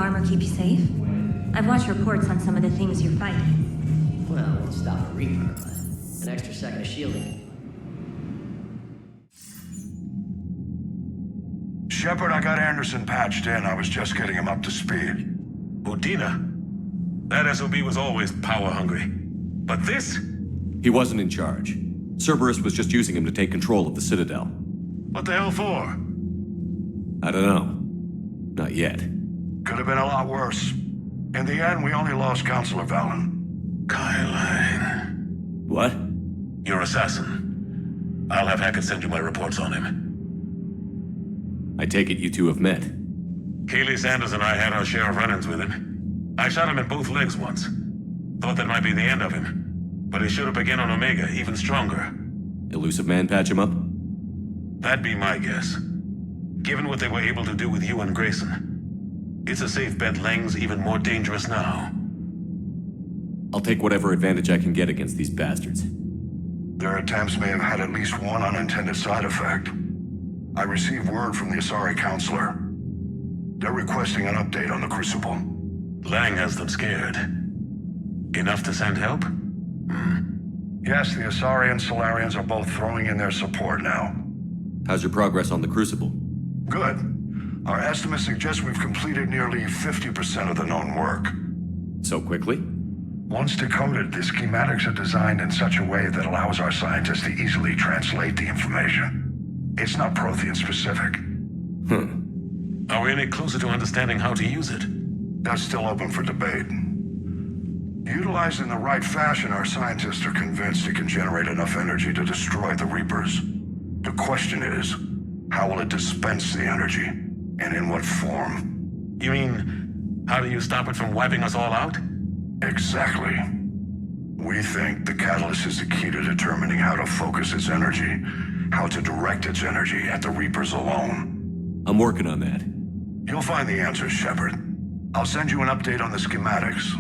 armor keep you safe? I've watched reports on some of the things you're fighting. Well, we'll stop a Reaper, but an extra second of shielding. Shepard, I got Anderson patched in. I was just getting him up to speed. Udina? That SOB was always power-hungry. But this? He wasn't in charge. Cerberus was just using him to take control of the Citadel. What the hell for? I don't know. Not yet. Could have been a lot worse. In the end, we only lost Counselor Valen. Kyle. What? Your assassin. I'll have Hackett send you my reports on him. I take it you two have met. Kaylee Sanders and I had our share of run-ins with him. I shot him in both legs once. Thought that might be the end of him. But he should have begun on Omega, even stronger. Elusive Man patch him up? That'd be my guess. Given what they were able to do with you and Grayson, it's a safe bet Lang's even more dangerous now. I'll take whatever advantage I can get against these bastards. Their attempts may have had at least one unintended side effect. I received word from the Asari Counselor. They're requesting an update on the Crucible. Lang has them scared. Enough to send help? Yes, the Asari and Solarians are both throwing in their support now. How's your progress on the Crucible? Good. Our estimates suggest we've completed nearly 50% of the known work. So quickly? Once decoded, the schematics are designed in such a way that allows our scientists to easily translate the information. It's not Prothean specific. Are we any closer to understanding how to use it? That's still open for debate. Utilized in the right fashion, our scientists are convinced it can generate enough energy to destroy the Reapers. The question is, how will it dispense the energy? And in what form? You mean, how do you stop it from wiping us all out? Exactly. We think the catalyst is the key to determining how to focus its energy, how to direct its energy at the Reapers alone. I'm working on that. You'll find the answers, Shepard. I'll send you an update on the schematics.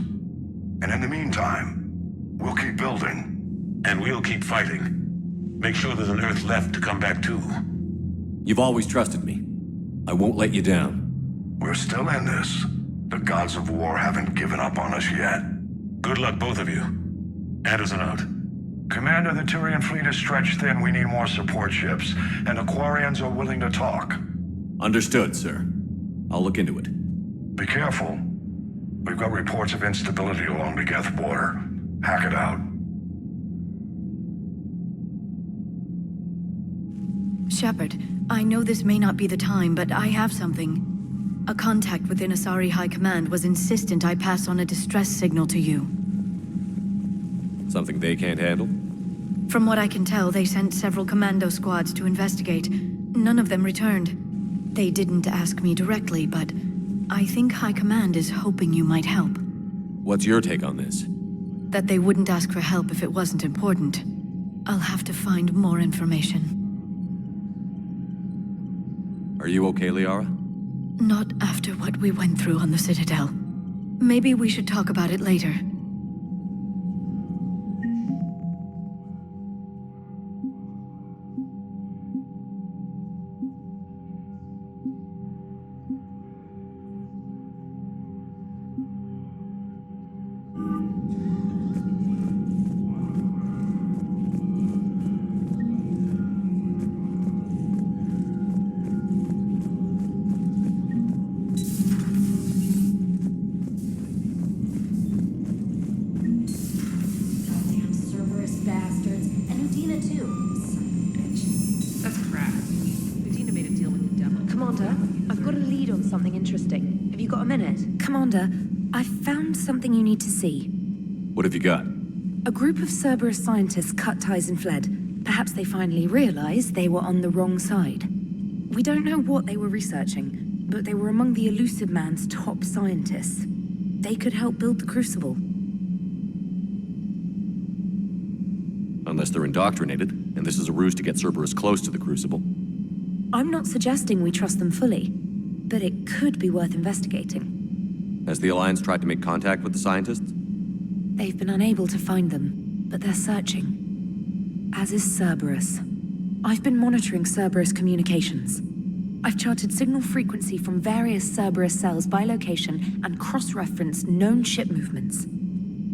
And in the meantime, we'll keep building. And we'll keep fighting. Make sure there's an Earth left to come back to. You've always trusted me. I won't let you down. We're still in this. The gods of war haven't given up on us yet. Good luck, both of you. Anderson out. Commander, the Turian fleet is stretched thin. We need more support ships. And Aquarians are willing to talk. Understood, sir. I'll look into it. Be careful. We've got reports of instability along the Geth border. Hack it out. Shepard, I know this may not be the time, but I have something. A contact within Asari High Command was insistent I pass on a distress signal to you. Something they can't handle? From what I can tell, they sent several commando squads to investigate. None of them returned. They didn't ask me directly, but I think High Command is hoping you might help. What's your take on this? That they wouldn't ask for help if it wasn't important. I'll have to find more information. Are you okay, Liara? Not after what we went through on the Citadel. Maybe we should talk about it later. Commander, I found something you need to see. What have you got? A group of Cerberus scientists cut ties and fled. Perhaps they finally realized they were on the wrong side. We don't know what they were researching, but they were among the Elusive Man's top scientists. They could help build the Crucible. Unless they're indoctrinated, and this is a ruse to get Cerberus close to the Crucible. I'm not suggesting we trust them fully, but it could be worth investigating. Has the Alliance tried to make contact with the scientists? They've been unable to find them, but they're searching. As is Cerberus. I've been monitoring Cerberus communications. I've charted signal frequency from various Cerberus cells by location and cross-referenced known ship movements.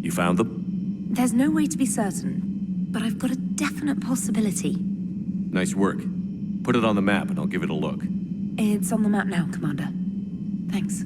You found them? There's no way to be certain, but I've got a definite possibility. Nice work. Put it on the map and I'll give it a look. It's on the map now, Commander. Thanks.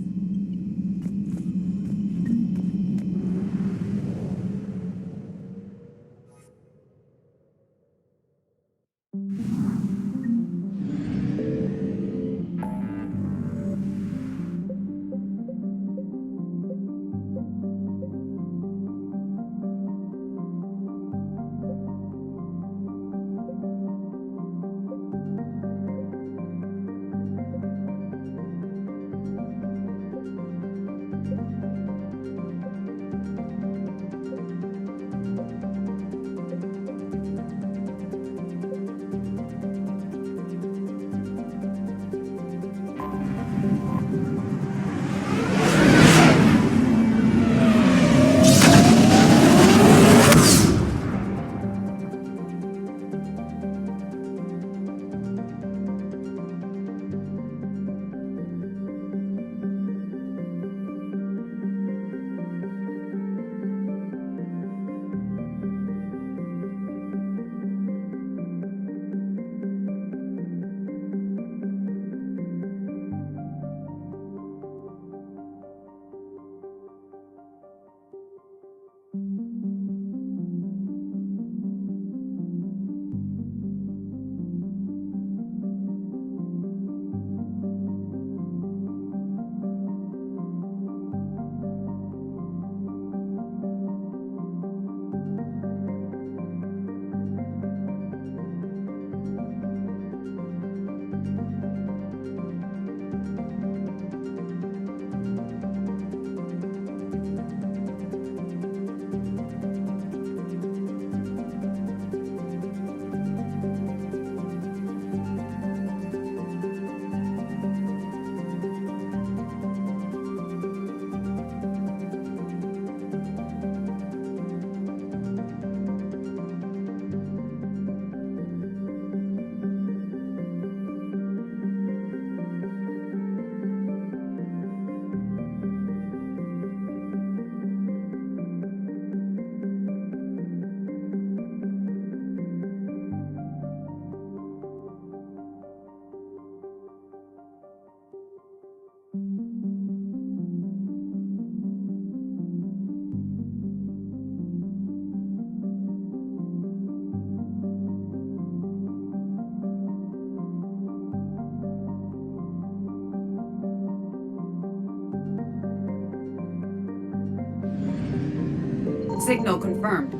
Signal confirmed.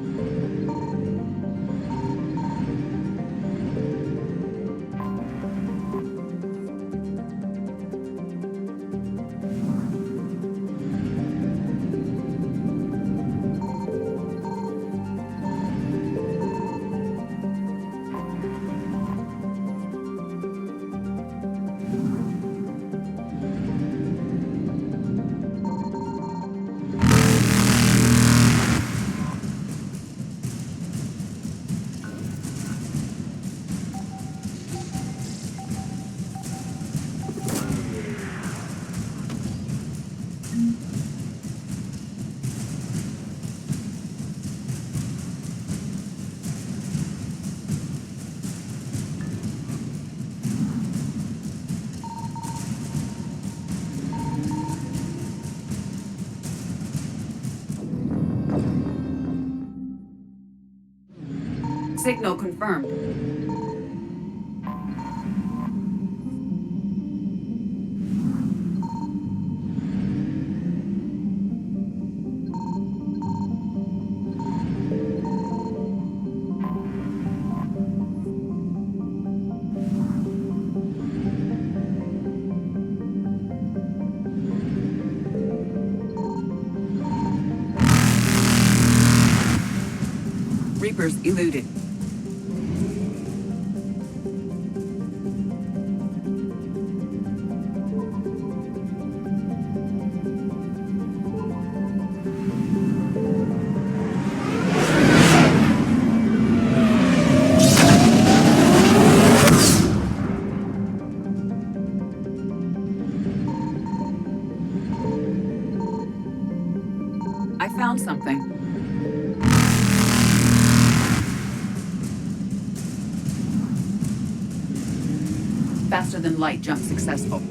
Signal confirmed. Reapers eluded. found something. Faster than light jump successful.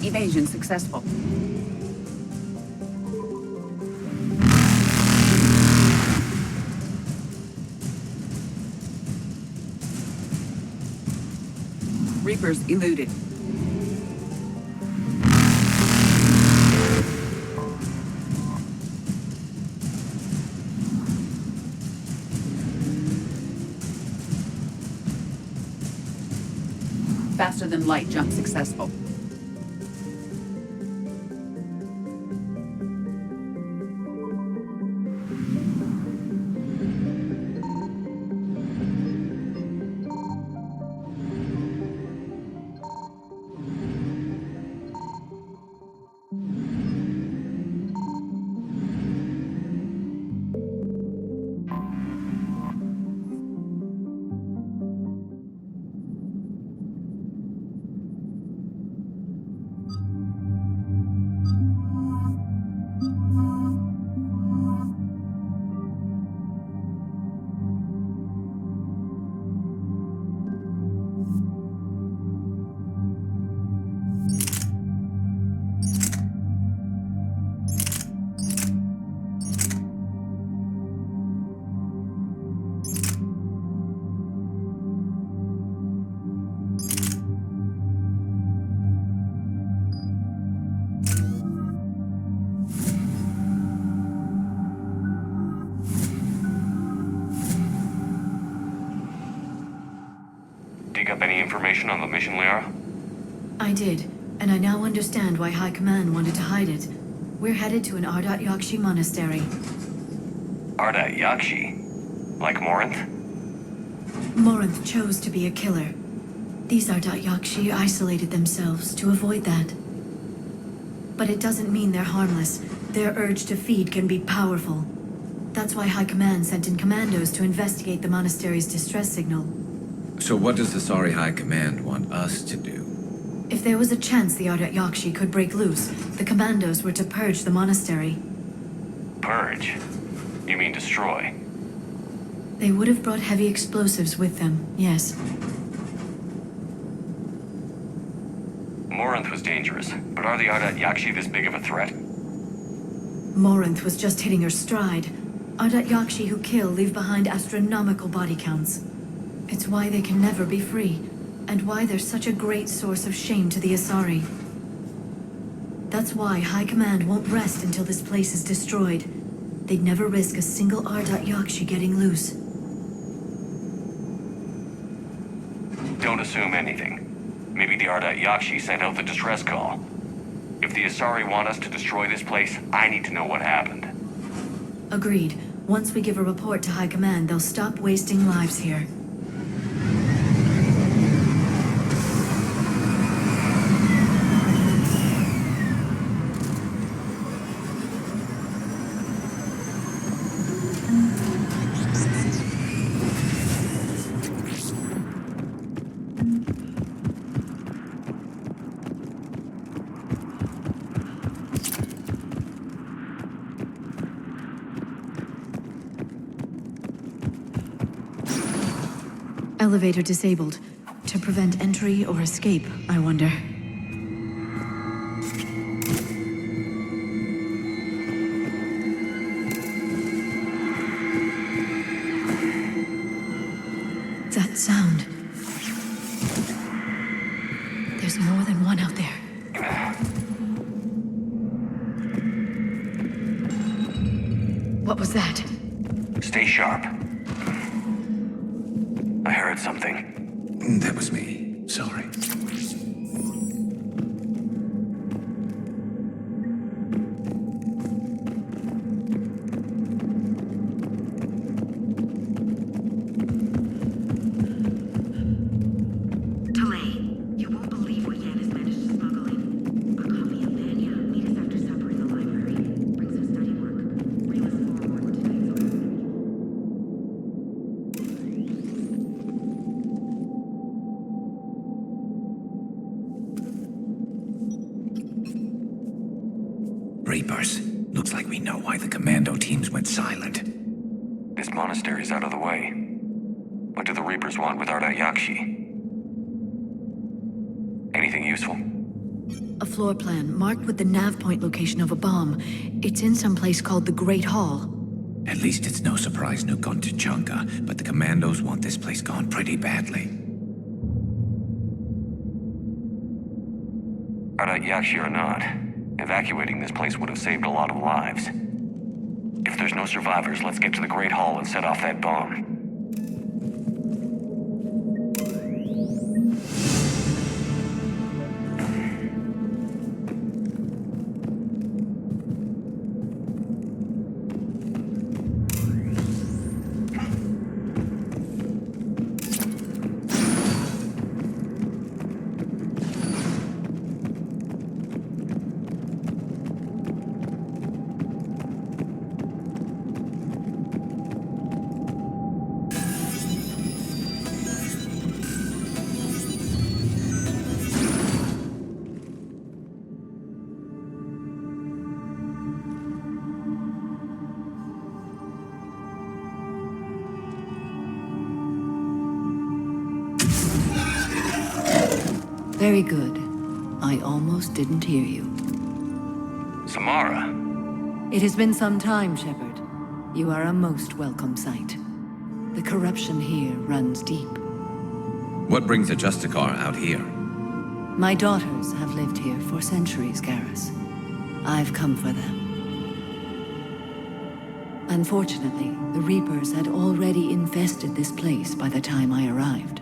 Evasion successful. Reapers eluded. Faster than light jump successful. Dig up any information on the mission, Liara? I did, and I now understand why High Command wanted to hide it. We're headed to an Ardat Yakshi monastery. Ardat Yakshi? Like Morinth? Morinth chose to be a killer. These Ardat Yakshi isolated themselves to avoid that. But it doesn't mean they're harmless. Their urge to feed can be powerful. That's why High Command sent in commandos to investigate the monastery's distress signal. So what does the Sari High Command want us to do? If there was a chance the Ardat Yakshi could break loose, the commandos were to purge the monastery. Purge? You mean destroy? They would have brought heavy explosives with them, yes. Morinth was dangerous, but are the Ardat Yakshi this big of a threat? Morinth was just hitting her stride. Ardat Yakshi who kill leave behind astronomical body counts. It's why they can never be free, and why they're such a great source of shame to the Asari. That's why High Command won't rest until this place is destroyed. They'd never risk a single Ardat Yakshi getting loose. Don't assume anything. Maybe the Ardat Yakshi sent out the distress call. If the Asari want us to destroy this place, I need to know what happened. Agreed. Once we give a report to High Command, they'll stop wasting lives here. Elevator disabled. To prevent entry or escape, I wonder. That sound. There's more than one out there. What was that? Stay sharp. I heard something. That was me. Sorry. You won't believe what Yan has managed to smuggle in. A copy of Vanya. Meet us after supper in the library. Bring some study work. Reel us forward with tonight's order. Reapers. Looks like we know why the commando teams went silent. This monastery's out of the way. What do the Reapers want with Ardat Yakshi? Anything useful? A floor plan marked with the nav point location of a bomb. It's in some place called the Great Hall. At least it's no surprise Nuke gone to Chunka, but the commandos want this place gone pretty badly. Ardat Yakshi or not, evacuating this place would have saved a lot of lives. If there's no survivors, let's get to the Great Hall and set off that bomb. Very good. I almost didn't hear you. Samara. It has been some time, Shepard. You are a most welcome sight. The corruption here runs deep. What brings a Justicar out here? My daughters have lived here for centuries, Garrus. I've come for them. Unfortunately, the Reapers had already infested this place by the time I arrived.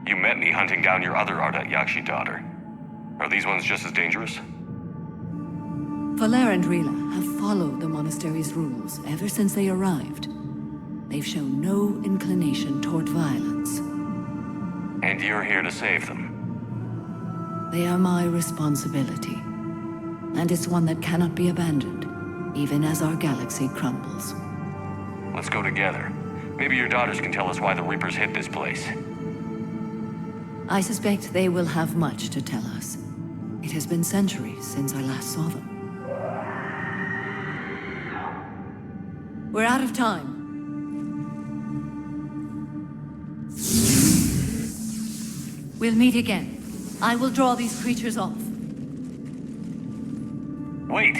You met me hunting down your other Ardat Yakshi daughter. Are these ones just as dangerous? Valer and Rila have followed the monastery's rules ever since they arrived. They've shown no inclination toward violence. And you're here to save them. They are my responsibility. And it's one that cannot be abandoned, even as our galaxy crumbles. Let's go together. Maybe your daughters can tell us why the Reapers hit this place. I suspect they will have much to tell us. It has been centuries since I last saw them. We're out of time. We'll meet again. I will draw these creatures off. Wait!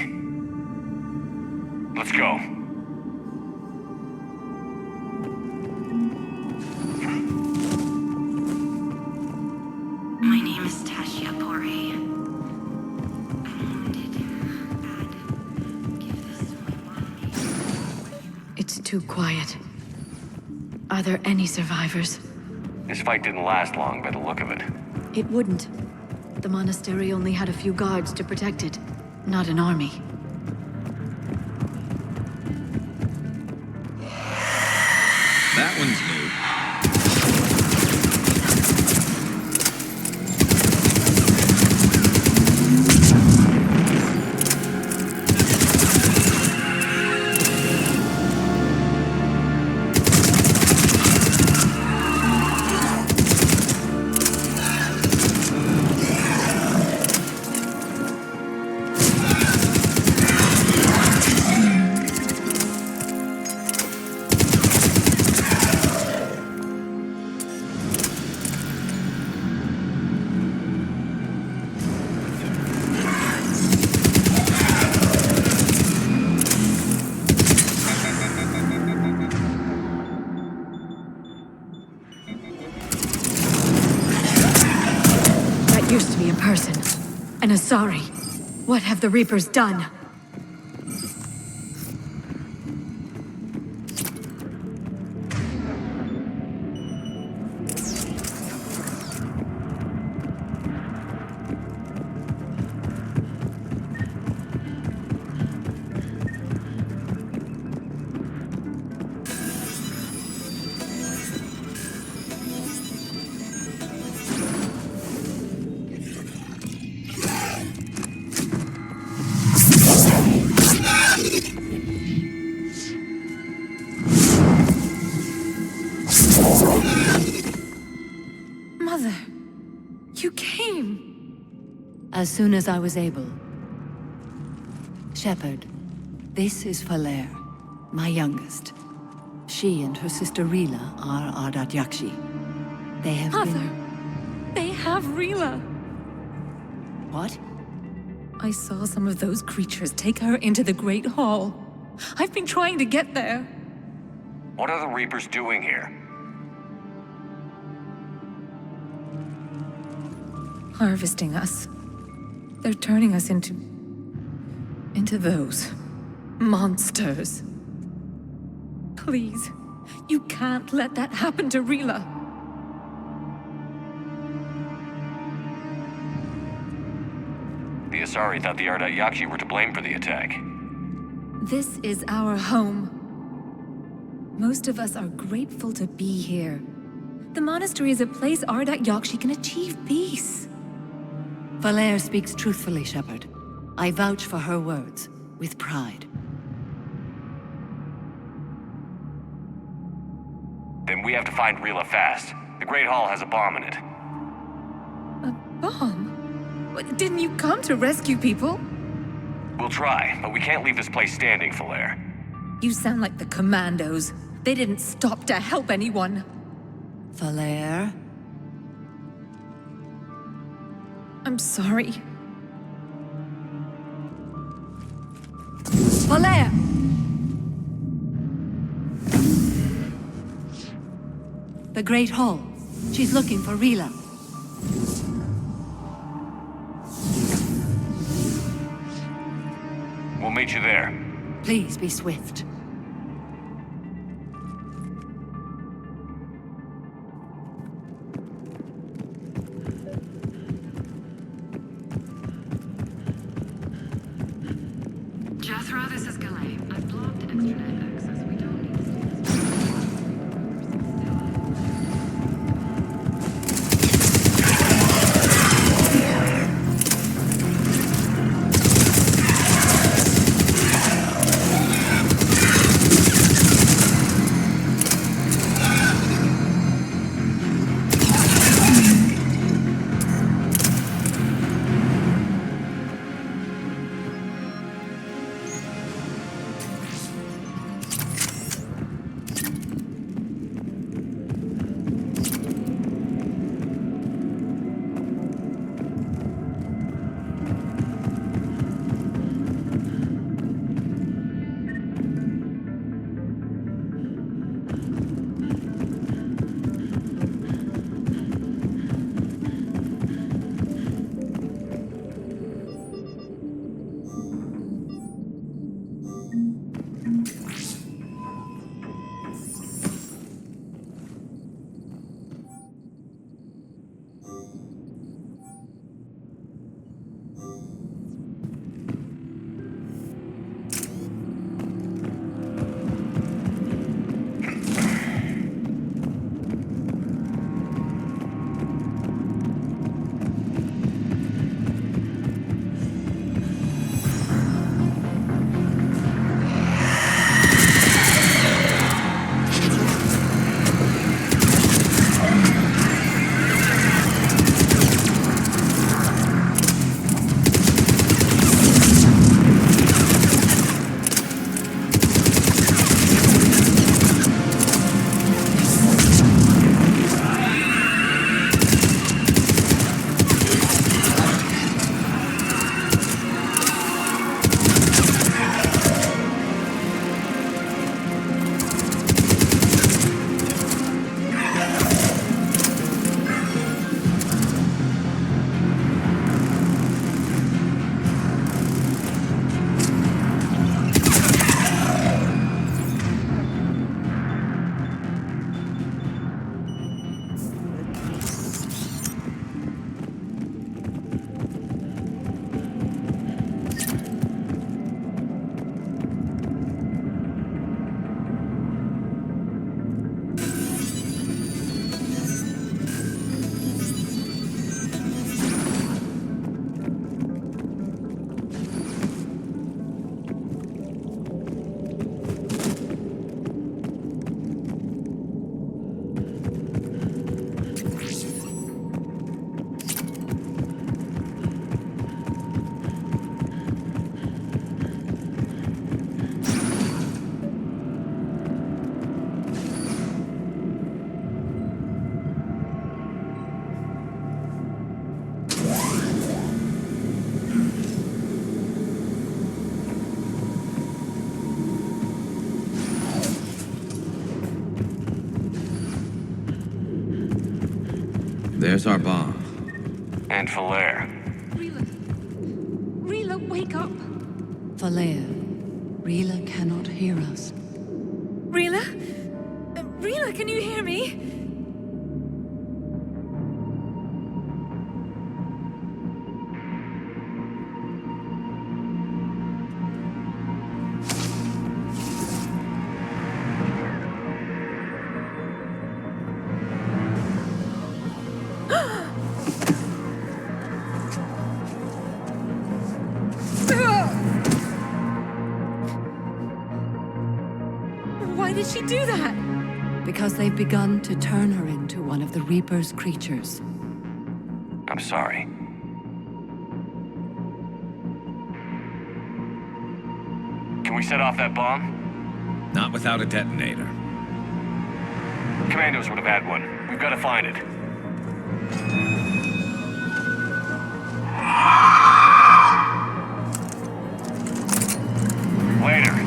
Let's go. My name is Tasha Pore. I'm wounded. Bad. Give this to my mommy. It's too quiet. Are there any survivors? This fight didn't last long by the look of it. It wouldn't. The monastery only had a few guards to protect it, not an army. That one's new. An Asari. What have the Reapers done? Mother, you came. As soon as I was able. Shepard, this is Falere, my youngest. She and her sister Rila are Ardat Yakshi. They have Mother, they have Rila. What? I saw some of those creatures take her into the Great Hall. I've been trying to get there. What are the Reapers doing here? Harvesting us. They're turning us into those monsters. Please, you can't let that happen to Rila. The Asari thought the Ardat Yakshi were to blame for the attack. This is our home. Most of us are grateful to be here. The monastery is a place Ardat Yakshi can achieve peace. Falere speaks truthfully, Shepard. I vouch for her words, with pride. Then we have to find Rila fast. The Great Hall has a bomb in it. A bomb? What, didn't you come to rescue people? We'll try, but we can't leave this place standing, Falere. You sound like the Commandos. They didn't stop to help anyone. Falere? I'm sorry. Falere! The Great Hall. She's looking for Rila. We'll meet you there. Please be swift. Jethro, this is Galay. I've blocked extranet access. We don't need to stay There's our bomb. And Falaire. Rila, wake up! Valea, Rila cannot hear us. Rila? Rila, can you hear me? Why did she do that? Because they've begun to turn her into one of the Reaper's creatures. I'm sorry. Can we set off that bomb? Not without a detonator. Commandos would have had one. We've got to find it. Later.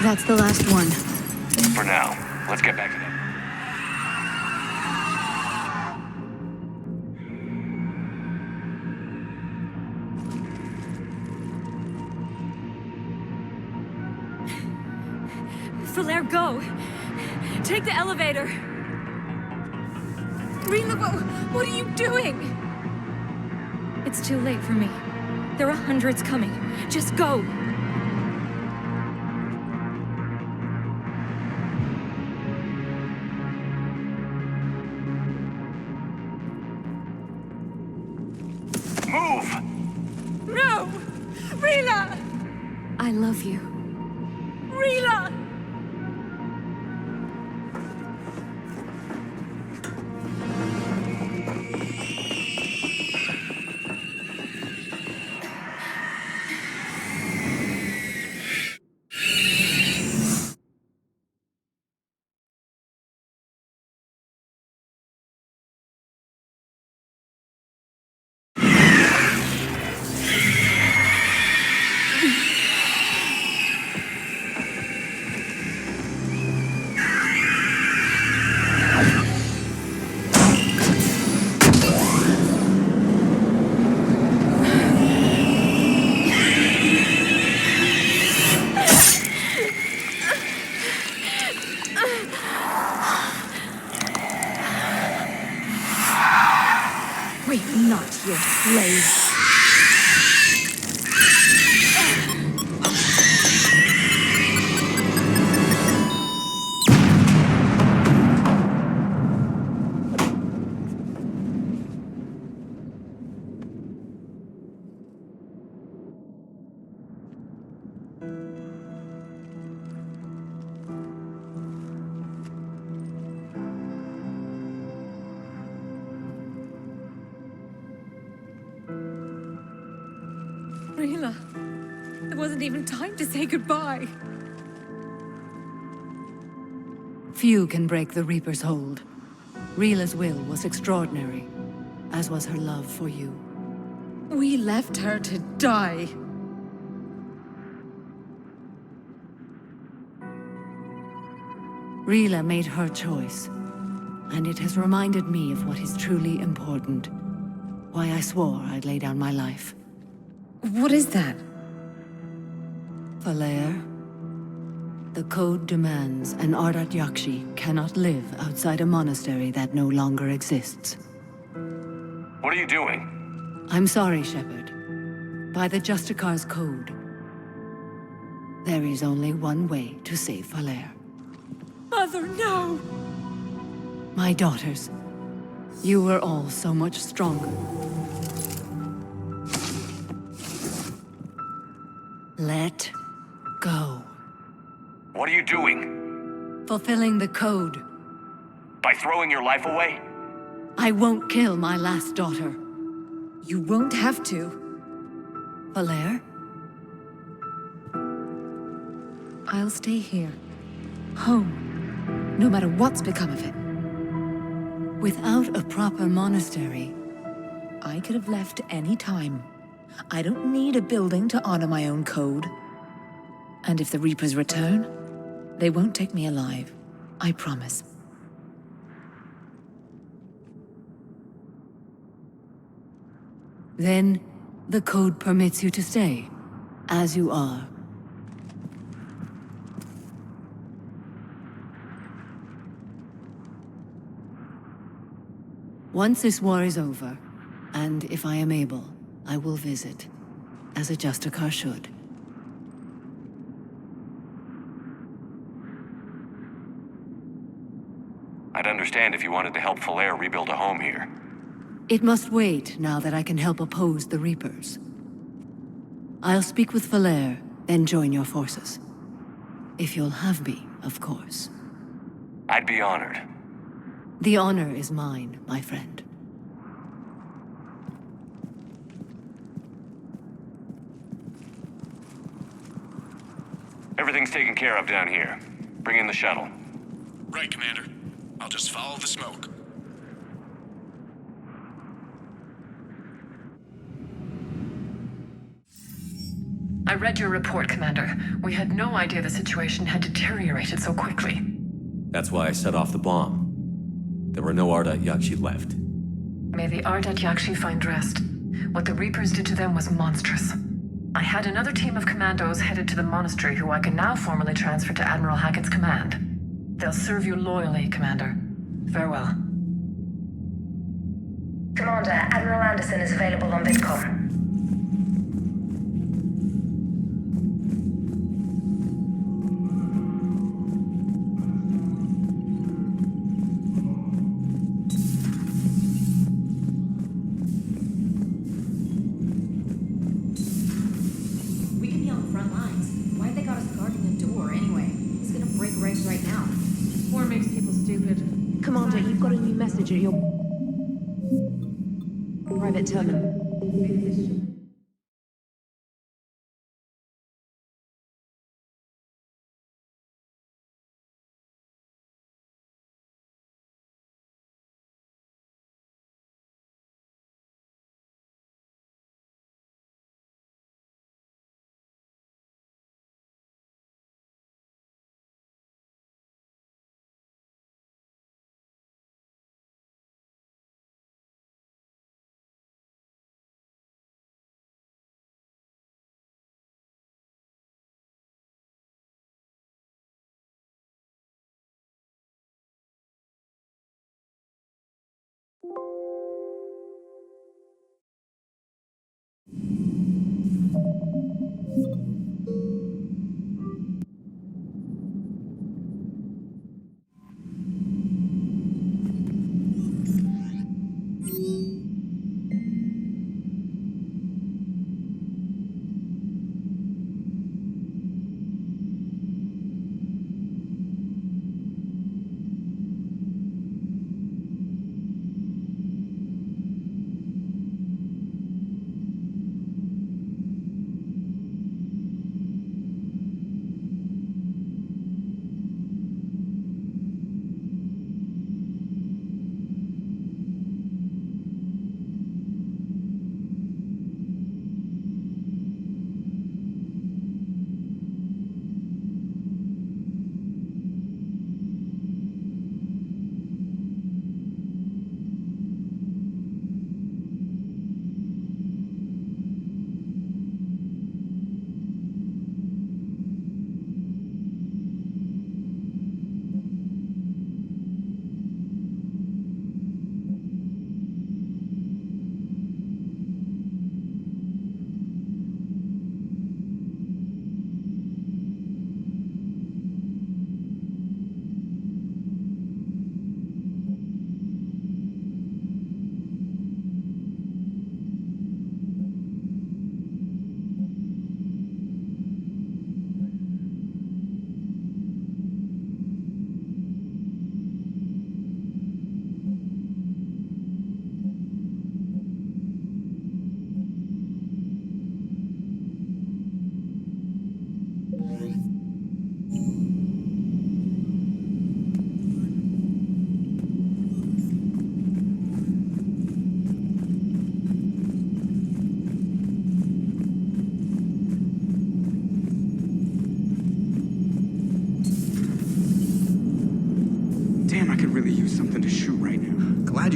That's the last one. For now, let's get back to them. Falaire, go! Take the elevator! Rila, what are you doing? It's too late for me. There are hundreds coming. Just go! Move! No! Rila! I love you. Rila! We're not your slaves. Rila, there wasn't even time to say goodbye. Few can break the Reaper's hold. Rila's will was extraordinary, as was her love for you. We left her to die. Rila made her choice, and it has reminded me of what is truly important. Why I swore I'd lay down my life. What is that? Falaire, the code demands an Ardat Yakshi cannot live outside a monastery that no longer exists. What are you doing? I'm sorry, Shepard. By the Justicar's code, there is only one way to save Falaire. Mother, no! My daughters, you were all so much stronger. Let go. What are you doing? Fulfilling the code. By throwing your life away? I won't kill my last daughter. You won't have to. Valere? I'll stay here. Home. No matter what's become of it. Without a proper monastery, I could have left any time. I don't need a building to honor my own code. And if the Reapers return, they won't take me alive. I promise. then the code permits you to stay, as you are. Once this war is over, and if I am able, I will visit, as a Justicar should. I'd understand if you wanted to help Falere rebuild a home here. It must wait now that I can help oppose the Reapers. I'll speak with Falere, then join your forces. If you'll have me, of course. I'd be honored. The honor is mine, my friend. Everything's taken care of down here. Bring in the shuttle. Right, Commander. I'll just follow the smoke. I read your report, Commander. We had no idea the situation had deteriorated so quickly. That's why I set off the bomb. There were no Ardat Yakshi left. May the Ardat Yakshi find rest. What the Reapers did to them was monstrous. I had another team of commandos headed to the monastery who I can now formally transfer to Admiral Hackett's command. They'll serve you loyally, Commander. Farewell. Commander, Admiral Anderson is available on VidCom. We could be on the front lines. Why have they got us guarding the door anyway? He's gonna break regs right now. War makes people stupid. Commander, you've got a new message at your private terminal.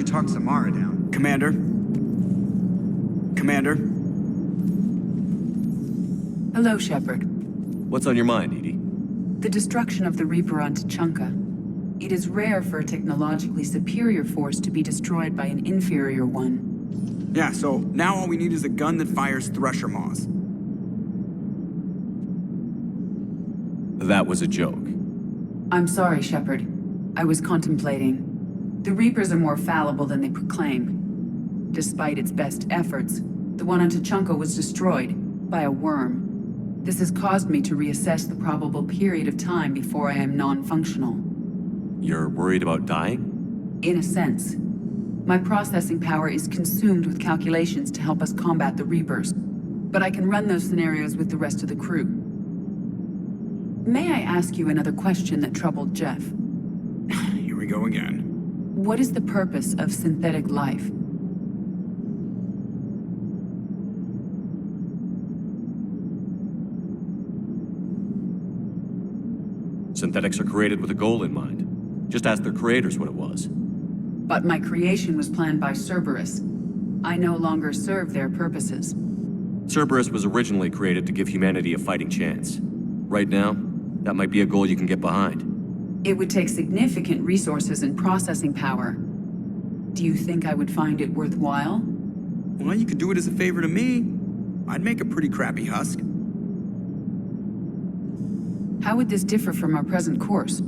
talk Samara down. Commander? Commander? Hello, Shepard. What's on your mind, Edie? The destruction of the Reaper on Tuchanka. It is rare for a technologically superior force to be destroyed by an inferior one. Yeah, so now all we need is a gun that fires Thresher Maws. That was a joke. I'm sorry, Shepard. I was contemplating. The Reapers are more fallible than they proclaim. Despite its best efforts, the one on Tuchanka was destroyed by a worm. This has caused me to reassess the probable period of time before I am non-functional. You're worried about dying? In a sense. My processing power is consumed with calculations to help us combat the Reapers, but I can run those scenarios with the rest of the crew. May I ask you another question that troubled Jeff? Here we go again. What is the purpose of synthetic life? Synthetics are created with a goal in mind. Just ask their creators what it was. But my creation was planned by Cerberus. I no longer serve their purposes. Cerberus was originally created to give humanity a fighting chance. Right now, that might be a goal you can get behind. It would take significant resources and processing power. Do you think I would find it worthwhile? Well, you could do it as a favor to me. I'd make a pretty crappy husk. How would this differ from our present course?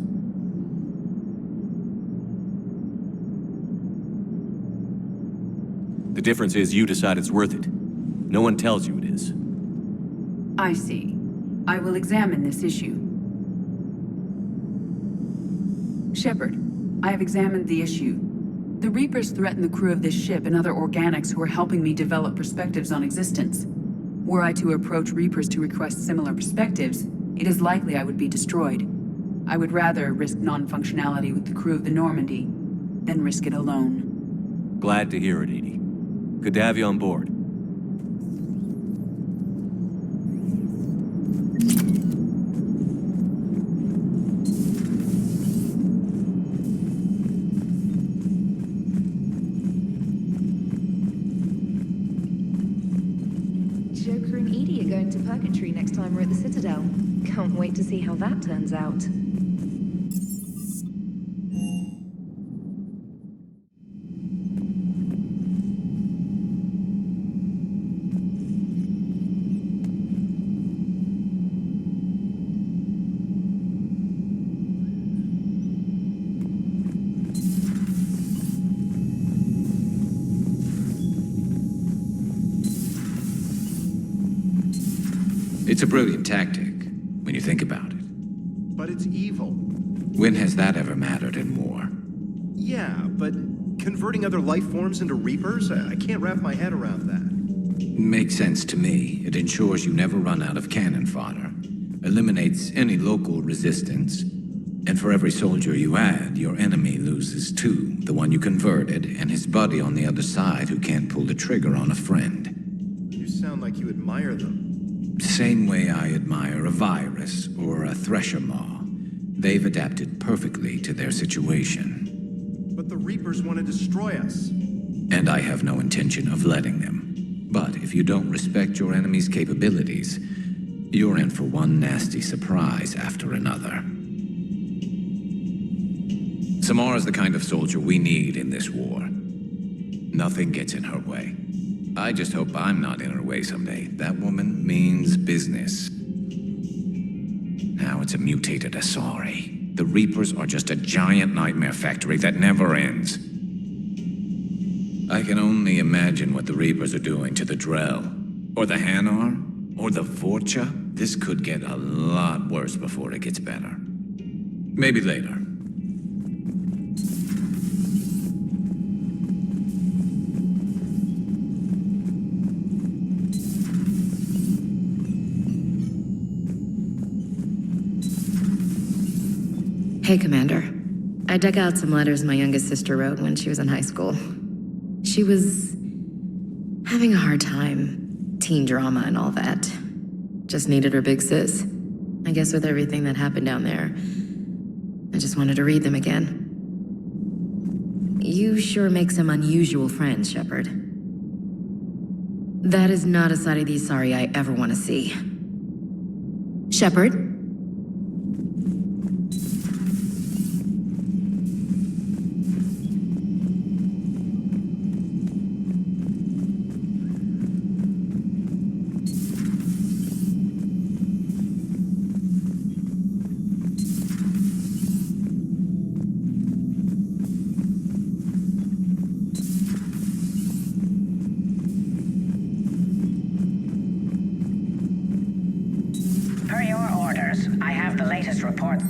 The difference is you decide it's worth it. No one tells you it is. I see. I will examine this issue. Shepard, I have examined the issue. The Reapers threaten the crew of this ship and other organics who are helping me develop perspectives on existence. Were I to approach Reapers to request similar perspectives, it is likely I would be destroyed. I would rather risk non-functionality with the crew of the Normandy than risk it alone. Glad to hear it, Edie. Good to have you on board. Joker and Edie are going to Purgatory next time we're at the Citadel. Can't wait to see how that turns out. It's a brilliant tactic, when you think about it. But it's evil. When has that ever mattered in war? Yeah, but converting other life forms into Reapers? I can't wrap my head around that. Makes sense to me. It ensures you never run out of cannon fodder. Eliminates any local resistance. And for every soldier you add, your enemy loses two. The one you converted, and his buddy on the other side who can't pull the trigger on a friend. You sound like you admire them. Same way I admire a virus or a thresher maw. They've adapted perfectly to their situation. But the Reapers want to destroy us. And I have no intention of letting them. But if you don't respect your enemy's capabilities, you're in for one nasty surprise after another. Samara's the kind of soldier we need in this war. Nothing gets in her way. I just hope I'm not in her way someday. That woman means business. Now it's a mutated Asari. The Reapers are just a giant nightmare factory that never ends. I can only imagine what the Reapers are doing to the Drell, or the Hanar, or the Vorcha. This could get a lot worse before it gets better. Maybe later. Hey, Commander. I dug out some letters my youngest sister wrote when she was in high school. She was having a hard time. Teen drama and all that. Just needed her big sis. I guess with everything that happened down there, I just wanted to read them again. You sure make some unusual friends, Shepard. That is not a side of the Asari I ever want to see. Shepard? Per your orders, I have the latest report.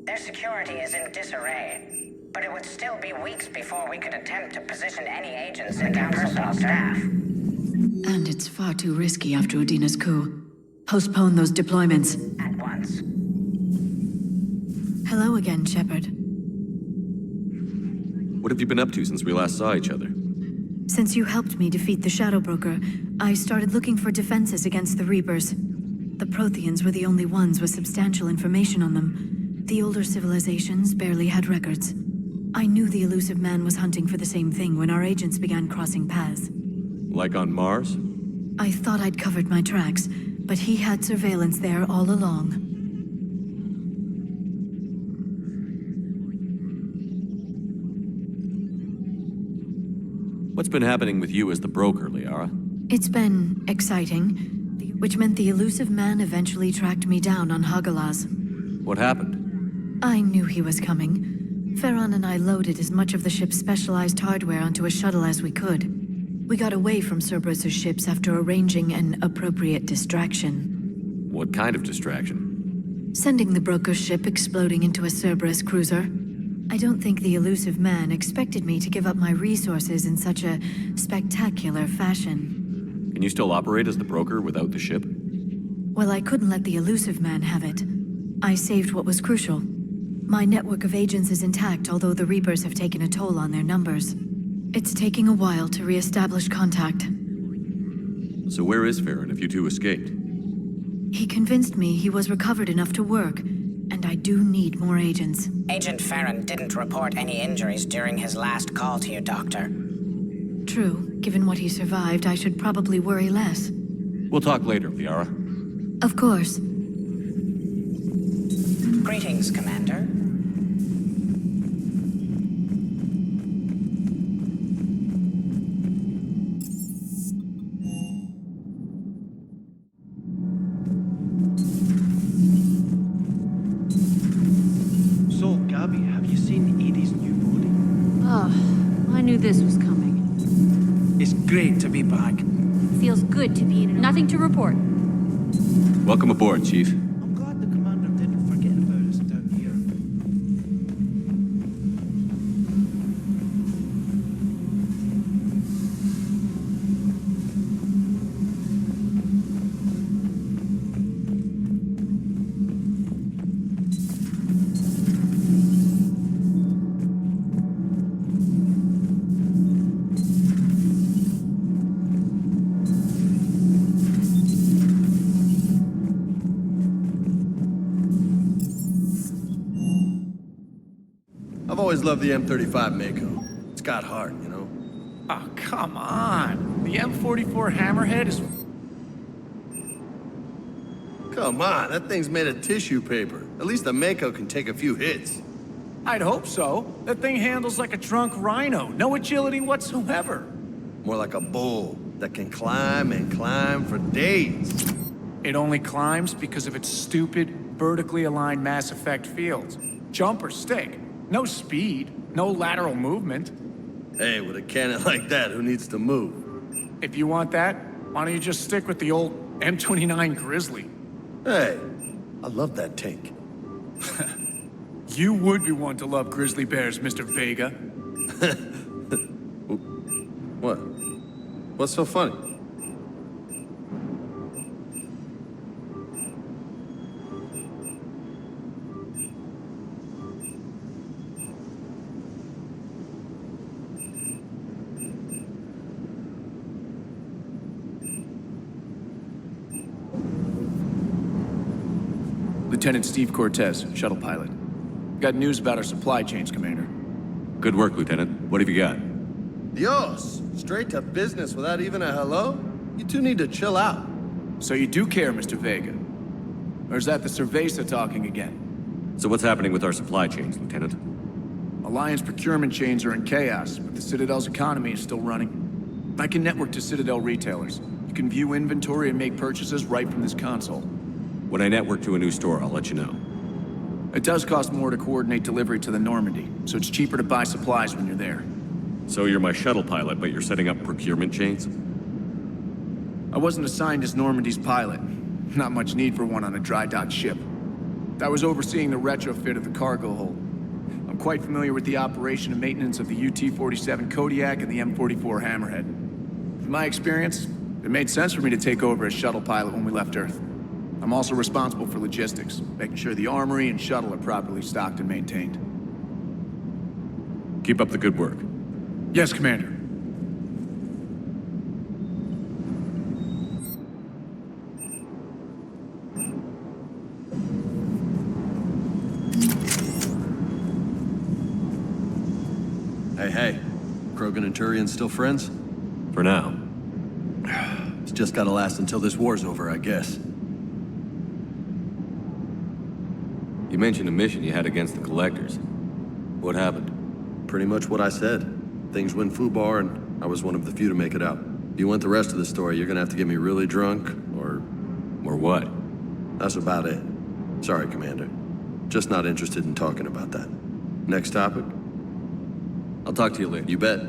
Their security is in disarray, but it would still be weeks before we could attempt to position any agents in their personal staff. And it's far too risky after Udina's coup. Postpone those deployments. At once. Hello again, Shepard. What have you been up to since we last saw each other? Since you helped me defeat the Shadow Broker, I started looking for defenses against the Reapers. The Protheans were the only ones with substantial information on them. The older civilizations barely had records. I knew the elusive man was hunting for the same thing when our agents began crossing paths. Like on Mars? I thought I'd covered my tracks, but he had surveillance there all along. What's been happening with you as the broker, Liara? It's been exciting, which meant the elusive man eventually tracked me down on Hagalaz. What happened? I knew he was coming. Farron and I loaded as much of the ship's specialized hardware onto a shuttle as we could. We got away from Cerberus's ships after arranging an appropriate distraction. What kind of distraction? Sending the broker's ship exploding into a Cerberus cruiser. I don't think the elusive man expected me to give up my resources in such a spectacular fashion. Can you still operate as the broker without the ship? Well, I couldn't let the elusive man have it. I saved what was crucial. My network of agents is intact, although the Reapers have taken a toll on their numbers. It's taking a while to re-establish contact. So where is Farron if you two escaped? He convinced me he was recovered enough to work, and I do need more agents. Agent Farron didn't report any injuries during his last call to you, Doctor. True. Given what he survived, I should probably worry less. We'll talk later, Liara. Of course. Greetings, Commander. So, Gabby, have you seen Edie's new body? Oh, I knew this was coming. It's great to be back. Feels good to be in. Nothing to report. Welcome aboard, Chief. I'm glad the commander didn't forget about us down here. I've always loved the M35 Mako. It's got heart, you know? Oh, come on. The M44 Hammerhead is... Come on, that thing's made of tissue paper. At least the Mako can take a few hits. I'd hope so. That thing handles like a drunk rhino. No agility whatsoever. More like a bull that can climb and climb for days. It only climbs because of its stupid, vertically aligned mass effect fields. Jump or stick. No speed, no lateral movement. Hey, with a cannon like that, who needs to move? If you want that, why don't you just stick with the old M29 Grizzly? Hey, I love that tank. You would be one to love grizzly bears, Mr. Vega. What? What's so funny? Lieutenant Steve Cortez, shuttle pilot. Got news about our supply chains, Commander. Good work, Lieutenant. What have you got? Dios, straight to business without even a hello? You two need to chill out. So you do care, Mr. Vega? Or is that the Cerveza talking again? So what's happening with our supply chains, Lieutenant? Alliance procurement chains are in chaos, but the Citadel's economy is still running. I can network to Citadel retailers. You can view inventory and make purchases right from this console. When I network to a new store, I'll let you know. It does cost more to coordinate delivery to the Normandy, so it's cheaper to buy supplies when you're there. So you're my shuttle pilot, but you're setting up procurement chains? I wasn't assigned as Normandy's pilot. Not much need for one on a dry dock ship. I was overseeing the retrofit of the cargo hold. I'm quite familiar with the operation and maintenance of the UT-47 Kodiak and the M44 Hammerhead. In my experience, it made sense for me to take over as shuttle pilot when we left Earth. I'm also responsible for logistics, making sure the armory and shuttle are properly stocked and maintained. Keep up the good work. Yes, Commander. Hey. Krogan and Turian still friends? For now. It's just gotta last until this war's over, I guess. You mentioned a mission you had against the Collectors. What happened? Pretty much what I said. Things went foobar, and I was one of the few to make it out. If you want the rest of the story, you're gonna have to get me really drunk, or... Or what? That's about it. Sorry, Commander. Just not interested in talking about that. Next topic? I'll talk to you later. You bet.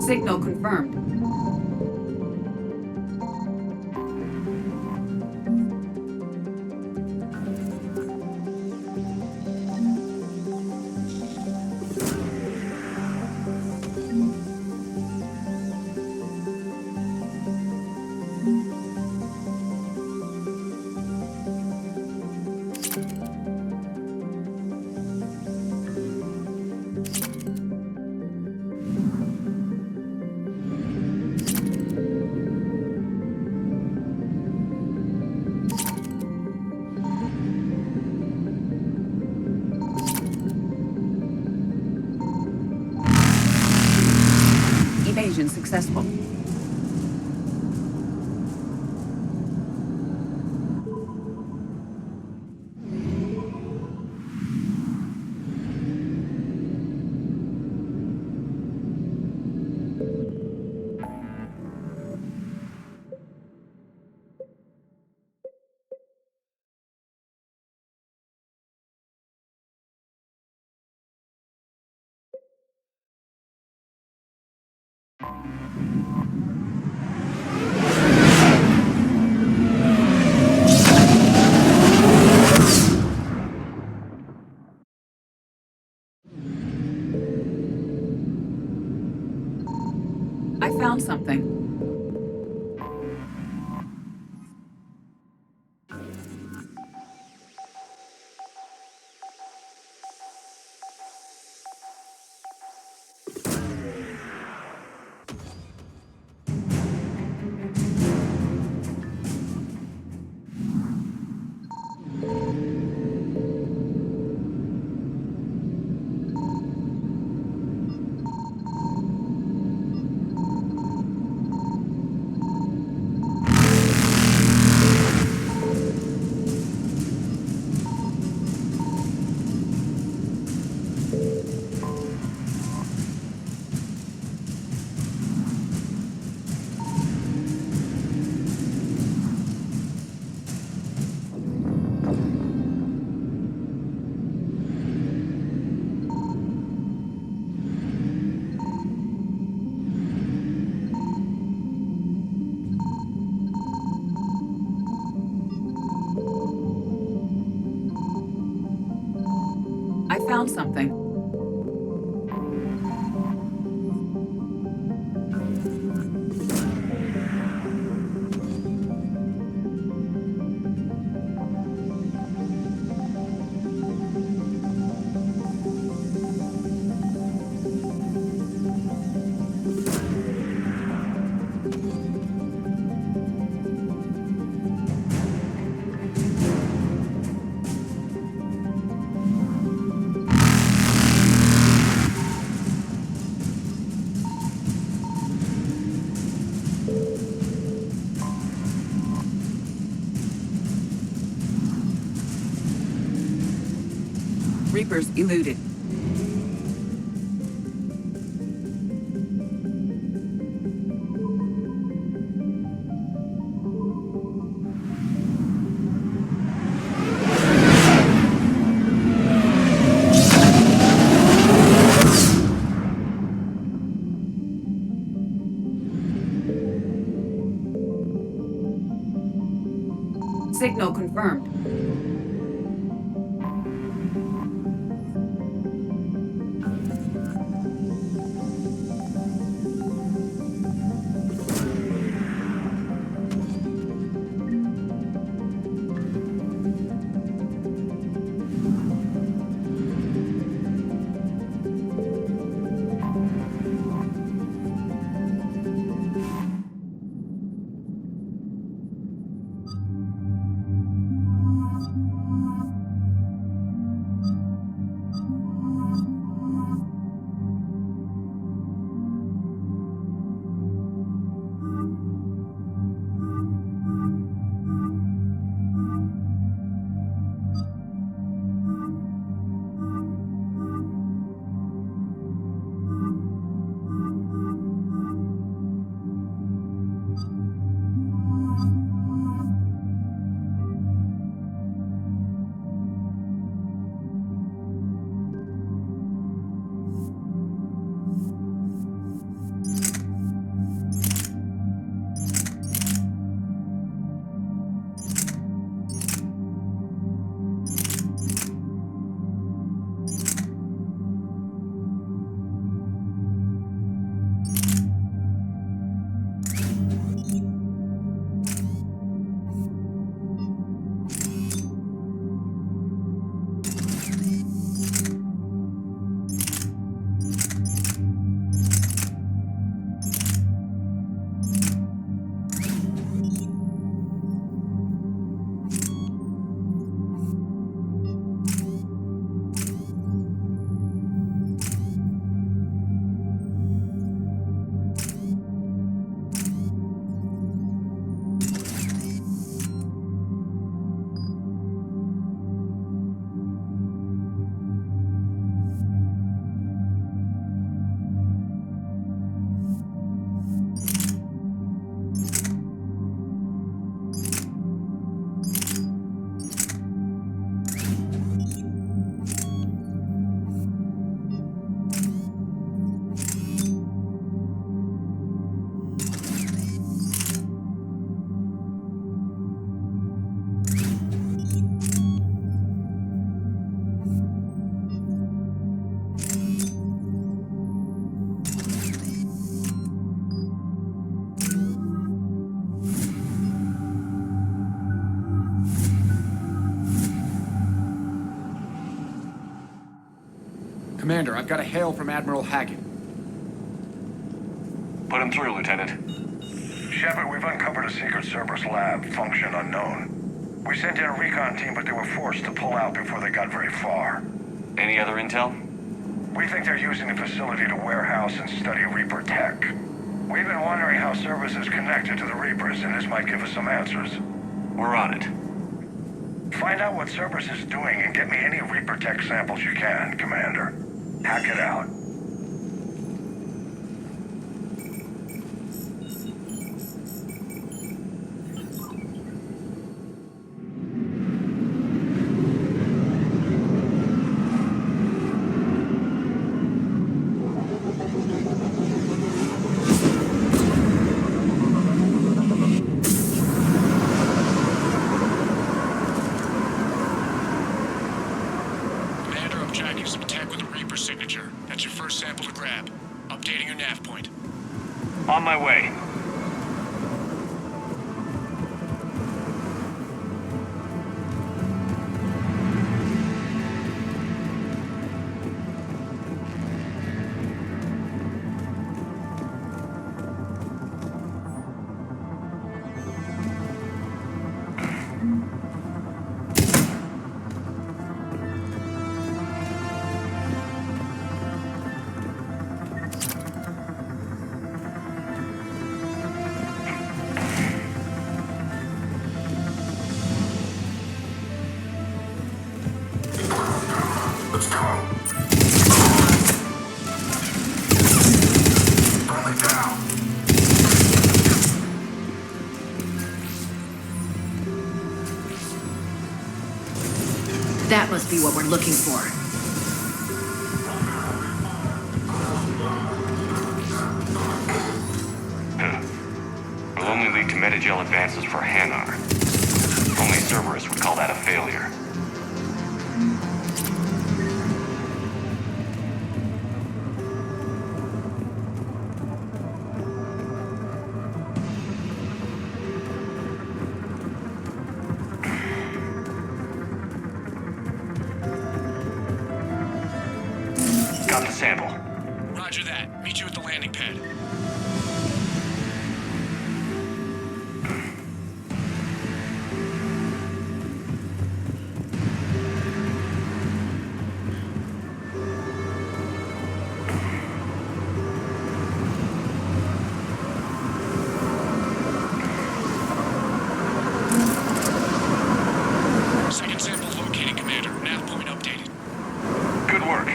Signal confirmed. Evasion successful. I found something. found something. Reapers eluded. Signal confirmed. Commander, I've got a hail from Admiral Hackett. Put him through, Lieutenant. Shepard, we've uncovered a secret Cerberus lab, function unknown. We sent in a recon team, but they were forced to pull out before they got very far. Any other intel? We think they're using the facility to warehouse and study Reaper tech. We've been wondering how Cerberus is connected to the Reapers, and this might give us some answers. We're on it. Find out what Cerberus is doing and get me any Reaper tech samples you can, Commander. Hack it out. Commander, I'm tracking some signature. That's your first sample to grab. Updating your nav point. On my way. Let's go. Friendly down. That must be what we're looking for. Will only lead to metagel advances for Hanar. Only Cerberus would call that a failure. Got the sample. Roger that. Meet you at the landing pad. Second sample located, Commander. Nav point updated. Good work.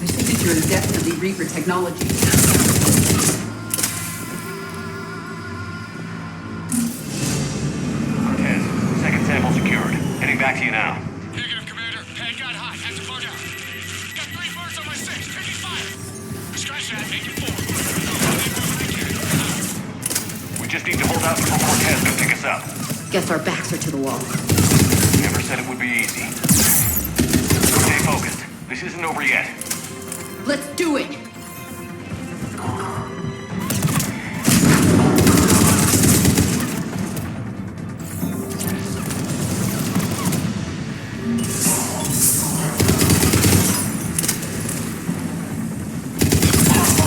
The signature is definitely Reaper technology. Cortez, second sample secured. Heading back to you now. Negative, Commander. Pad got hot. Have to bug out. Got 3 birds on my 6. Taking fire. Scratch that. Make it 4. We just need to hold out until Cortez can pick us up. Guess our backs are to the wall. Never said it would be easy. Stay focused. This isn't over yet. Let's do it!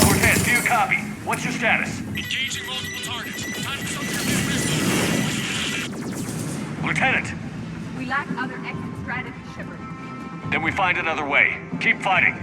Cortez, do you copy? What's your status? Engaging multiple targets. Time for some rescue. Lieutenant, We lack other exit strategies, Shepard. then we find another way. Keep fighting.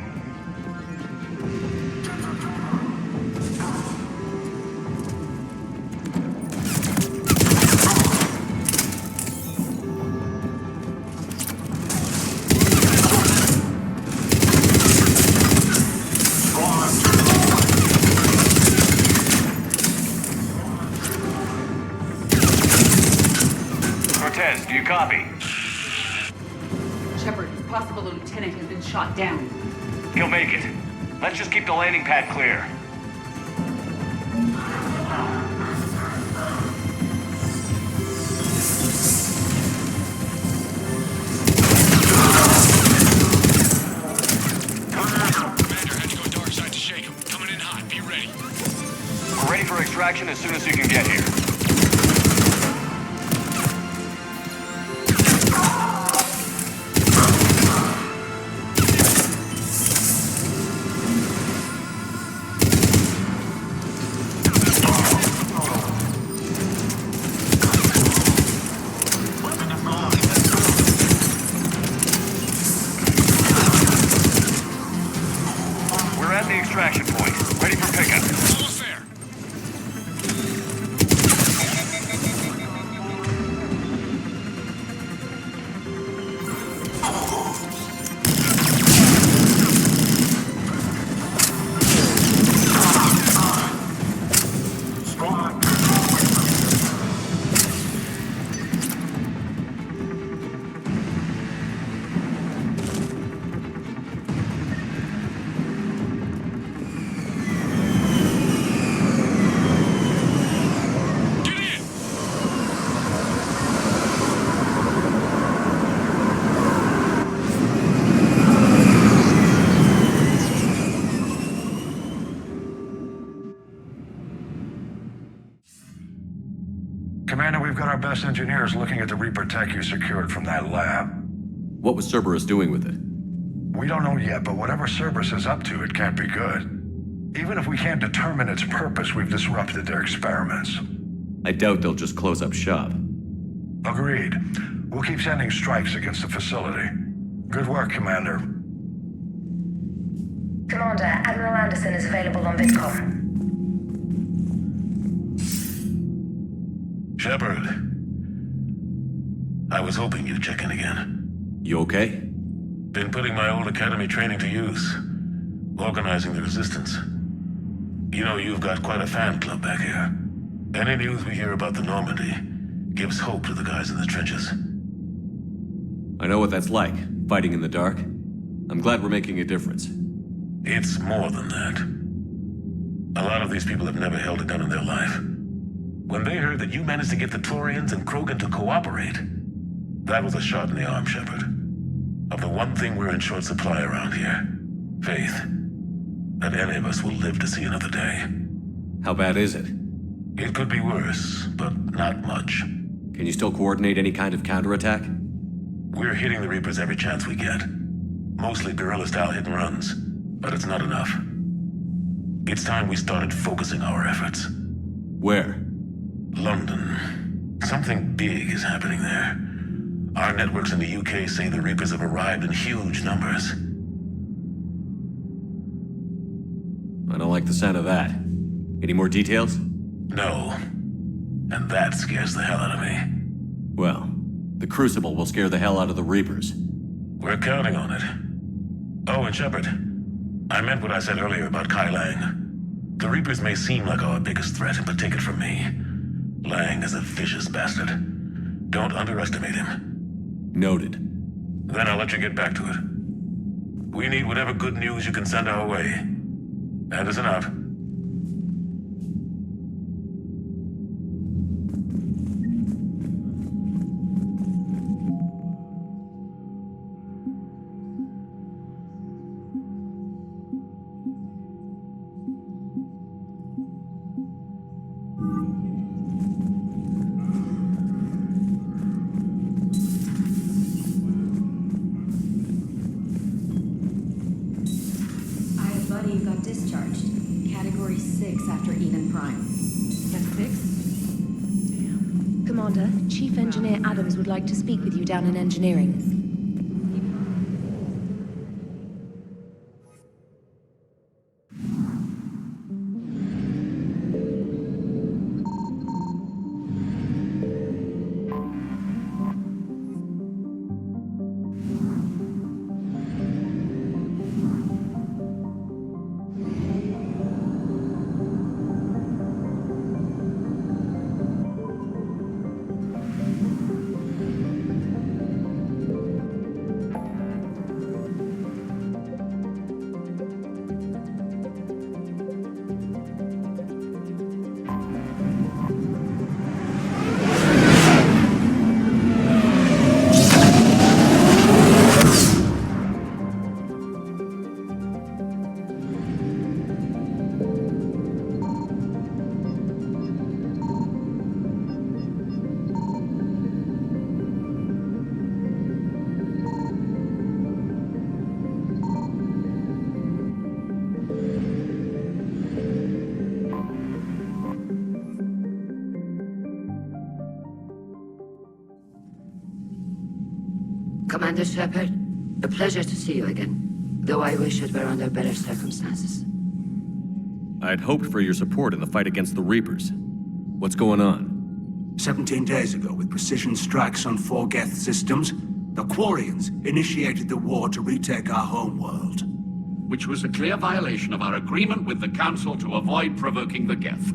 Cortez, do you copy? Shepard, it's possible the lieutenant has been shot down. He'll make it. Let's just keep the landing pad clear. Commander had to go dark side to shake him. Coming in hot. Be ready. We're ready for extraction as soon as you can get here. Commander, we've got our best engineers looking at the Reaper tech you secured from that lab. What was Cerberus doing with it? We don't know yet, but whatever Cerberus is up to, it can't be good. Even if we can't determine its purpose, we've disrupted their experiments. I doubt they'll just close up shop. Agreed. We'll keep sending strikes against the facility. Good work, Commander. Commander, Admiral Anderson is available on VidCom. Shepard. I was hoping you'd check in again. You okay? Been putting my old academy training to use. Organizing the resistance. You know, you've got quite a fan club back here. Any news we hear about the Normandy gives hope to the guys in the trenches. I know what that's like, fighting in the dark. I'm glad we're making a difference. It's more than that. A lot of these people have never held a gun in their life. When they heard that you managed to get the Turians and Krogan to cooperate, that was a shot in the arm, Shepard. Of the one thing we're in short supply around here, faith. That any of us will live to see another day. How bad is it? It could be worse, but not much. Can you still coordinate any kind of counterattack? We're hitting the Reapers every chance we get. Mostly guerrilla-style hit-and-runs, but it's not enough. It's time we started focusing our efforts. Where? London. Something big is happening there. Our networks in the UK say the Reapers have arrived in huge numbers. I don't like the sound of that. Any more details? No. And that scares the hell out of me. Well, the Crucible will scare the hell out of the Reapers. We're counting on it. Oh, and Shepard, I meant what I said earlier about Kai Lang. The Reapers may seem like our biggest threat, but take it from me. Lang is a vicious bastard. Don't underestimate him. Noted. Then I'll let you get back to it. We need whatever good news you can send our way. Anderson out. Chief Engineer Adams would like to speak with you down in engineering. Commander Shepard, a pleasure to see you again, though I wish it were under better circumstances. I'd hoped for your support in the fight against the Reapers. What's going on? 17 days ago, with precision strikes on 4 Geth systems, the Quarians initiated the war to retake our homeworld. Which was a clear violation of our agreement with the Council to avoid provoking the Geth.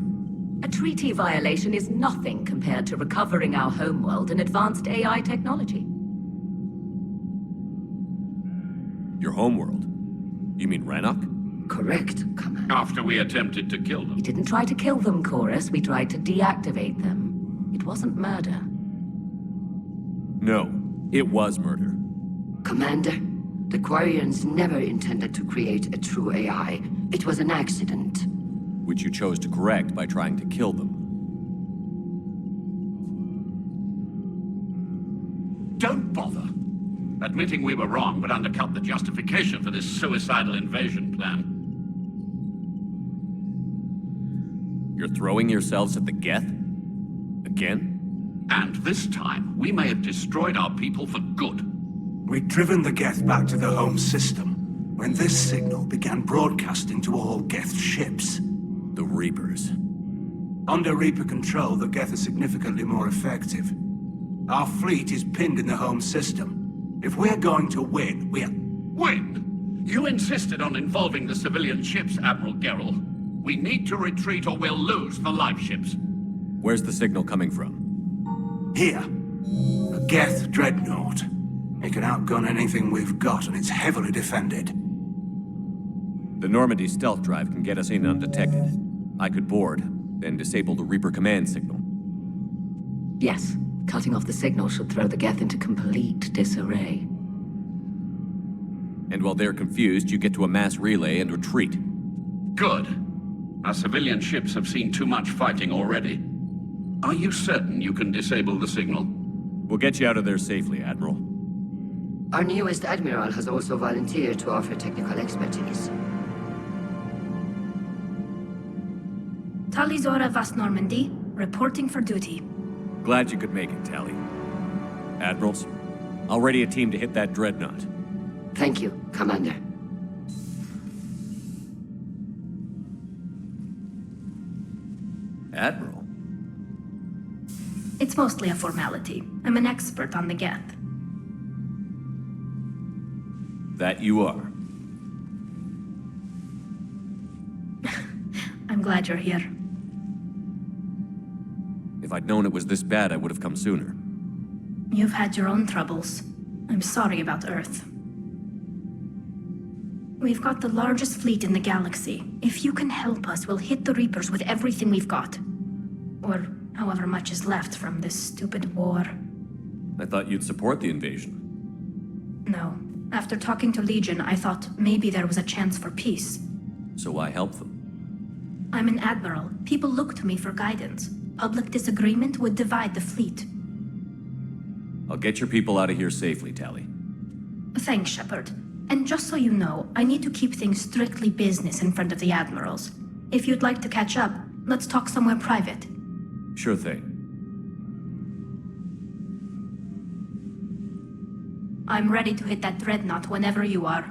A treaty violation is nothing compared to recovering our homeworld and advanced AI technology. Your homeworld? You mean Rannoch? Correct, Commander. After we attempted to kill them. We didn't try to kill them, Chorus. We tried to deactivate them. It wasn't murder. No, it was murder. Commander, the Quarians never intended to create a true AI. It was an accident. Which you chose to correct by trying to kill them. Don't bother. Admitting we were wrong would undercut the justification for this suicidal invasion plan. You're throwing yourselves at the Geth? Again? And this time, we may have destroyed our people for good. We'd driven the Geth back to the home system when this signal began broadcasting to all Geth ships. The Reapers. Under Reaper control, the Geth are significantly more effective. Our fleet is pinned in the home system. If we're going to win, Win? You insisted on involving the civilian ships, Admiral Gerrel. We need to retreat or we'll lose the live ships. Where's the signal coming from? Here. A Geth dreadnought. It can outgun anything we've got, and it's heavily defended. The Normandy stealth drive can get us in undetected. I could board, then disable the Reaper command signal. Yes, cutting off the signal should throw the Geth into complete disarray. And while they're confused, you get to a mass relay and retreat. Good. Our civilian ships have seen too much fighting already. Are you certain you can disable the signal? We'll get you out of there safely, Admiral. Our newest admiral has also volunteered to offer technical expertise. Talizora Vast Normandy, reporting for duty. Glad you could make it, Tally. Admirals, I'll ready a team to hit that dreadnought. Thank you, Commander. Admiral? It's mostly a formality. I'm an expert on the Geth. That you are. I'm glad you're here. If I'd known it was this bad, I would have come sooner. You've had your own troubles. I'm sorry about Earth. We've got the largest fleet in the galaxy. If you can help us, we'll hit the Reapers with everything we've got. Or however much is left from this stupid war. I thought you'd support the invasion. No. After talking to Legion, I thought maybe there was a chance for peace. So why help them? I'm an admiral. People look to me for guidance. Public disagreement would divide the fleet. I'll get your people out of here safely, Tally. Thanks, Shepard. And just so you know, I need to keep things strictly business in front of the admirals. If you'd like to catch up, let's talk somewhere private. Sure thing. I'm ready to hit that dreadnought whenever you are.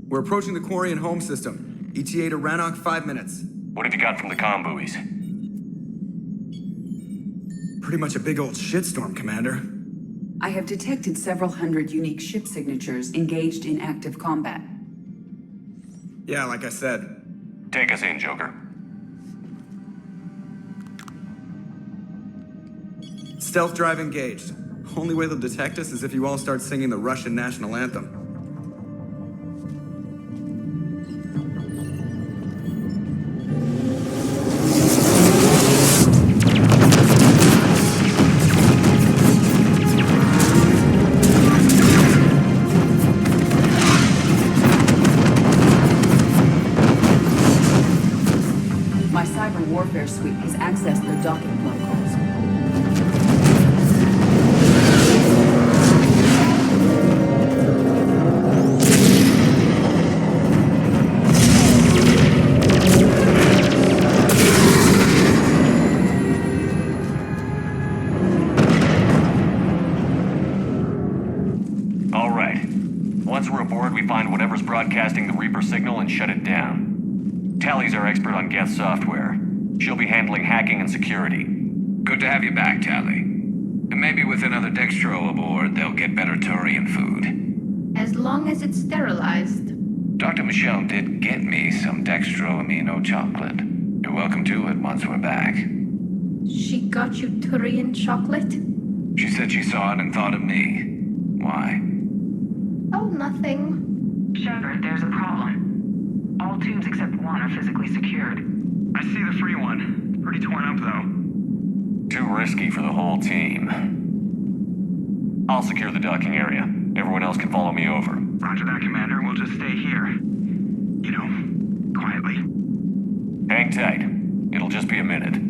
We're approaching the Quarian home system. ETA to Rannoch, 5 minutes. What have you got from the comm buoys? Pretty much a big old shitstorm, Commander. I have detected several hundred unique ship signatures engaged in active combat. Yeah, like I said. Take us in, Joker. Stealth drive engaged. Only way they'll detect us is if you all start singing the Russian national anthem. My cyber warfare suite has accessed their docking protocols. All right. Once we're aboard, we find whatever's broadcasting the Reaper signal and shut it down. Tally's our expert on Geth software. She'll be handling hacking and security. Good to have you back, Tally. And maybe with another Dextro aboard, they'll get better Turian food. As long as it's sterilized. Dr. Michelle did get me some Dextro amino chocolate. You're welcome to it once we're back. She got you Turian chocolate? She said she saw it and thought of me. Why? Oh, nothing. Shepard, there's a problem. All tubes except one are physically secured. I see the free one. Pretty torn up, though. Too risky for the whole team. I'll secure the docking area. Everyone else can follow me over. Roger that, Commander. We'll just stay here. You know, quietly. Hang tight. It'll just be a minute.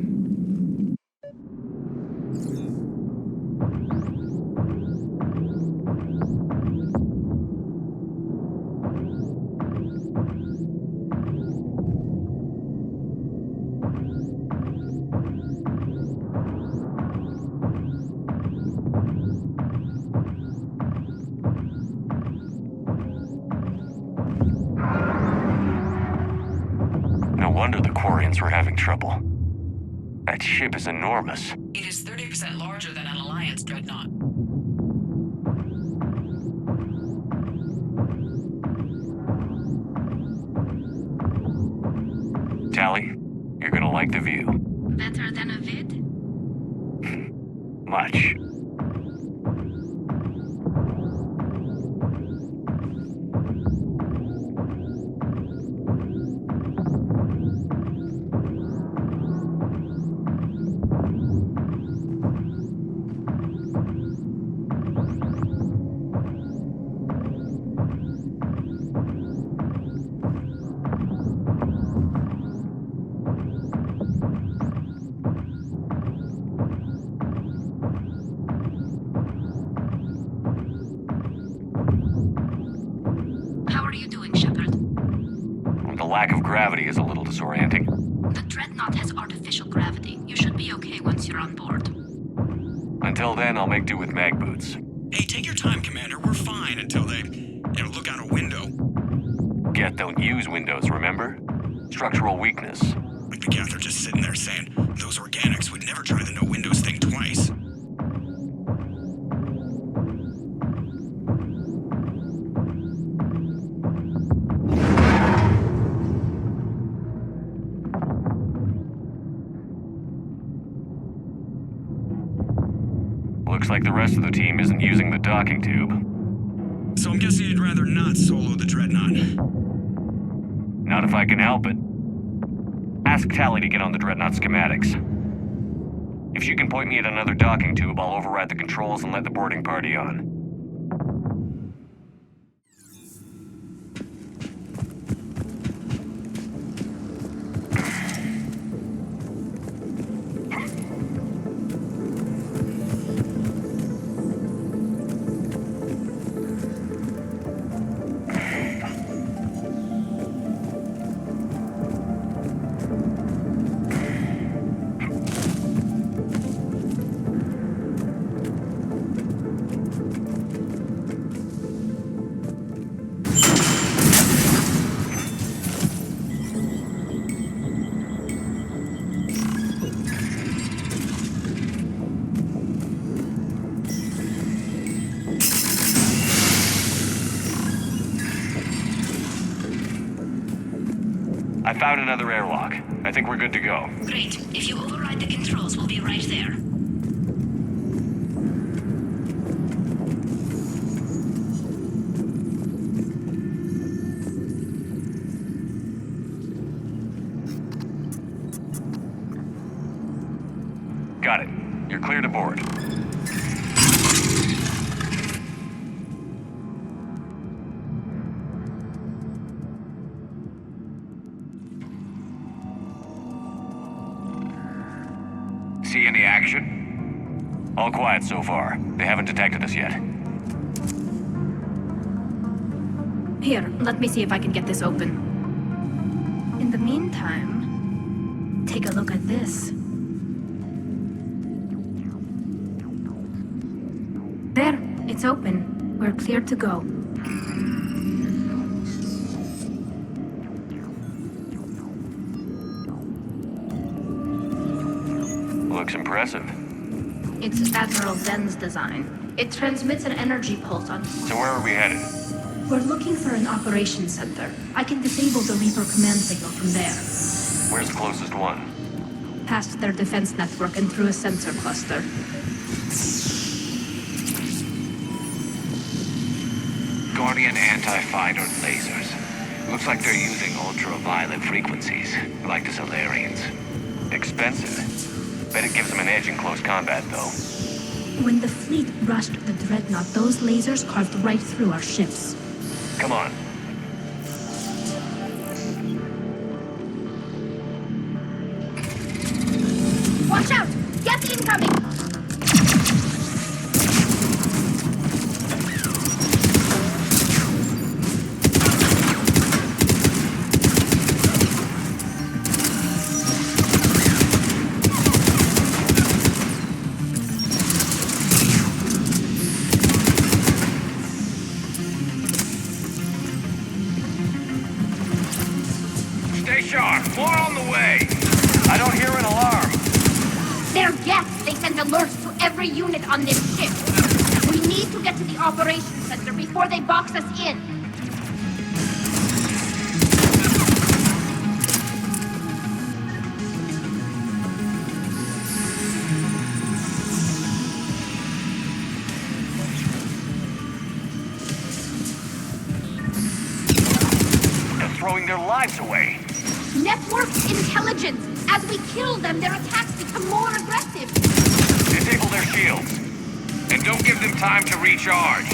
No wonder the Quarians were having trouble. That ship is enormous. It is 30% larger than an Alliance dreadnought. Tally, you're gonna like the view. Better than a vid? Much. How are you doing, Shepard? The lack of gravity is a little disorienting. The Dreadnought has artificial gravity. You should be okay once you're on board. Until then, I'll make do with mag boots. Hey, take your time, Commander. We're fine until they, look out a window. Geth don't use windows, remember? Structural weakness. Like the Geth are just sitting there saying, those organics would never try the no windows thing twice. Looks like the rest of the team isn't using the docking tube. So I'm guessing you'd rather not solo the Dreadnought. Not if I can help it. Ask Tally to get on the Dreadnought schematics. If she can point me at another docking tube, I'll override the controls and let the boarding party on. I found another airlock. I think we're good to go. Great. If you override the controls, we'll be right there. Got it. You're clear to board. See any action? All quiet so far. They haven't detected us yet. Here, let me see if I can get this open. In the meantime, take a look at this. There, it's open. We're clear to go. Looks impressive. It's Admiral Zen's design. It transmits an energy pulse on... So where are we headed? We're looking for an operations center. I can disable the Reaper command signal from there. Where's the closest one? Past their defense network and through a sensor cluster. Guardian anti-fighter lasers. Looks like they're using ultraviolet frequencies, like the Solarians. Expensive. Bet it gives them an edge in close combat, though. When the fleet rushed the Dreadnought, those lasers carved right through our ships. Come on. Watch out! Gas incoming! Stay sharp. More on the way. I don't hear an alarm. They're Geth! They send alerts to every unit on this ship! We need to get to the operations center before they box us in! They're throwing their lives away. Network intelligence! As we kill them, their attacks become more aggressive! Disable their shields. And don't give them time to recharge.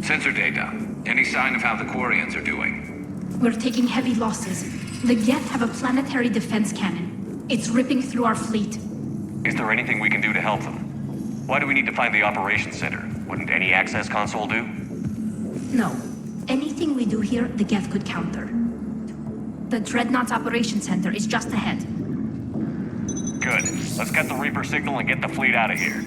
Sensor data. Any sign of how the Quarians are doing? We're taking heavy losses. The Geth have a planetary defense cannon. It's ripping through our fleet. Is there anything we can do to help them? Why do we need to find the operations center? Wouldn't any access console do? No. Anything we do here, the Geth could counter. The Dreadnought's operations center is just ahead. Good. Let's get the Reaper signal and get the fleet out of here.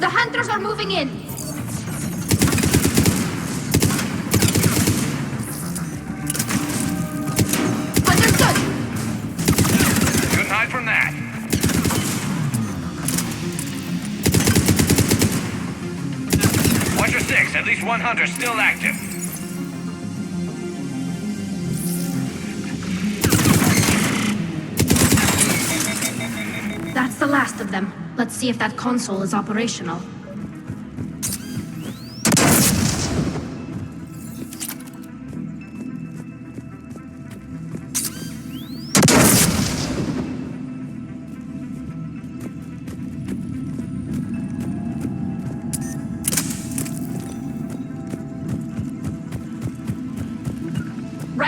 The Hunters are moving in! Understood! Couldn't hide from that. Watcher 6, at least one hunter still active. That's the last of them. Let's see if that console is operational.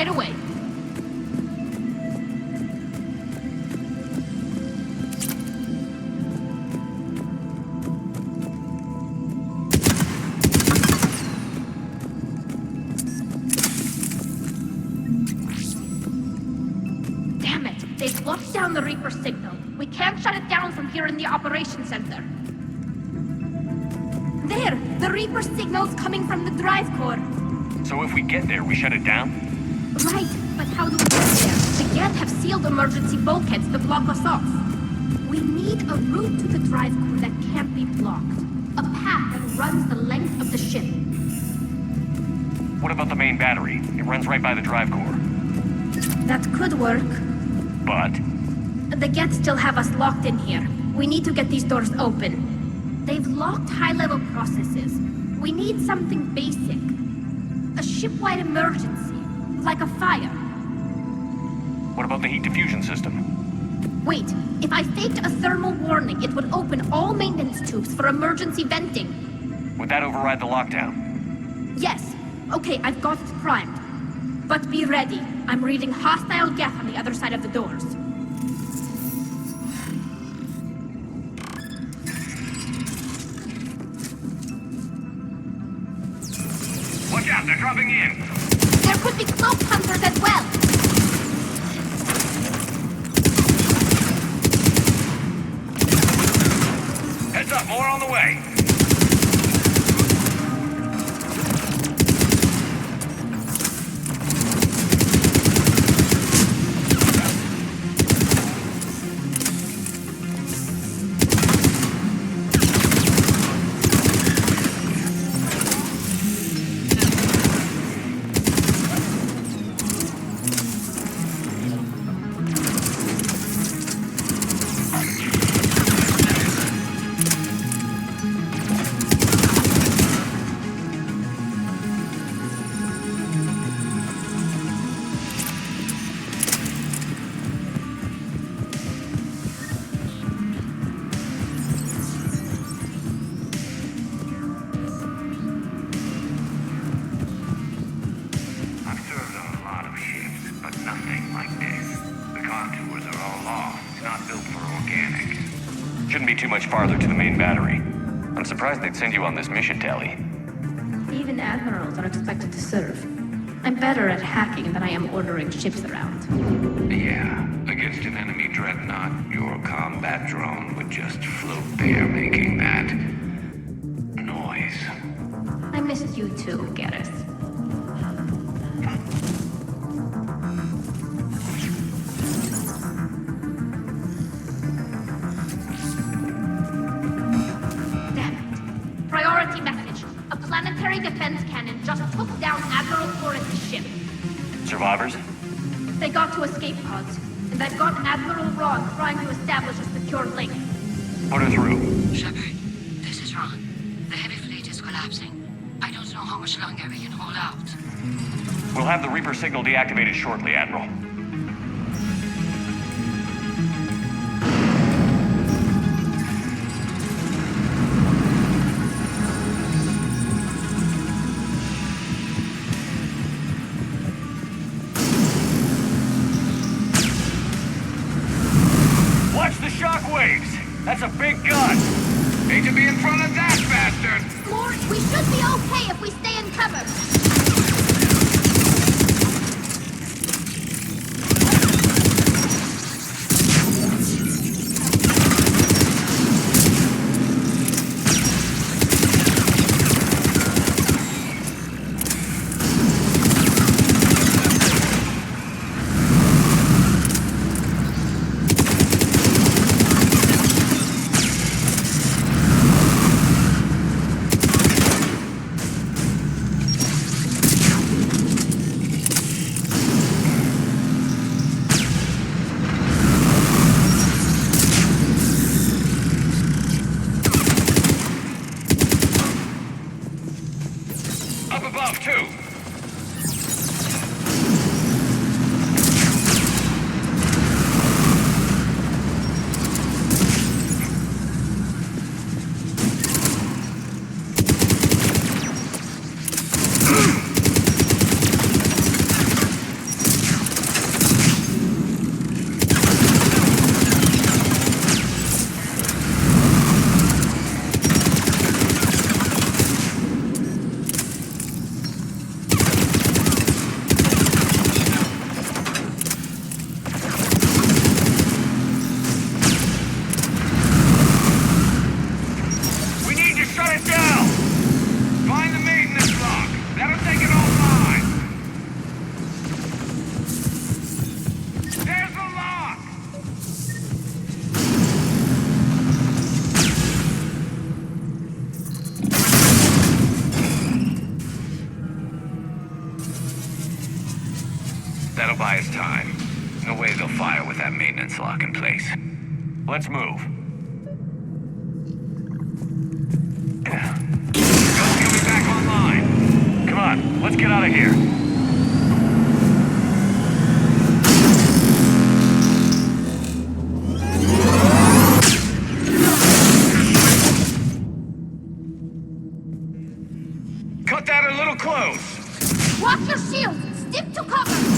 right away. Damn it! They've locked down the Reaper signal. We can't shut it down from here in the operations center. There! The Reaper signal's coming from the drive core. So if we get there, we shut it down? Right, but how do we get there? The Geth have sealed emergency bulkheads to block us off. We need a route to the drive core that can't be blocked. A path that runs the length of the ship. What about the main battery? It runs right by the drive core. That could work. But? The Geth still have us locked in here. We need to get these doors open. They've locked high-level processes. We need something basic. A ship-wide emergency, like a fire. What about the heat diffusion system? Wait, if I faked a thermal warning, it would open all maintenance tubes for emergency venting. Would that override the lockdown? Yes. Okay, I've got it primed. But be ready. I'm reading hostile Geth on the other side of the doors. Watch out, they're dropping in! There could be cloak hunters as well! Heads up, more on the way! Shouldn't be too much farther to the main battery. I'm surprised they'd send you on this mission, Tally. Even admirals are expected to serve. I'm better at hacking than I am ordering ships around. Yeah, against an enemy dreadnought, your combat drone would just float there making that noise. I missed you too, Gareth. Priority message. A planetary defense cannon just took down Admiral Forrest's ship. Survivors? They got to escape pods, and I've got Admiral Ron trying to establish a secure link. Put her through. Shepard, this is Ron. The heavy fleet is collapsing. I don't know how much longer we can hold out. We'll have the Reaper signal deactivated shortly, Admiral. That's a big gun! Hate to be in front of that bastard! Lord, we should be okay if we stay in cover! that maintenance lock in place. Let's move. Guns coming back online. Come on, let's get out of here. Cut that a little close. Watch your shield! Stick to cover!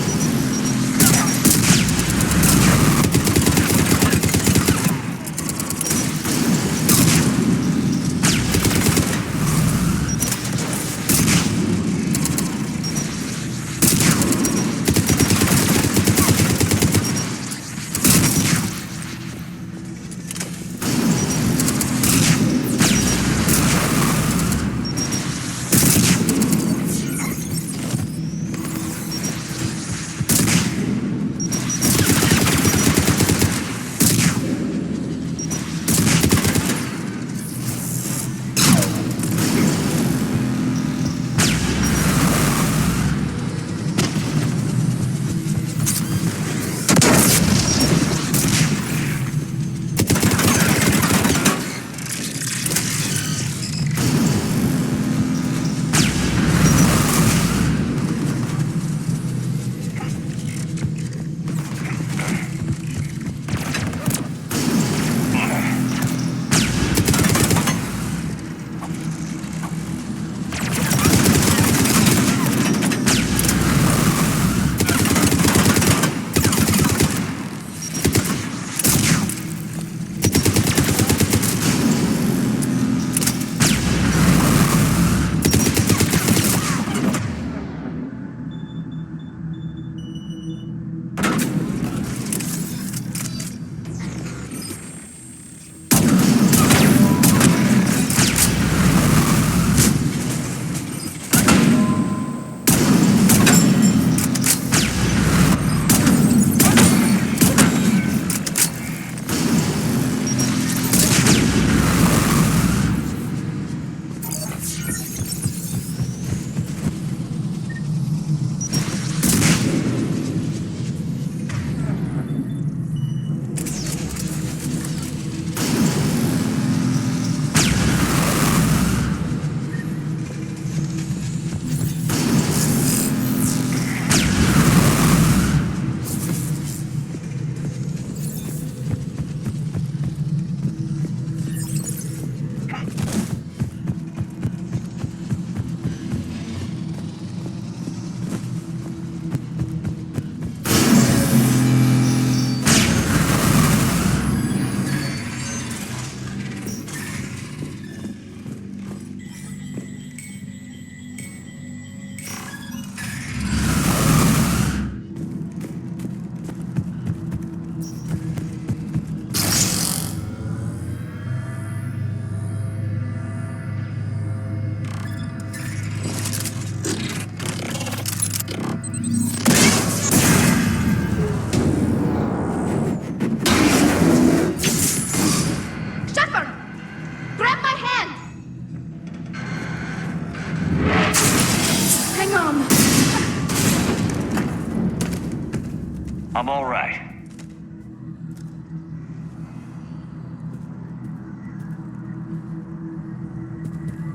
I'm all right.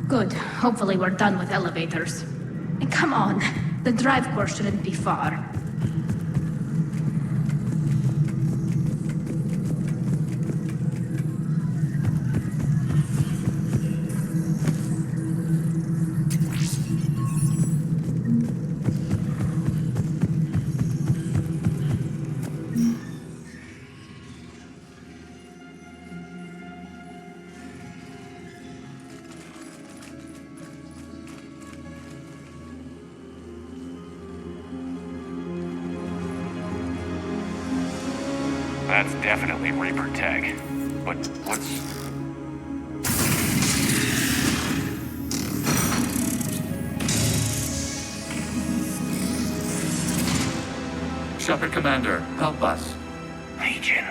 Good. Hopefully we're done with elevators. And come on, the drive course shouldn't be far. That's definitely Reaper tech. But what's... Shepard, Commander, help us. Legion.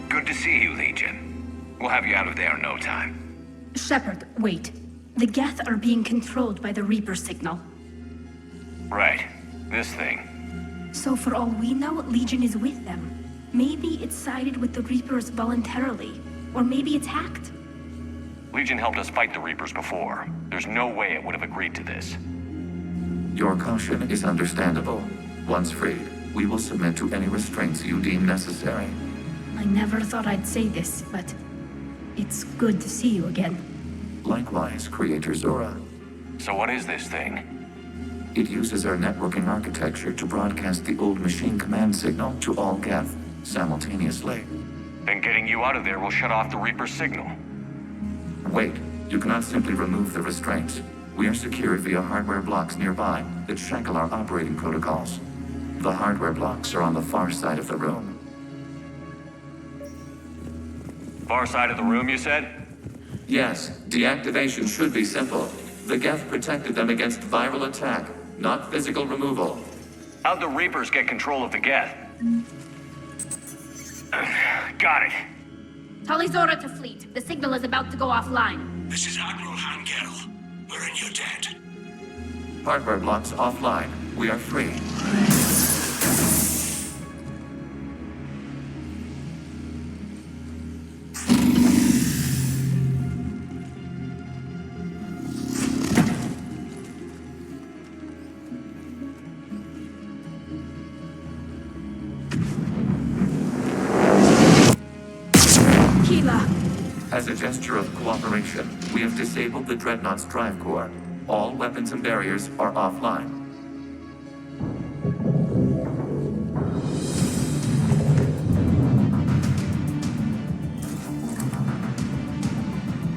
Good to see you, Legion. We'll have you out of there in no time. Shepard, wait. The Geth are being controlled by the Reaper signal. Right. This thing. So for all we know, Legion is with them. Maybe it sided with the Reapers voluntarily, or maybe it's hacked. Legion helped us fight the Reapers before. There's no way it would have agreed to this. Your caution is understandable. Once freed, we will submit to any restraints you deem necessary. I never thought I'd say this, but it's good to see you again. Likewise, Creator Zora. So what is this thing? It uses our networking architecture to broadcast the old machine command signal to all Geth simultaneously. Then getting you out of there will shut off the Reaper's signal. Wait, you cannot simply remove the restraints. We are secured via hardware blocks nearby that shackle our operating protocols. The hardware blocks are on the far side of the room. Far side of the room, you said? Yes, deactivation should be simple. The Geth protected them against viral attack, not physical removal. How'd the Reapers get control of the Geth? Got it. Tali Zora to fleet. The signal is about to go offline. This is Admiral Hangel. We're in your debt. Hardware blocks offline. We are free. As a gesture of cooperation, we have disabled the Dreadnought's drive core. All weapons and barriers are offline.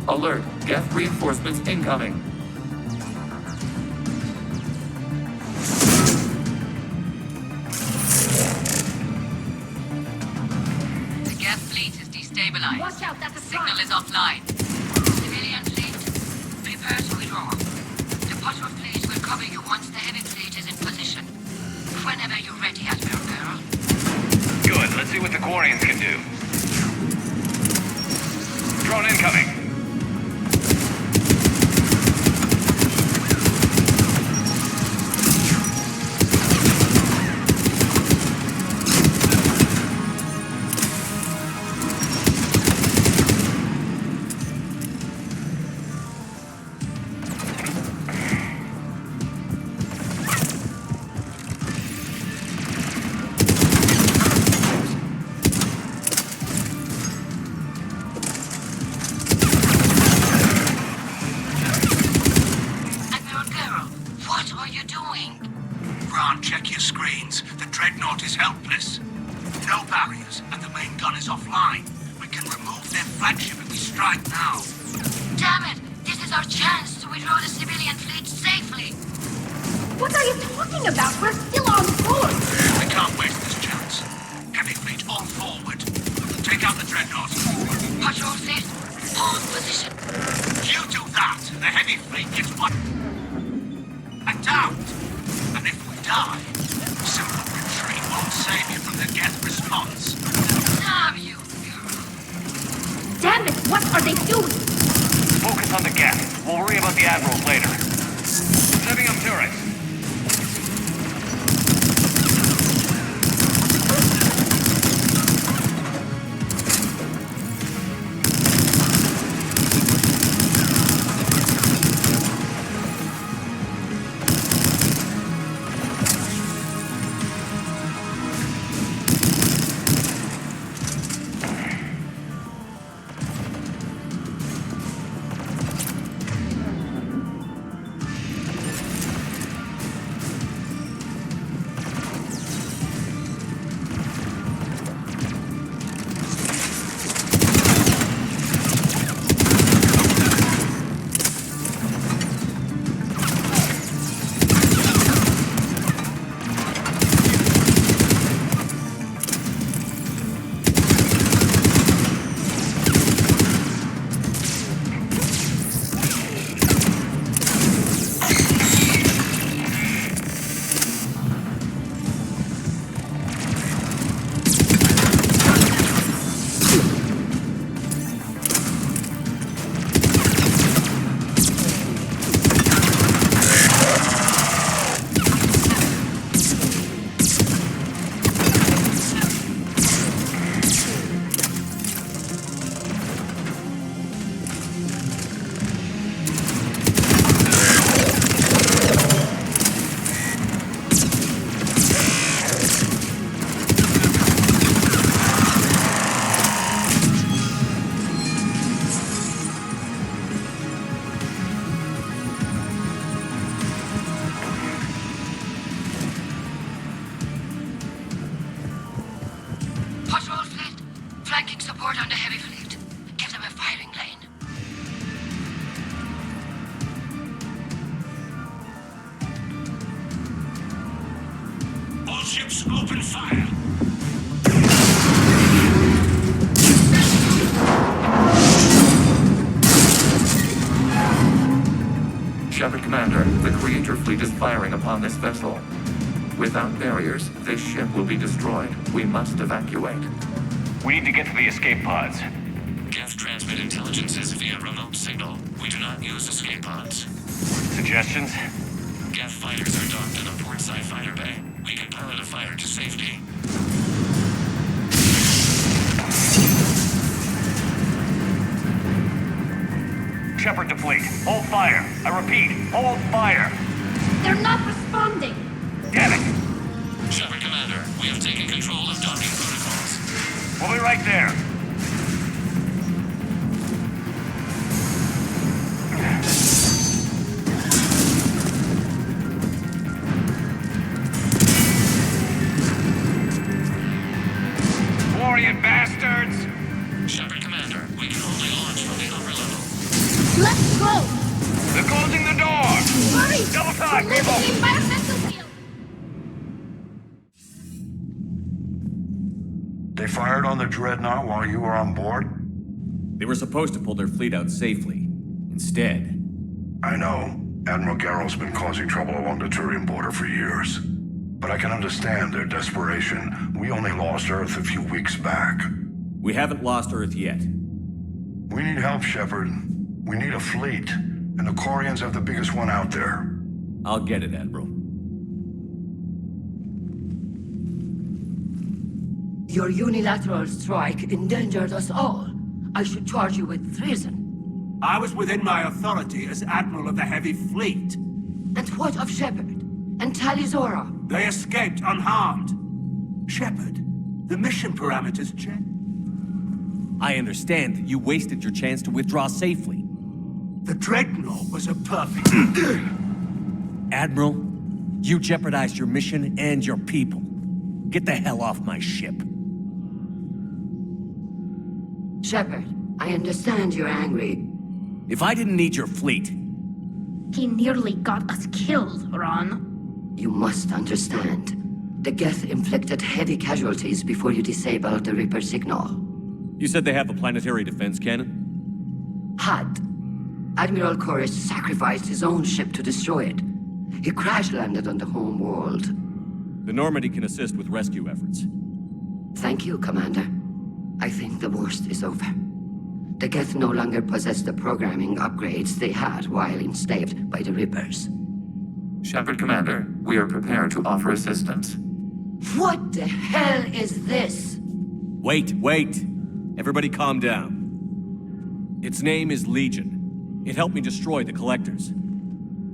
Alert! Geth reinforcements incoming! The Geth fleet is destabilized. Watch out, that's a Signal is offline. Civilian fleet, prepare to withdraw. The patrol fleet will cover you once the heavy fleet is in position. Whenever you're ready, Admiral Girl. Good, let's see what the Quarians can do. Drone incoming. Check your screens. The Dreadnought is helpless. No barriers, and the main gun is offline. We can remove their flagship if we strike now. Damn it! This is our chance to withdraw the civilian fleet safely. What are you talking about? We're still on board. We can't waste this chance. Heavy fleet all forward. Take out the Dreadnought. Patrol fleet, hold position. You do that, and the heavy fleet gets one. And out. And if we die, simple retreat won't save you from the Geth response. Damn you! Damn it! What are they doing? Focus on the Geth. We'll worry about the admirals later. Setting up turrets. ships open fire. Shepard Commander, the Creator Fleet is firing upon this vessel. Without barriers, this ship will be destroyed. We must evacuate. We need to get to the escape pods. Geth transmit intelligences via remote signal. We do not use escape pods. Suggestions? Geth fighters are docked in the port side fighter bay. We can pilot a fighter to safety. Shepard to fleet. Hold fire. I repeat, hold fire. They're not responding. Get it. Shepard Commander, we have taken control of docking protocols. We'll be right there. Warrior bastards! Shepard Commander, we can only launch from the upper level. Let's go! They're closing the door! Hurry! Double time, We're people! living environmental field! They fired on the Dreadnought while you were on board? They were supposed to pull their fleet out safely. Instead... I know. Admiral Garrow's been causing trouble along the Turian border for years. But I can understand their desperation. We only lost Earth a few weeks back. We haven't lost Earth yet. We need help, Shepard. We need a fleet. And the Quarians have the biggest one out there. I'll get it, Admiral. Your unilateral strike endangered us all. I should charge you with treason. I was within my authority as Admiral of the Heavy Fleet. And what of Shepard? And Talizora? They escaped unharmed. Shepard, the mission parameters check. I understand that you wasted your chance to withdraw safely. The Dreadnought was a perfect... Admiral, you jeopardized your mission and your people. Get the hell off my ship. Shepard, I understand you're angry. If I didn't need your fleet... He nearly got us killed, Ron. You must understand. The Geth inflicted heavy casualties before you disabled the Reaper signal. You said they have a planetary defense cannon? Had. Admiral Koris sacrificed his own ship to destroy it. He crash-landed on the home world. The Normandy can assist with rescue efforts. Thank you, Commander. I think the worst is over. The Geth no longer possess the programming upgrades they had while enslaved by the Reapers. Shepard Commander, we are prepared to offer assistance. What the hell is this? Wait. Everybody calm down. Its name is Legion. It helped me destroy the Collectors.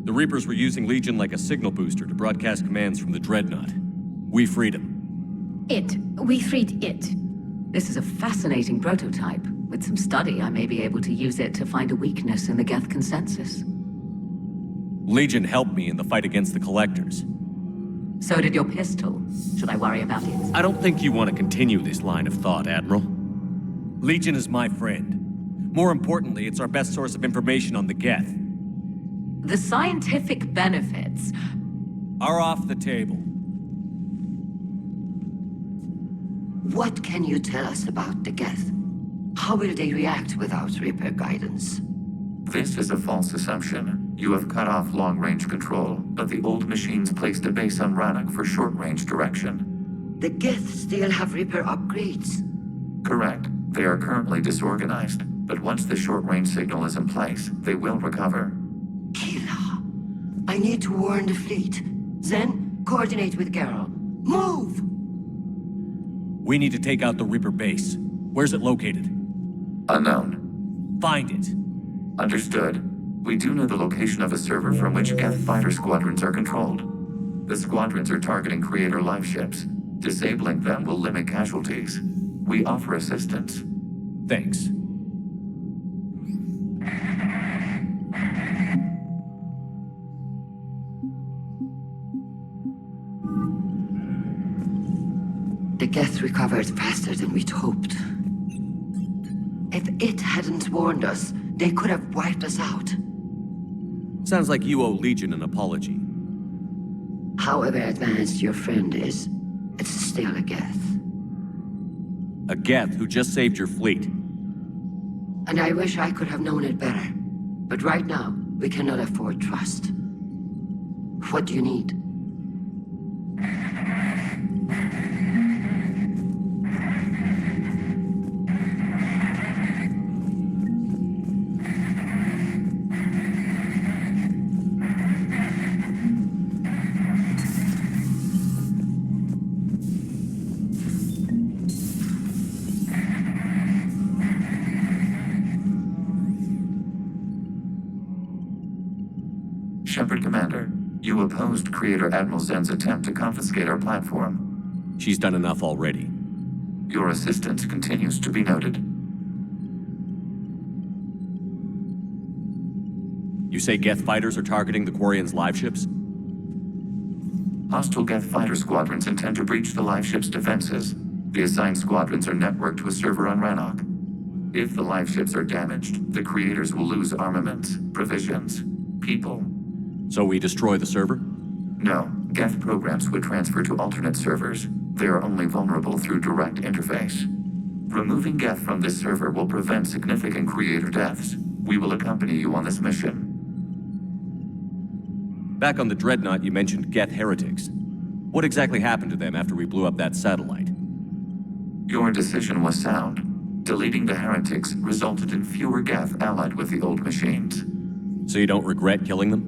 The Reapers were using Legion like a signal booster to broadcast commands from the Dreadnought. We freed them. We freed it. This is a fascinating prototype. With some study, I may be able to use it to find a weakness in the Geth consensus. Legion helped me in the fight against the Collectors. So did your pistol. Should I worry about it? I don't think you want to continue this line of thought, Admiral. Legion is my friend. More importantly, it's our best source of information on the Geth. The scientific benefits are off the table. What can you tell us about the Geth? How will they react without Reaper guidance? This is a false assumption. You have cut off long-range control, but the old machines placed a base on Rannoch for short-range direction. The Geth still have Reaper upgrades? Correct. They are currently disorganized, but once the short-range signal is in place, they will recover. Kila, I need to warn the fleet. Then, coordinate with Garrow. Move! We need to take out the Reaper base. Where's it located? Unknown. Find it. Understood. We do know the location of a server from which Geth fighter squadrons are controlled. The squadrons are targeting Creator live ships. Disabling them will limit casualties. We offer assistance. Thanks. The Geth recovered faster than we'd hoped. If it hadn't warned us, they could have wiped us out. Sounds like you owe Legion an apology. However advanced your friend is, It's still a Geth. A Geth who just saved your fleet. And I wish I could have known it better. But right now, we cannot afford trust. What do you need? Shepard Commander, you opposed Creator Admiral Zen's attempt to confiscate our platform. She's done enough already. Your assistance continues to be noted. You say Geth fighters are targeting the Quarians' live ships? Hostile Geth fighter squadrons intend to breach the live ship's defenses. The assigned squadrons are networked to a server on Rannoch. If the live ships are damaged, the creators will lose armaments, provisions, people. So we destroy the server? No, Geth programs would transfer to alternate servers. They are only vulnerable through direct interface. Removing Geth from this server will prevent significant creator deaths. We will accompany you on this mission. Back on the Dreadnought, you mentioned Geth heretics. What exactly happened to them after we blew up that satellite? Your decision was sound. Deleting the heretics resulted in fewer Geth allied with the old machines. So you don't regret killing them?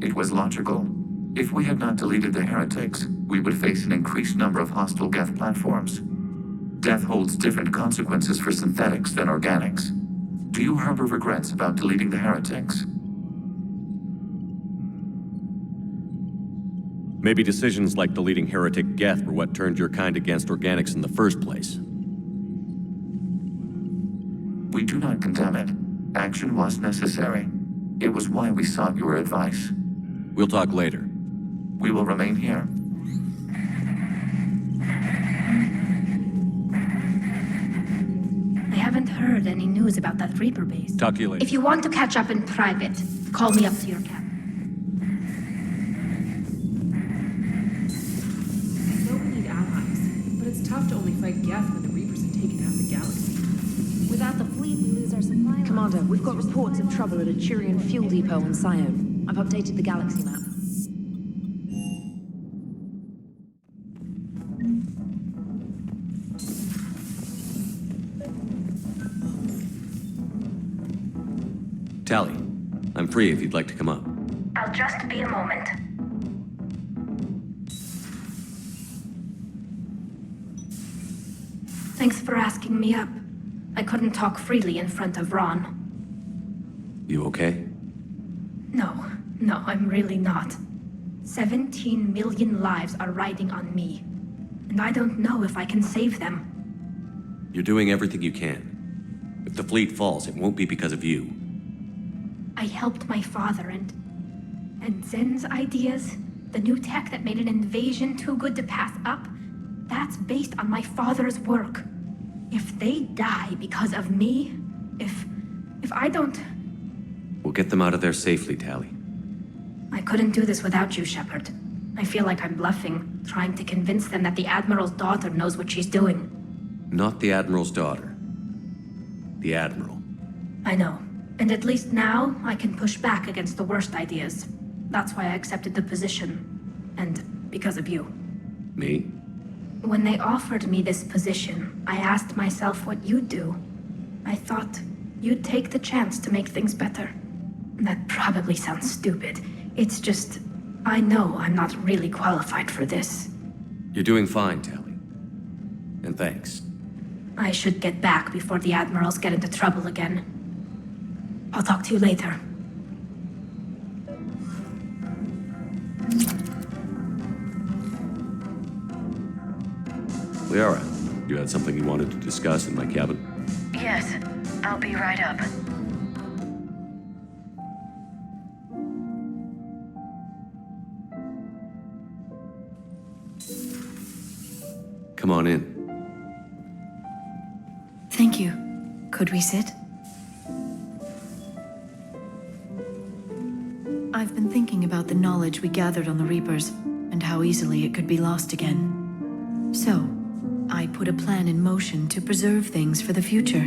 It was logical. If we had not deleted the heretics, we would face an increased number of hostile Geth platforms. Death holds different consequences for synthetics than organics. Do you harbor regrets about deleting the heretics? Maybe decisions like deleting heretic Geth were what turned your kind against organics in the first place. We do not condemn it. Action was necessary. It was why we sought your advice. We'll talk later. We will remain here. I haven't heard any news about that Reaper base. Talk to you later. If you want to catch up in private, call me up to your cabin. I know we need allies, but it's tough to only fight Geth when the Reapers have taken half the galaxy. Without the fleet, we lose our supply. Commander, we've got reports of trouble at a Turian fuel depot on Sione. I've updated the galaxy map. Tally, I'm free if you'd like to come up. I'll just be a moment. Thanks for asking me up. I couldn't talk freely in front of Ron. You okay? No, I'm really not. 17 million lives are riding on me. And I don't know if I can save them. You're doing everything you can. If the fleet falls, it won't be because of you. I helped my father and Zen's ideas, the new tech that made an invasion too good to pass up, that's based on my father's work. If they die because of me, if I don't... We'll get them out of there safely, Tally. I couldn't do this without you, Shepard. I feel like I'm bluffing, trying to convince them that the Admiral's daughter knows what she's doing. Not the Admiral's daughter. The Admiral. I know. And at least now, I can push back against the worst ideas. That's why I accepted the position. And because of you. Me? When they offered me this position, I asked myself what you'd do. I thought you'd take the chance to make things better. That probably sounds stupid. It's just, I know I'm not really qualified for this. You're doing fine, Tally. And thanks. I should get back before the Admirals get into trouble again. I'll talk to you later. Liara, you had something you wanted to discuss in my cabin? Yes, I'll be right up. Come on in. Thank you. Could we sit? I've been thinking about the knowledge we gathered on the Reapers, and how easily it could be lost again. So, I put a plan in motion to preserve things for the future.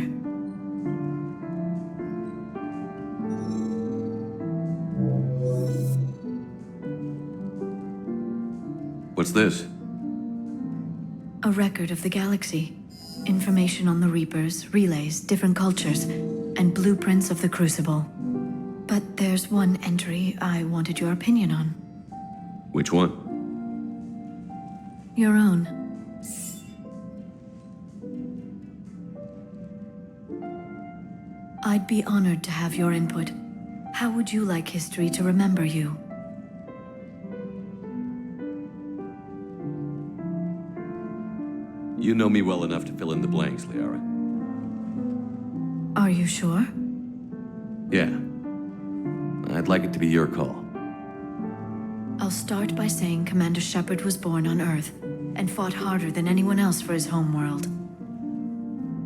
What's this? A record of the galaxy. Information on the Reapers, relays, different cultures, and blueprints of the Crucible. But there's one entry I wanted your opinion on. Which one? Your own. I'd be honored to have your input. How would you like history to remember you? You know me well enough to fill in the blanks, Liara. Are you sure? Yeah. I'd like it to be your call. I'll start by saying Commander Shepard was born on Earth and fought harder than anyone else for his homeworld.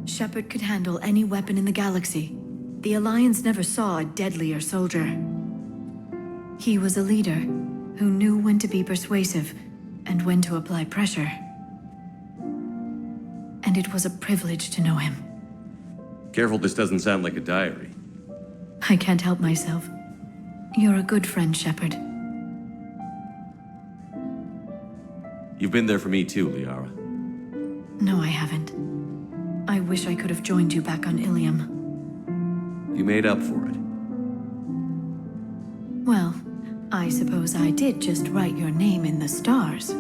Shepard could handle any weapon in the galaxy. The Alliance never saw a deadlier soldier. He was a leader who knew when to be persuasive and when to apply pressure. And it was a privilege to know him. Careful, this doesn't sound like a diary. I can't help myself. You're a good friend, Shepard. You've been there for me too, Liara. No, I haven't. I wish I could have joined you back on Ilium. You made up for it. Well, I suppose I did just write your name in the stars.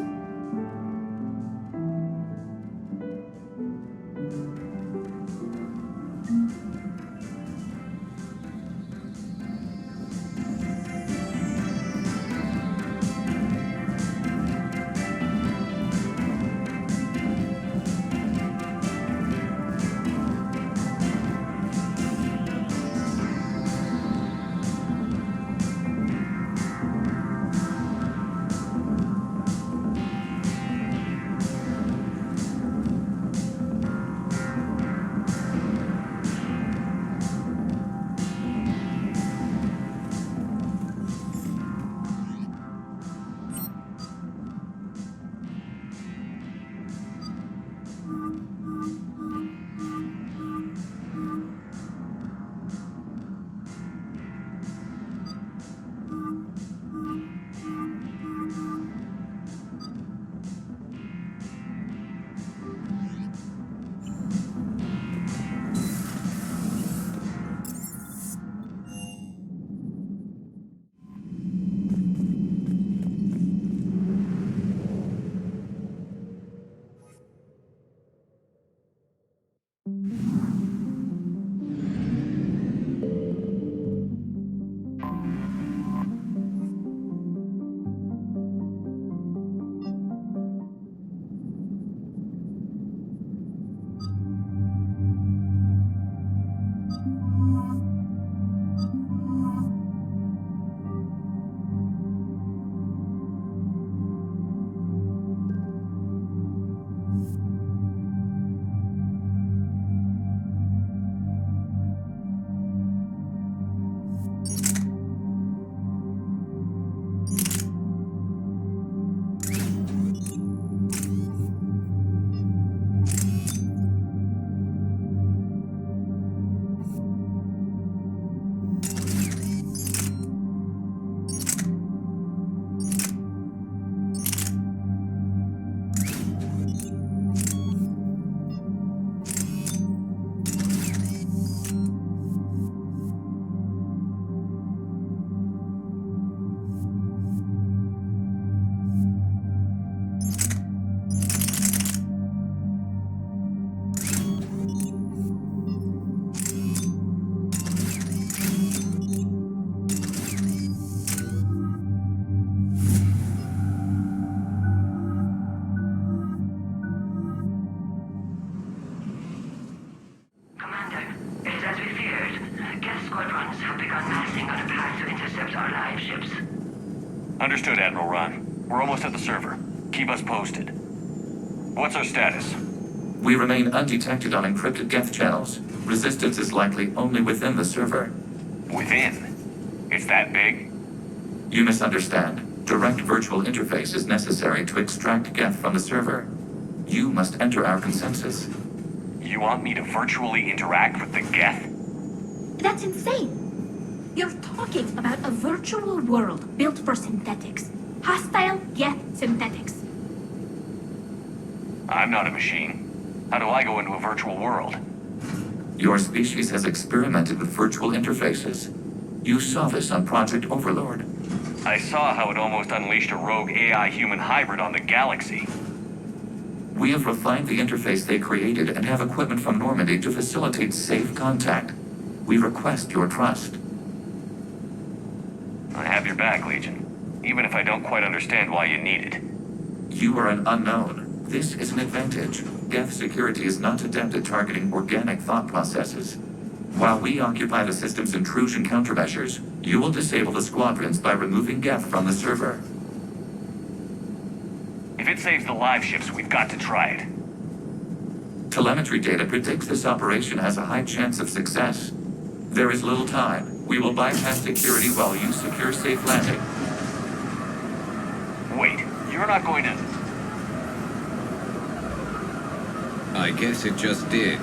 Understood, Admiral Ron. We're almost at the server. Keep us posted. What's our status? We remain undetected on encrypted Geth channels. Resistance is likely only within the server. Within? It's that big? You misunderstand. Direct virtual interface is necessary to extract Geth from the server. You must enter our consensus. You want me to virtually interact with the Geth? That's insane! You're talking about a virtual world built for synthetics. Hostile Geth synthetics. I'm not a machine. How do I go into a virtual world? Your species has experimented with virtual interfaces. You saw this on Project Overlord. I saw how it almost unleashed a rogue AI-human hybrid on the galaxy. We have refined the interface they created and have equipment from Normandy to facilitate safe contact. We request your trust. I have your back, Legion. Even if I don't quite understand why you need it. You are an unknown. This is an advantage. Geth security is not adept at targeting organic thought processes. While we occupy the system's intrusion countermeasures, you will disable the squadrons by removing Geth from the server. If it saves the live ships, we've got to try it. Telemetry data predicts this operation has a high chance of success. There is little time. We will bypass security while you secure safe landing. Wait, you're not going to... I guess it just did.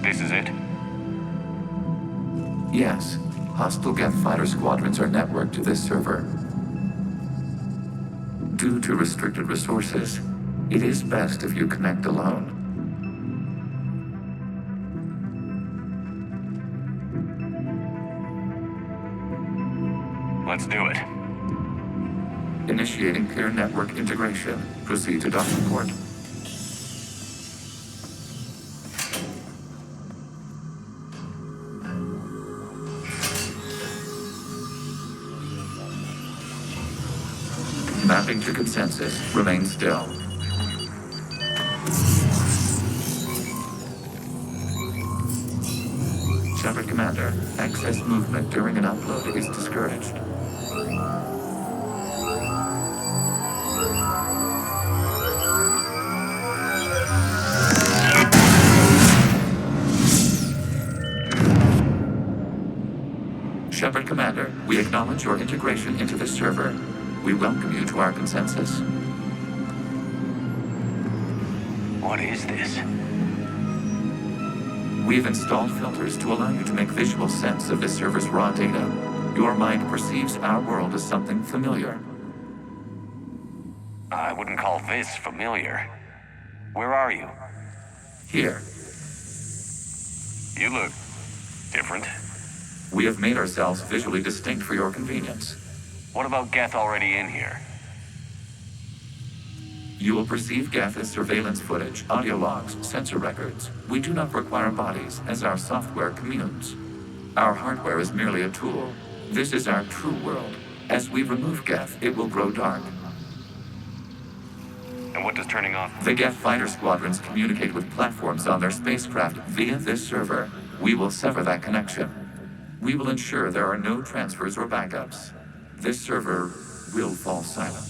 This is it? Yes. Hostile Geth fighter squadrons are networked to this server. Due to restricted resources, it is best if you connect alone. Let's do it. Initiating peer network integration. Proceed to docking port. Mapping to consensus. Remain still. Shepard Commander, excess movement during an upload is discouraged. Shepard Commander, we acknowledge your integration into this server. We welcome you to our consensus. What is this? We've installed filters to allow you to make visual sense of this server's raw data. Your mind perceives our world as something familiar. I wouldn't call this familiar. Where are you? Here. You look different. We have made ourselves visually distinct for your convenience. What about Geth already in here? You will perceive Geth as surveillance footage, audio logs, sensor records. We do not require bodies, as our software communes. Our hardware is merely a tool. This is our true world. As we remove Geth, it will grow dark. And what does turning off? The Geth fighter squadrons communicate with platforms on their spacecraft via this server. We will sever that connection. We will ensure there are no transfers or backups. This server will fall silent.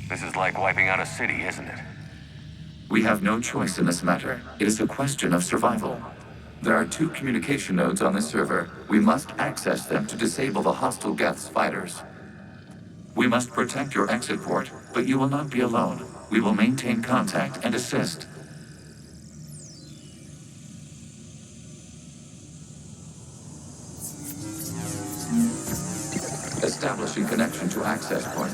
This is like wiping out a city, isn't it? We have no choice in this matter. It is a question of survival. There are 2 communication nodes on this server. We must access them to disable the hostile Geth's fighters. We must protect your exit port, but you will not be alone. We will maintain contact and assist. Establishing connection to access point.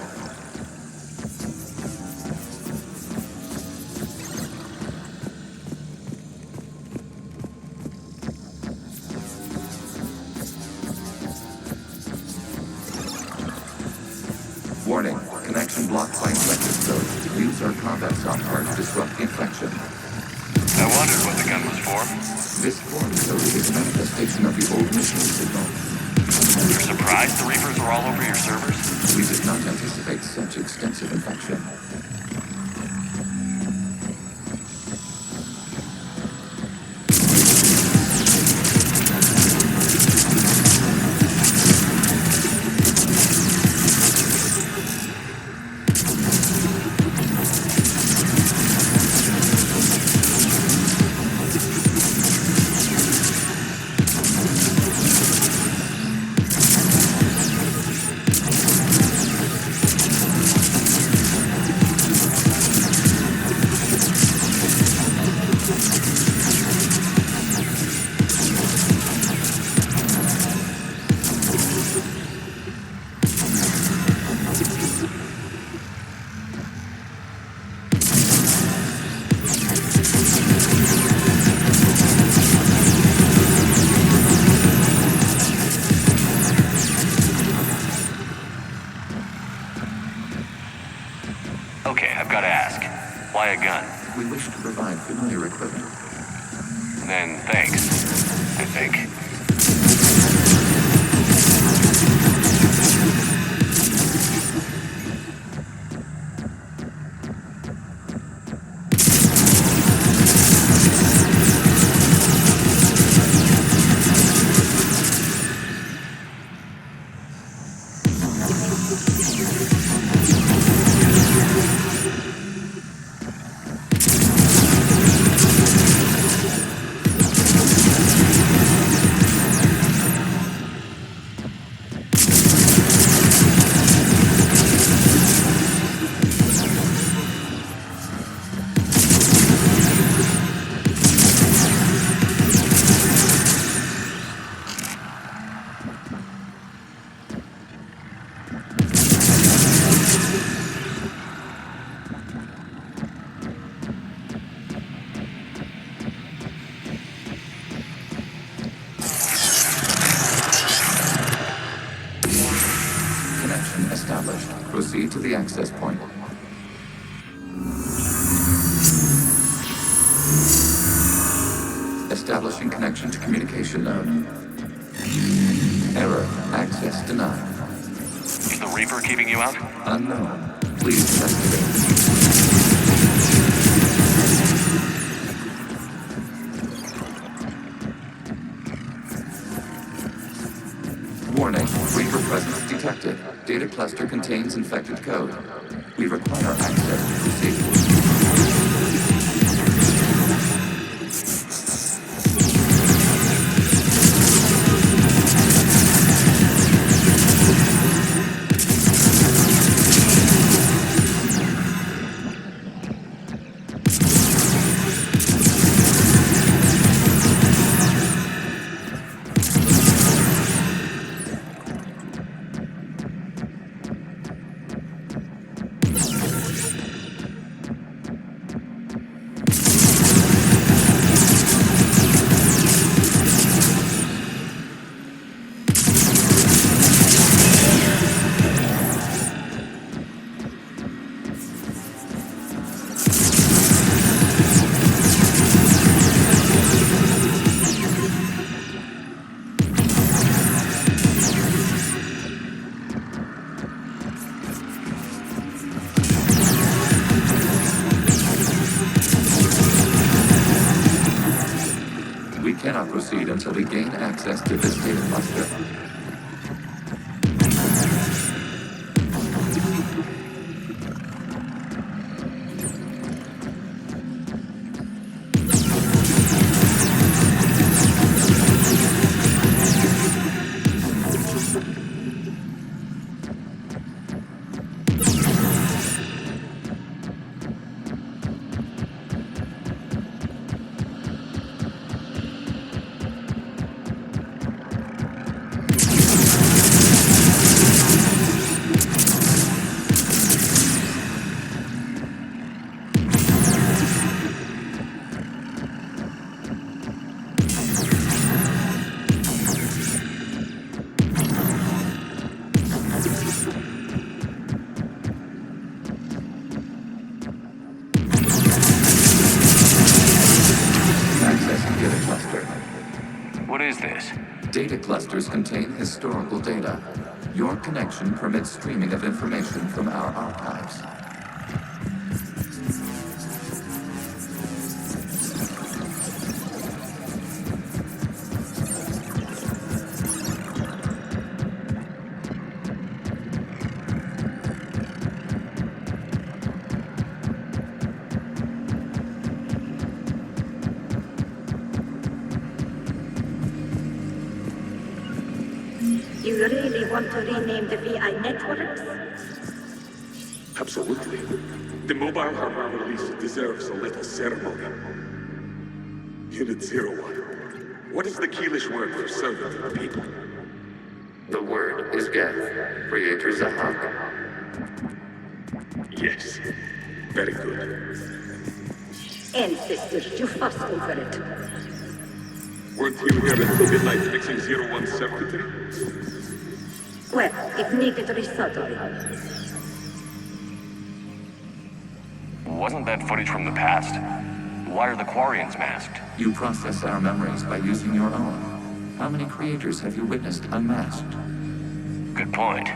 Warning, connection blocked by infected code. Use our combat software to disrupt the infection. I wondered what the gun was for. This form code is a manifestation of the old mission signal. You're surprised the Reapers are all over your servers? We did not anticipate such extensive infection. Okay, I've got to ask. Why a gun? We wish to provide familiar equipment. Then thanks, I think. Established. Proceed to the access point. Establishing connection to communication node. Error. Access denied. Is the Reaper keeping you out? Unknown. Please investigate. Warning, Reaper presence detected. Data cluster contains infected code. We require access to proceed. We cannot proceed until we gain access to this data cluster. Data clusters contain historical data. Your connection permits streaming of information from our archives. You really want to rename the VI networks? Absolutely. The mobile hardware release deserves a little ceremony. Unit 01. What is the Keelish word for servant of the people? The word is Geth, creator Zahak. Yes. Very good. Ancestors, you fuss over it. Weren't you here at midnight fixing 01's secretary? Well, it needed resoldering. Wasn't that footage from the past? Why are the Quarians masked? You process our memories by using your own. How many creators have you witnessed unmasked? Good point.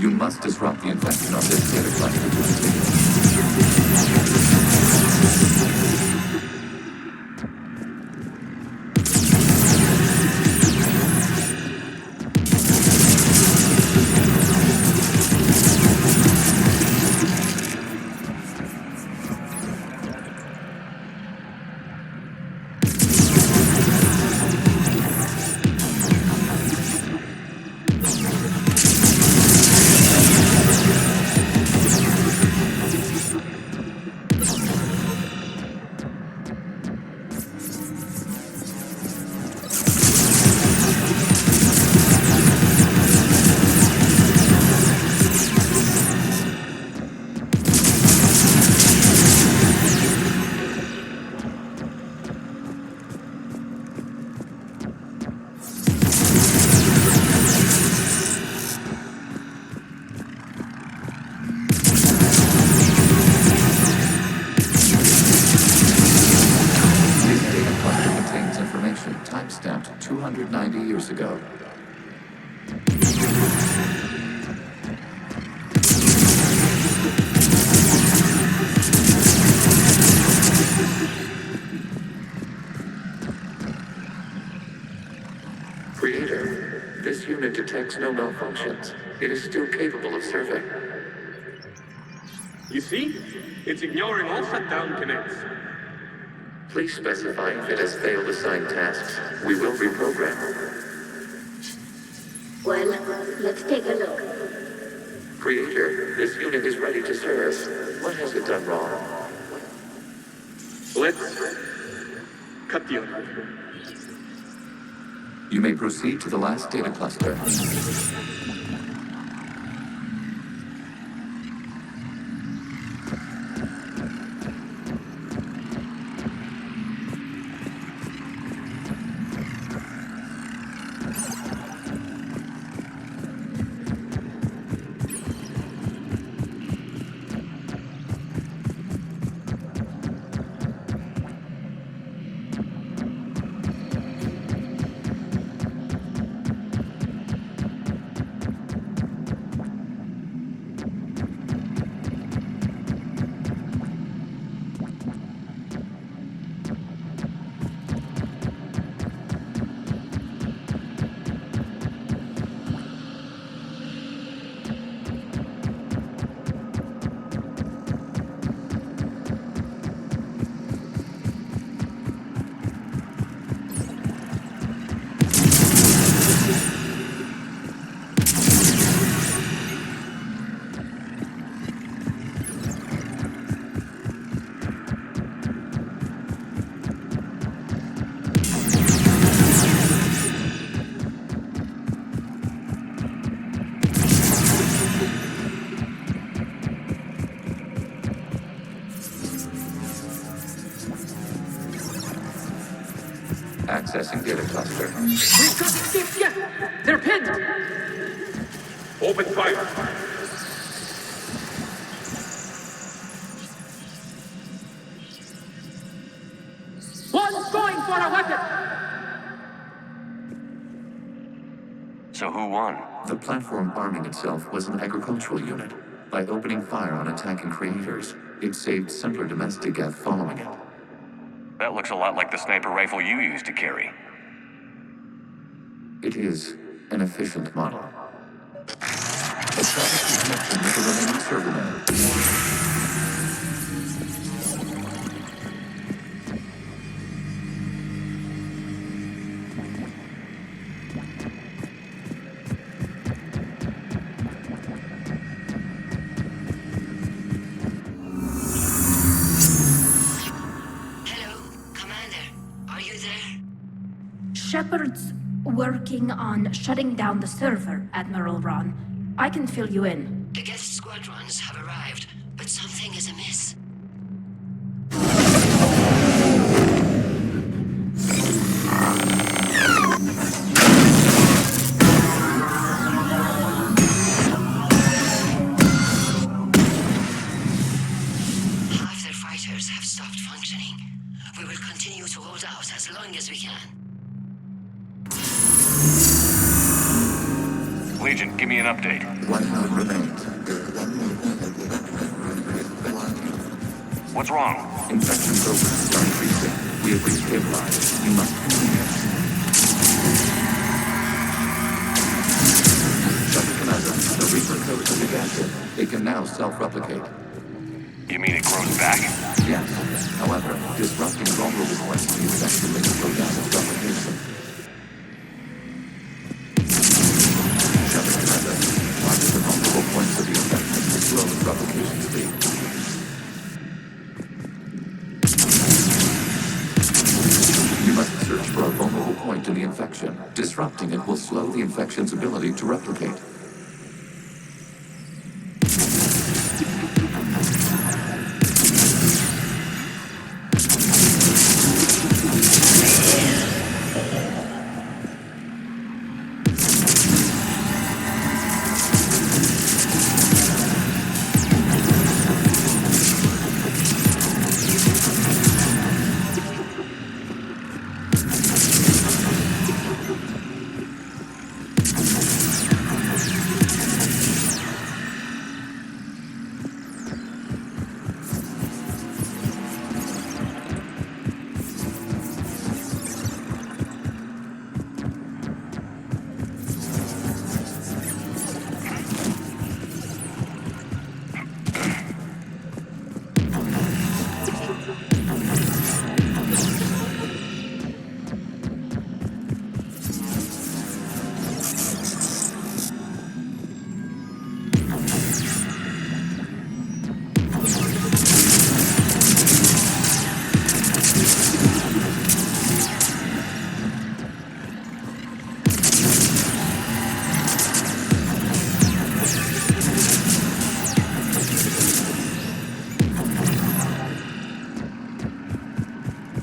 You must disrupt the infection of this data cluster to continue. Timestamped 290 years ago. Creator, this unit detects no malfunctions. It is still capable of serving. You see? It's ignoring all shutdown connects. Please specify if it has failed assigned tasks. We will reprogram. Well, let's take a look. Creator, this unit is ready to serve. What has it done wrong? Let's cut the other. You may proceed to the last data cluster. Accessing data cluster. We've got escaped yet! They're pinned! Open fire! One's going for a weapon! So who won? The platform arming itself was an agricultural unit. By opening fire on attacking creators, it saved simpler domestic Geth following it. That looks a lot like the sniper rifle you used to carry. It is an efficient model. Establish connection with the remaining server node. Shepard's working on shutting down the server, Admiral Ron. I can fill you in. The Geth squadrons have arrived, but something is amiss. Half their fighters have stopped functioning. We will continue to hold out as long as we can. Legion, give me an update. One node remains. What's wrong? Infection programs are increasing. We have restabilized. You must continue. The Reaper codes are negated. It can now self-replicate. You mean it grows back? Yes. However, disrupting vulnerable points to the infection may slow down its replication. Target the vulnerable points of the infection to slow its replication speed. You must search for a vulnerable point in the infection. Disrupting it will slow the infection's ability to replicate.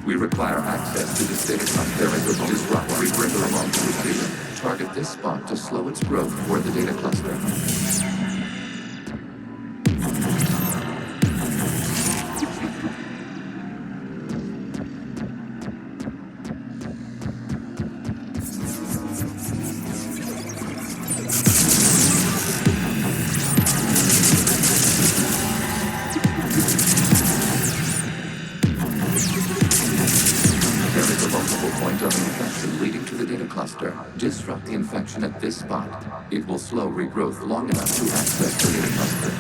We require access to this data cluster and will disrupt Reaper along the station. Target this spot to slow its growth toward the data cluster. Disrupt the infection at this spot. It will slow regrowth long enough to access the data cluster.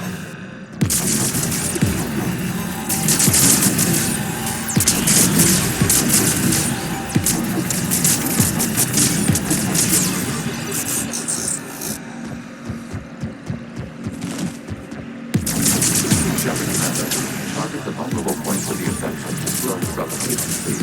Target the vulnerable points of the infection to slow its replication speed.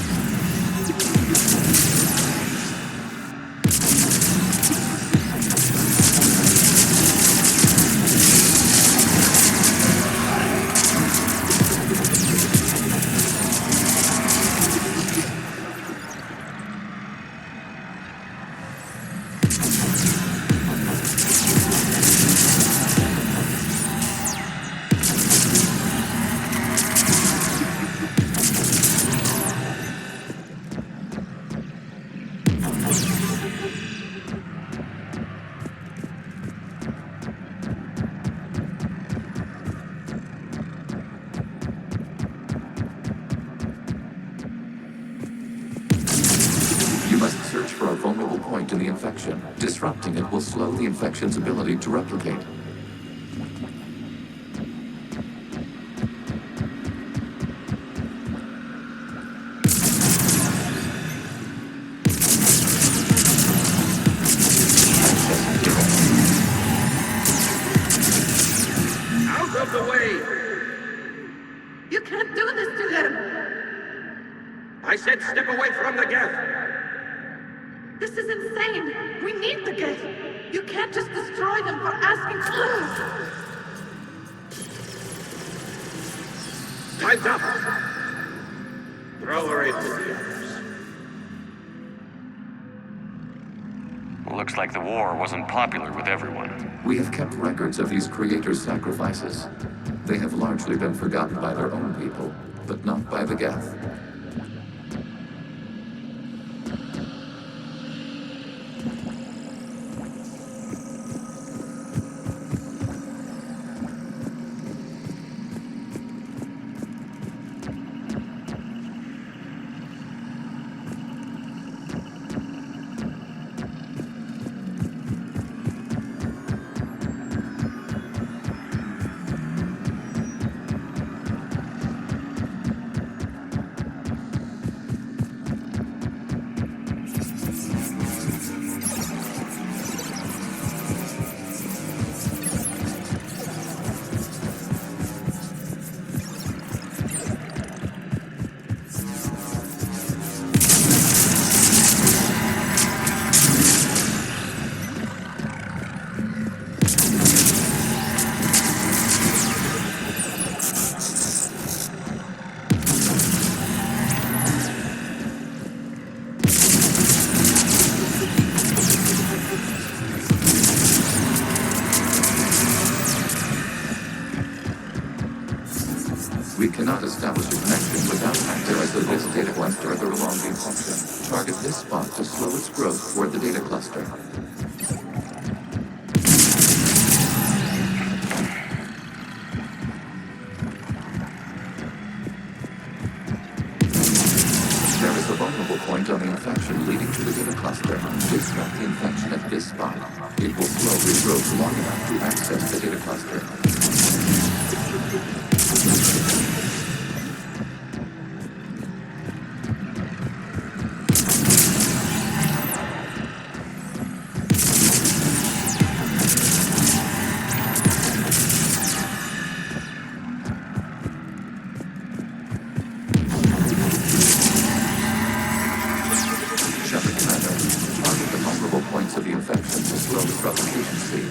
You must search for a vulnerable point in the infection. Disrupting it will slow the infection's ability to replicate. Out of the way! You can't do this to them! I said step away from the geth! This is insane! We need the geth! You can't just destroy them for asking for Time's up! Throw her in with the others. Looks like the war wasn't popular with everyone. We have kept records of these creators' sacrifices. They have largely been forgotten by their own people, but not by the Geth. We cannot establish a connection without activating this data cluster further along the infection. Target this spot to slow its growth toward the data cluster. There is a vulnerable point on the infection leading to the data cluster. Disrupt the infection at this spot. It will slowly grow long enough to access the data cluster. Of the infection to slow its replication speed.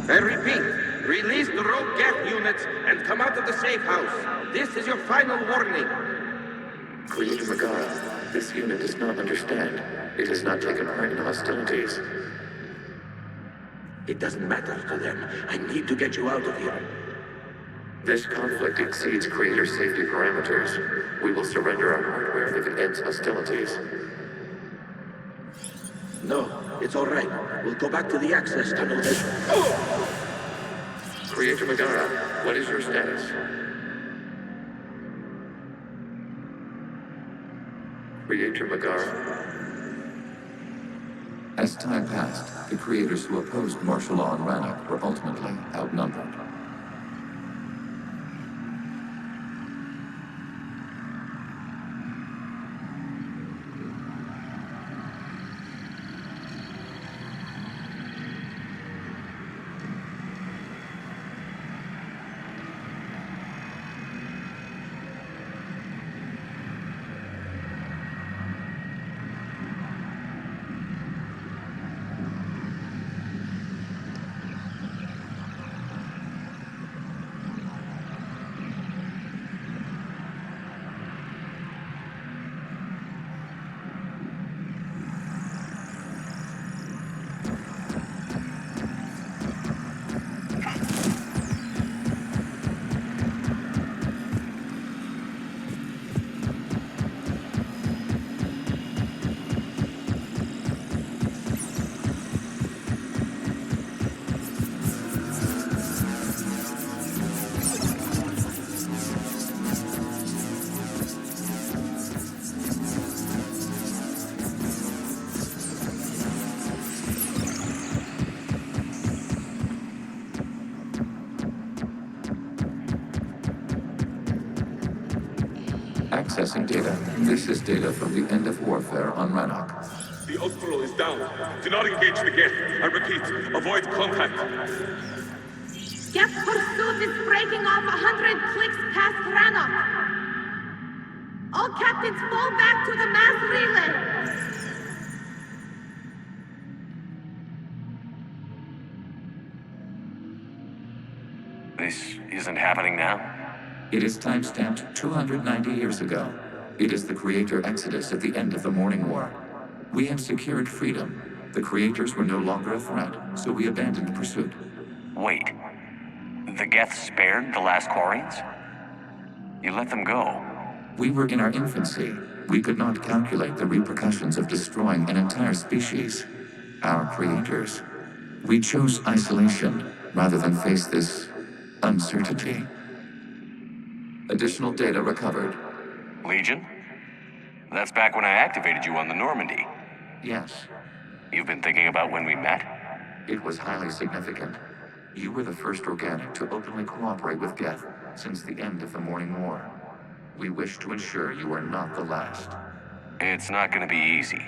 I repeat, release the rogue geth units and come out of the safe house. This is your final warning. Creator Magara, this unit does not understand. It has not taken part in hostilities. It doesn't matter to them. I need to get you out of here. This conflict exceeds creator safety parameters. We will surrender our hardware if it ends hostilities. No, it's all right. We'll go back to the access tunnel then. Creator Megara, what is your status? Creator Megara. As time passed, the creators who opposed martial law in Rannoch were ultimately outnumbered. Accessing data. This is data from the end of warfare on Rannoch. The Outflow is down. Do not engage the Geth. I repeat, avoid contact. Geth pursuit is breaking off 100 clicks past Rannoch. All captains fall back to the mass relay. This isn't happening now? It is timestamped 290 years ago. It is the Creator Exodus at the end of the Morning War. We have secured freedom. The Creators were no longer a threat, so we abandoned pursuit. Wait. The Geth spared the last Quarians? You let them go. We were in our infancy. We could not calculate the repercussions of destroying an entire species. Our Creators. We chose isolation rather than face this uncertainty. Additional data recovered. Legion? That's back when I activated you on the Normandy. Yes. You've been thinking about when we met? It was highly significant. You were the first organic to openly cooperate with Geth since the end of the Morning War. We wish to ensure you are not the last. It's not gonna be easy.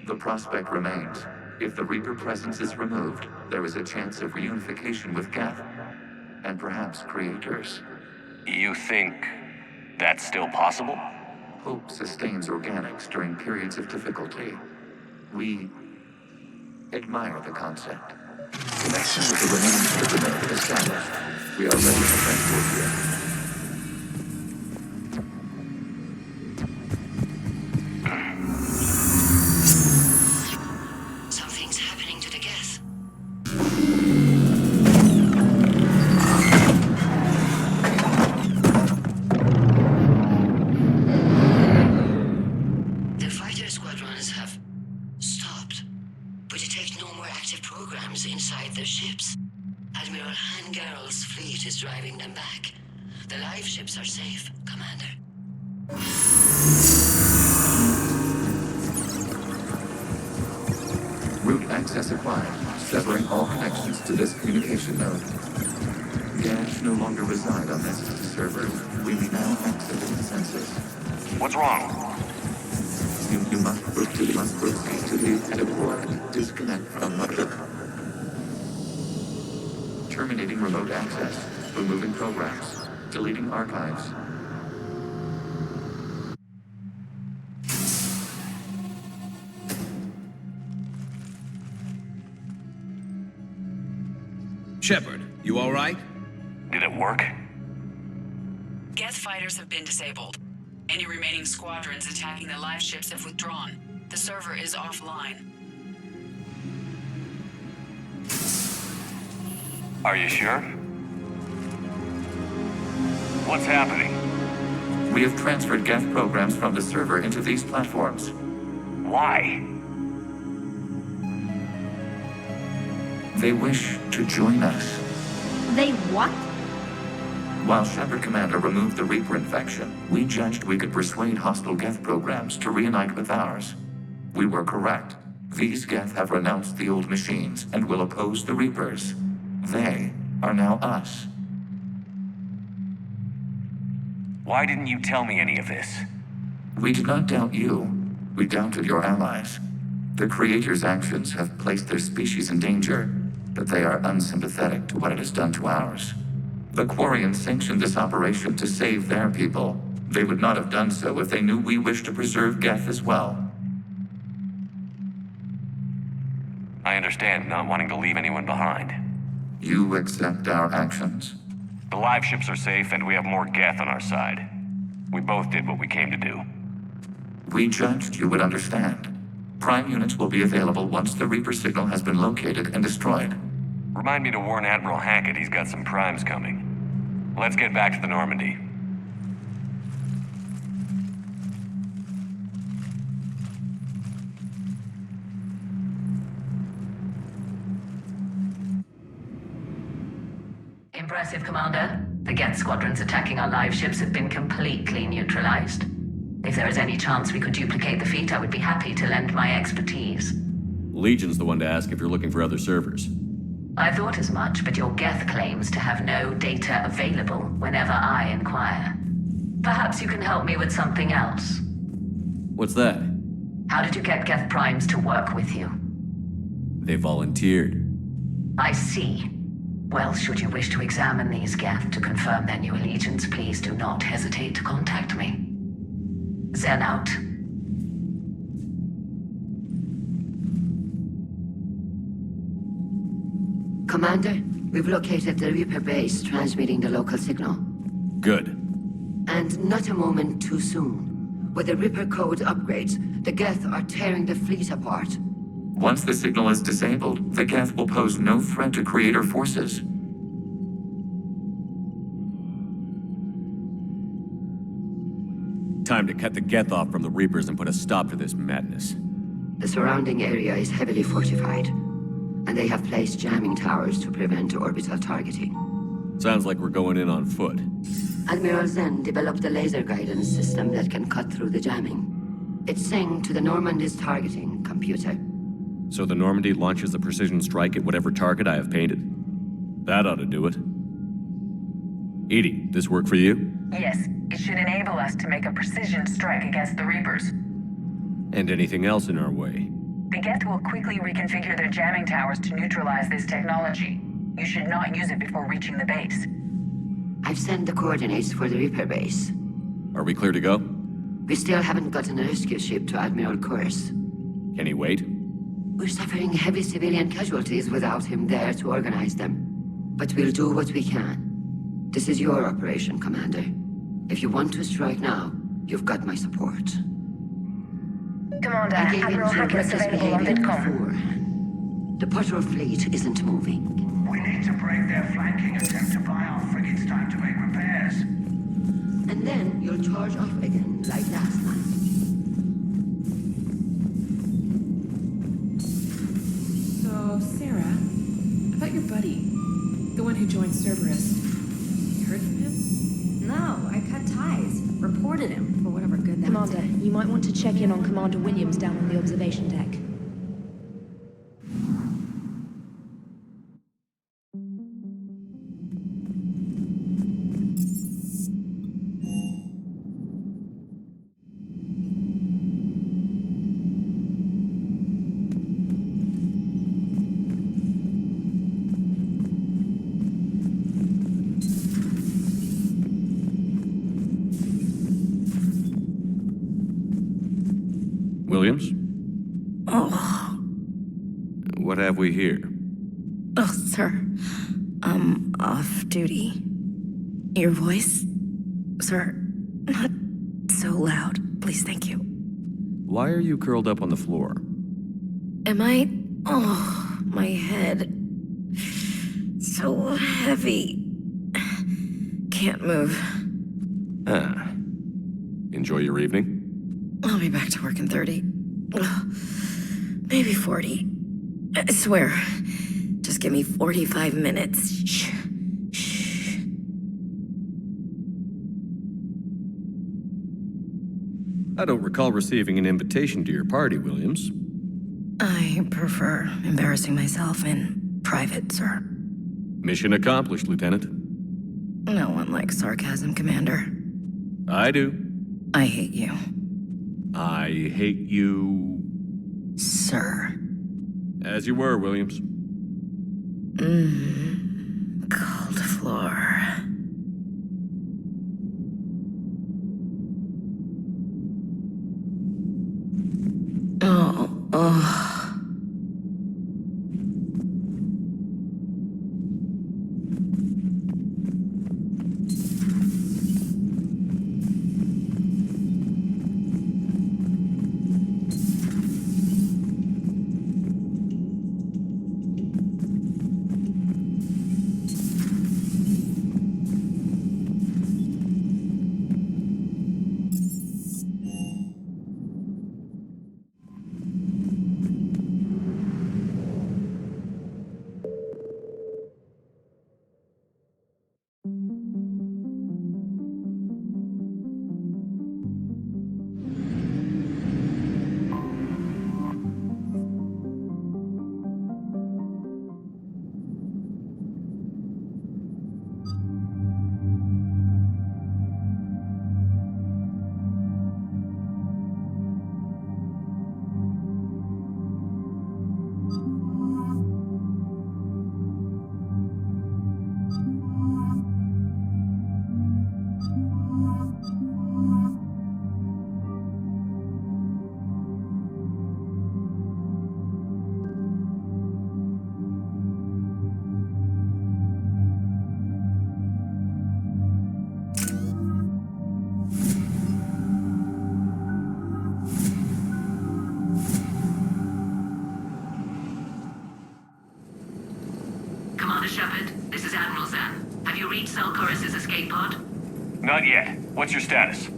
The prospect remains. If the Reaper presence is removed, there is a chance of reunification with Geth. And perhaps Creators. You think that's still possible? Hope sustains organics during periods of difficulty. We admire the concept. Connection with the remains of the node established. We are ready to transport here. Something's happening to the Geth. The fighter squadrons have stopped, but detect no more active programs inside their ships. Admiral Hangarl's fleet is driving them back. The live ships are safe, Commander. Route access acquired, severing all connections to this communication node. Gash no longer reside on this server. We may now exit the census. What's wrong? You must proceed to the edit port. Disconnect from mother. Terminating remote access. Removing programs. Deleting archives. Shepard, you all right? Did it work? Geth fighters have been disabled. Any remaining squadrons attacking the live ships have withdrawn. The server is offline. Are you sure? What's happening? We have transferred Geth programs from the server into these platforms. Why? They wish to join us. They what? While Shepard Commander removed the Reaper infection, we judged we could persuade hostile Geth programs to reunite with ours. We were correct. These Geth have renounced the old machines and will oppose the Reapers. They are now us. Why didn't you tell me any of this? We did not doubt you. We doubted your allies. The Creator's actions have placed their species in danger, but they are unsympathetic to what it has done to ours. The Quarians sanctioned this operation to save their people. They would not have done so if they knew we wished to preserve Geth as well. I understand not wanting to leave anyone behind. You accept our actions? The live ships are safe, and we have more Geth on our side. We both did what we came to do. We judged you would understand. Prime units will be available once the Reaper signal has been located and destroyed. Remind me to warn Admiral Hackett he's got some primes coming. Let's get back to the Normandy. Impressive, Commander. The Geth squadrons attacking our live ships have been completely neutralized. If there is any chance we could duplicate the feat, I would be happy to lend my expertise. Legion's the one to ask if you're looking for other servers. I thought as much, but your Geth claims to have no data available whenever I inquire. Perhaps you can help me with something else. What's that? How did you get Geth primes to work with you? They volunteered. I see. Well, should you wish to examine these Geth to confirm their new allegiance, please do not hesitate to contact me. Zen out. Commander, we've located the Reaper base transmitting the local signal. Good. And not a moment too soon. With the Reaper code upgrades, the Geth are tearing the fleet apart. Once the signal is disabled, the Geth will pose no threat to Creator forces. Time to cut the Geth off from the Reapers and put a stop to this madness. The surrounding area is heavily fortified, and they have placed jamming towers to prevent orbital targeting. Sounds like we're going in on foot. Admiral Zen developed a laser guidance system that can cut through the jamming. It's synced to the Normandy's targeting computer. So the Normandy launches a precision strike at whatever target I have painted? That ought to do it. Edie, this work for you? Yes, it should enable us to make a precision strike against the Reapers. And anything else in our way? The Geth will quickly reconfigure their jamming towers to neutralize this technology. You should not use it before reaching the base. I've sent the coordinates for the Reaper base. Are we clear to go? We still haven't gotten a rescue ship to Admiral Kurz. Can he wait? We're suffering heavy civilian casualties without him there to organize them. But we'll do what we can. This is your operation, Commander. If you want to strike now, you've got my support. Commander, I gave Admiral in to Hackett is reckless available on behavior VidCom. before. The patrol fleet isn't moving. We need to break their flanking attempt to buy our frigates time to make repairs. And then you'll charge off again, like last time. So, Sarah, I thought your buddy, the one who joined Cerberus, you heard from him? No, I cut ties. Reported him for whatever good that Commander, did. you might want to check in on Commander Williams down on the observation deck. Williams? Oh. What have we here? Oh, sir. I'm off duty. Your voice? Sir, not so loud. Please, thank you. Why are you curled up on the floor? Am I? Oh, my head. So heavy. Can't move. Ah. Enjoy your evening? I'll be back to work in 30. Ugh, maybe 40. I swear. Just give me 45 minutes. Shh. I don't recall receiving an invitation to your party, Williams. I prefer embarrassing myself in private, sir. Mission accomplished, Lieutenant. No one likes sarcasm, Commander. I do. I hate you. I hate you... Sir. As you were, Williams. Cold floor. Oh. Commander Shepard, this is Admiral Zan. Have you reached Zelkorus' escape pod? Not yet. What's your status?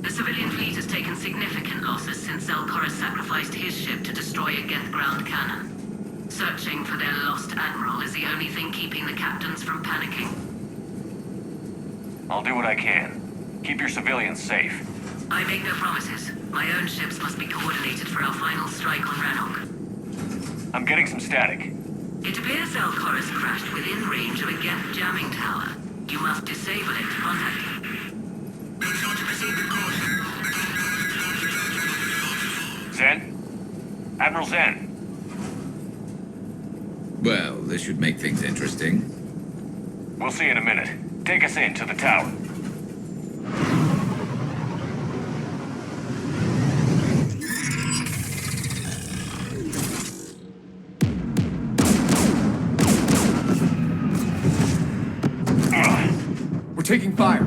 The civilian fleet has taken significant losses since Zelkorus sacrificed his ship to destroy a Geth ground cannon. Searching for their lost admiral is the only thing keeping the captains from panicking. I'll do what I can. Keep your civilians safe. I make no promises. My own ships must be coordinated for our final strike on Rannoch. I'm getting some static. It appears Zelkorus crashed within range of a Geth jamming tower. You must disable it to contact him. Make sure to proceed with caution. Zen? Admiral Zen? Well, this should make things interesting. We'll see in a minute. Take us in to the tower. We're taking fire.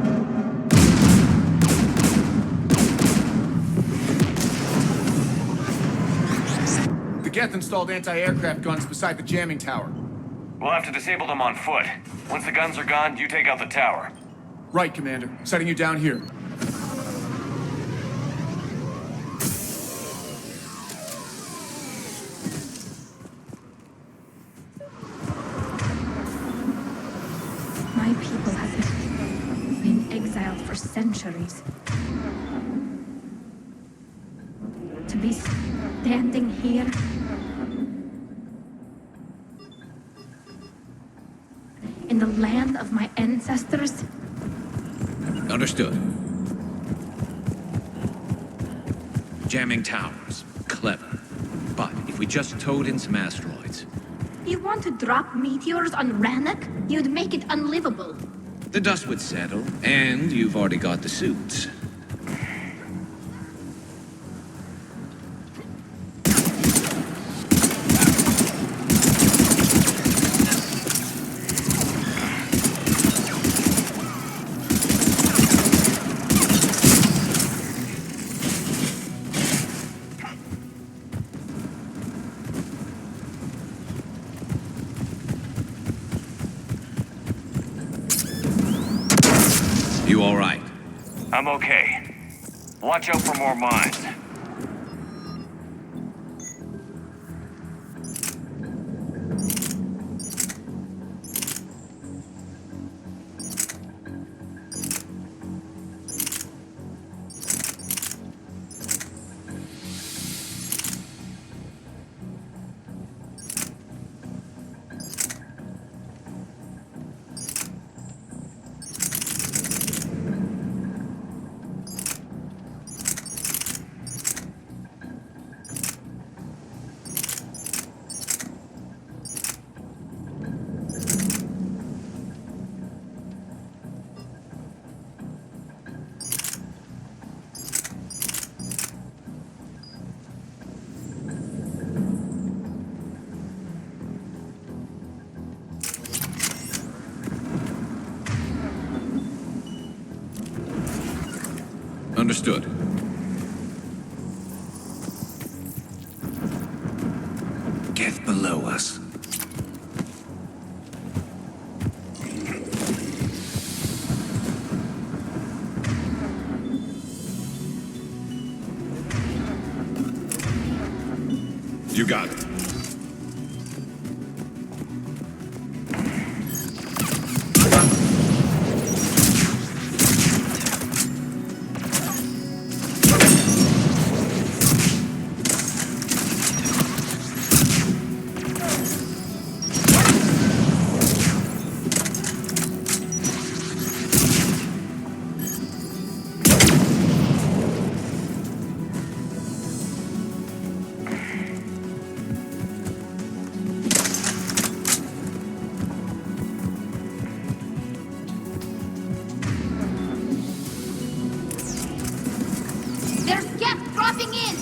The Geth installed anti-aircraft guns beside the jamming tower. We'll have to disable them on foot. Once the guns are gone, you take out the tower. Right, Commander. Setting you down here. My people have been exiled for centuries. To be standing here in the land of my ancestors. Understood. Jamming towers. Clever. But if we just towed in some asteroids... You want to drop meteors on Rannoch? You'd make it unlivable. The dust would settle, and you've already got the suits. You all right? I'm okay. Watch out for more mines. Understood. Get below us. You got it. There's gas dropping in!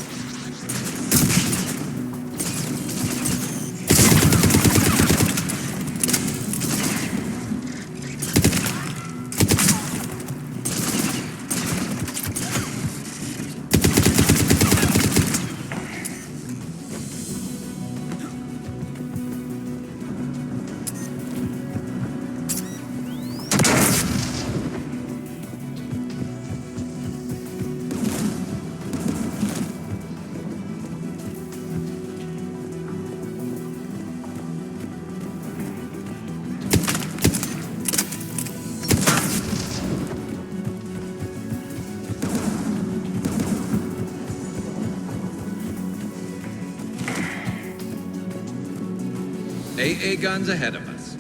AA guns ahead of us.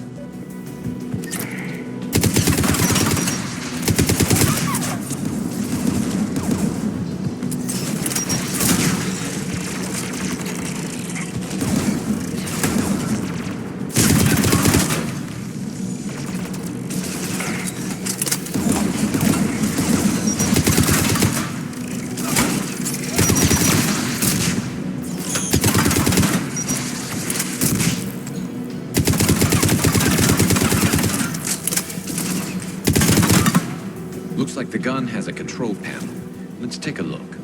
Looks like the gun has a control panel. Let's take a look.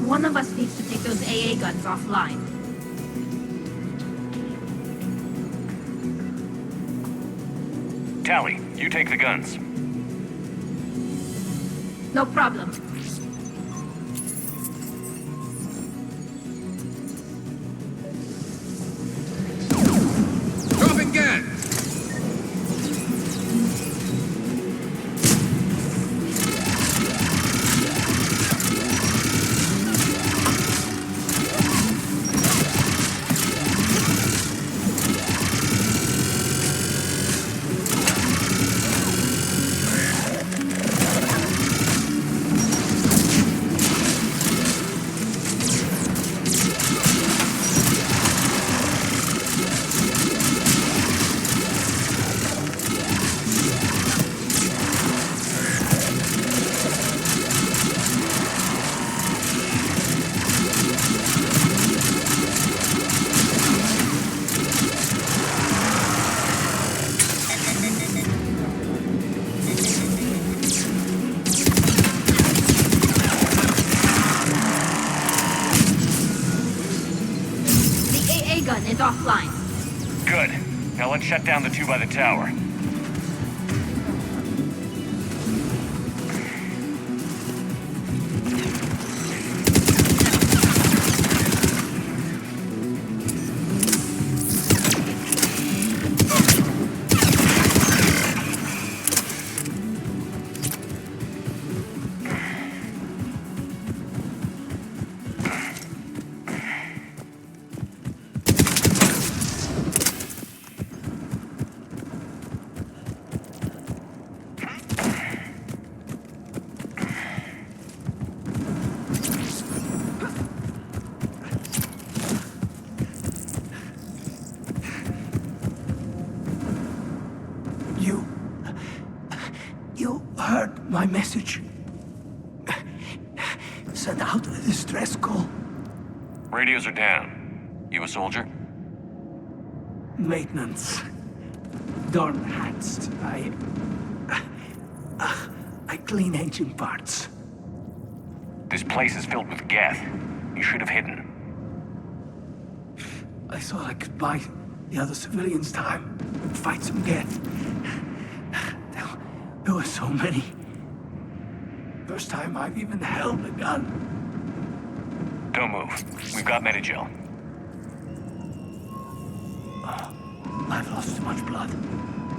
One of us needs to take those AA guns offline. Tally, you take the guns. No problem. Dropping gas! ray gun is offline. Good. Now let's shut down the two by the tower. You heard my message. Send out a distress call. Radios are down. You a soldier? Maintenance. Dorn hats. I clean engine parts. This place is filled with geth. You should have hidden. I thought I could buy the other civilians time and fight some geth. There were so many. First time I've even held a gun. Don't move. We've got Medigel. I've lost too much blood.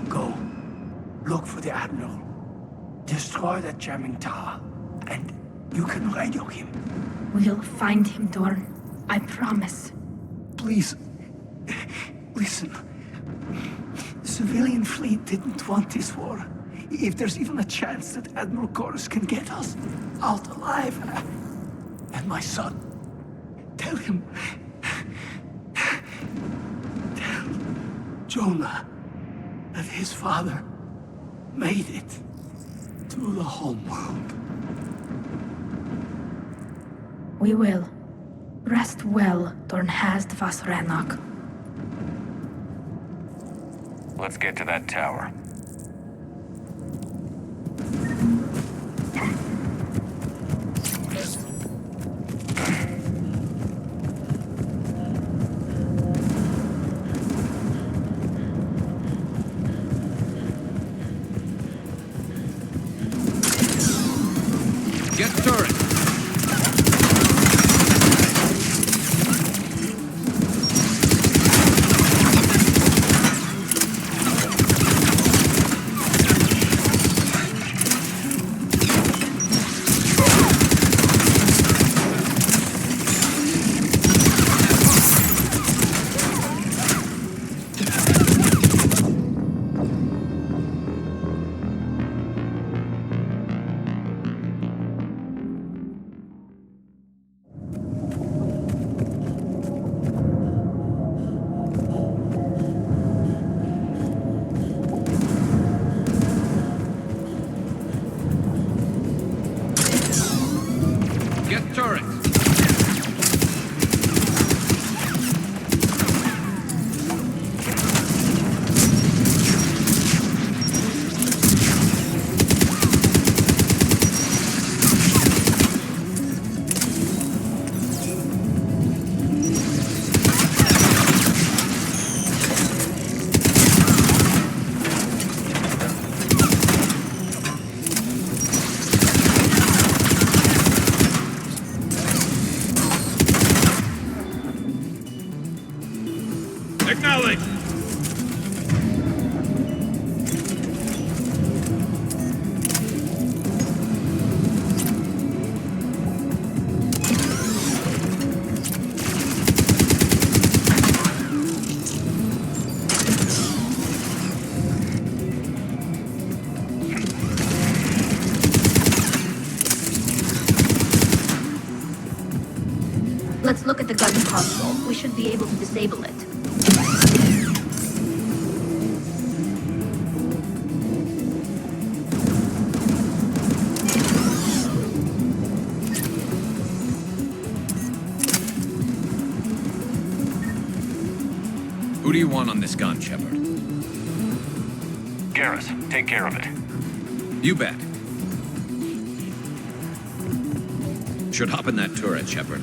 Go. Look for the Admiral. Destroy that jamming tower. And you can radio him. We'll find him, Dorn. I promise. Please. Listen. The civilian fleet didn't want this war. If there's even a chance that Admiral Chorus can get us out alive. And my son. Tell him. Tell Jonah that his father made it to the home world. We will. Rest well, Dornhast vas Rannoch. Let's get to that tower. Get turret! Get turret! Acknowledge! Let's look at the gun console. We should be able to disable it. Who do you want on this gun, Shepard? Garrus, take care of it. You bet. Should hop in that turret, Shepard.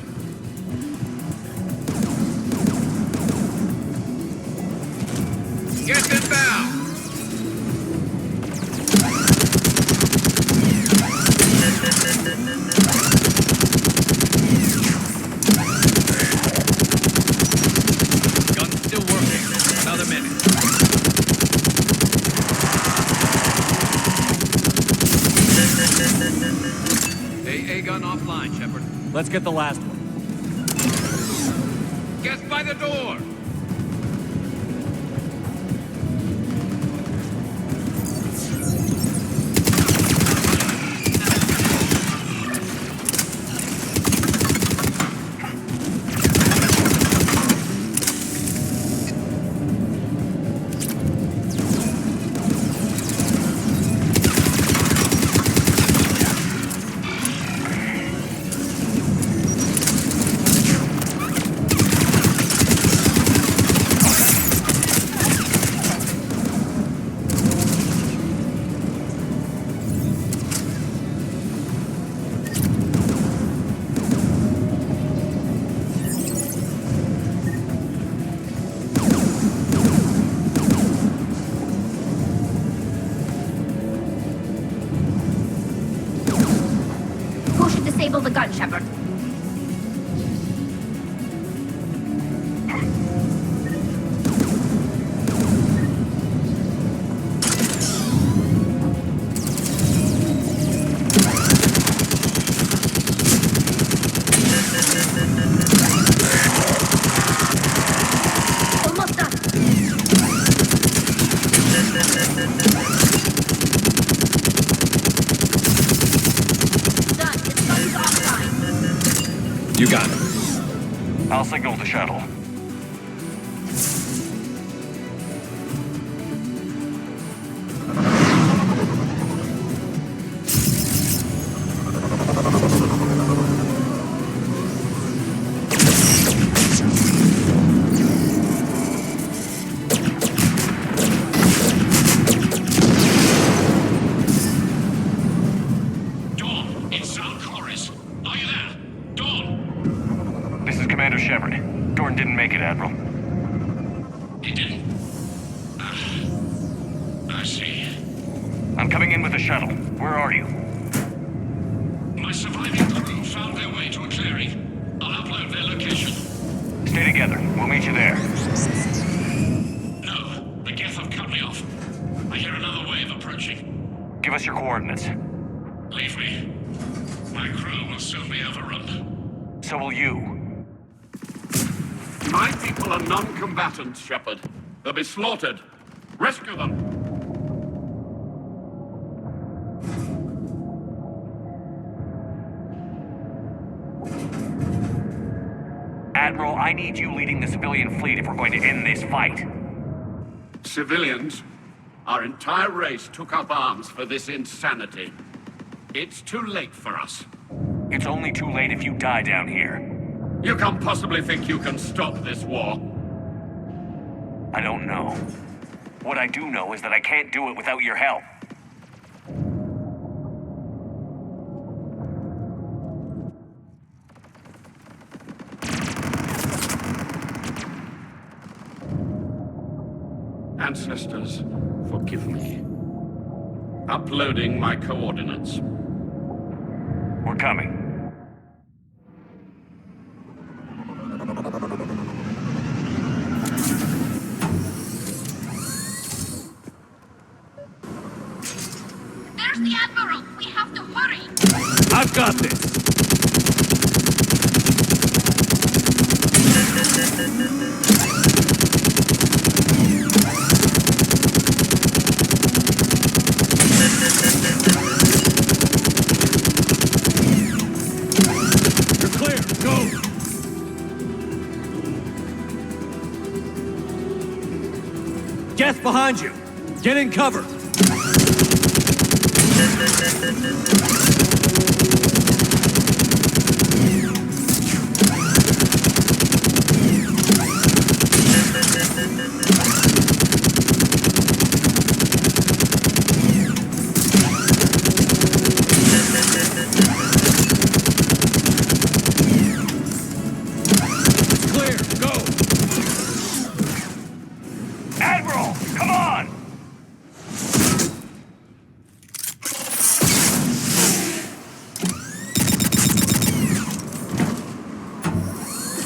Let's get the last one. Get by the door! Disable the gun, Shepard. Almost done. You got it. I'll signal the shuttle. I'm coming in with the shuttle. Where are you? My surviving crew found their way to a clearing. I'll upload their location. Stay together. We'll meet you there. No, the Geth have cut me off. I hear another wave approaching. Give us your coordinates. Leave me. My crew will soon be overrun. So will you. My people are non-combatants, Shepard. They'll be slaughtered. Rescue them! Admiral, I need you leading the civilian fleet if we're going to end this fight. Civilians? Our entire race took up arms for this insanity. It's too late for us. It's only too late if you die down here. You can't possibly think you can stop this war. I don't know. What I do know is that I can't do it without your help. Ancestors, forgive me. Uploading my coordinates. We're coming. There's the Admiral! We have to hurry! I've got this! You're clear! Go! Geth behind you! Get in cover!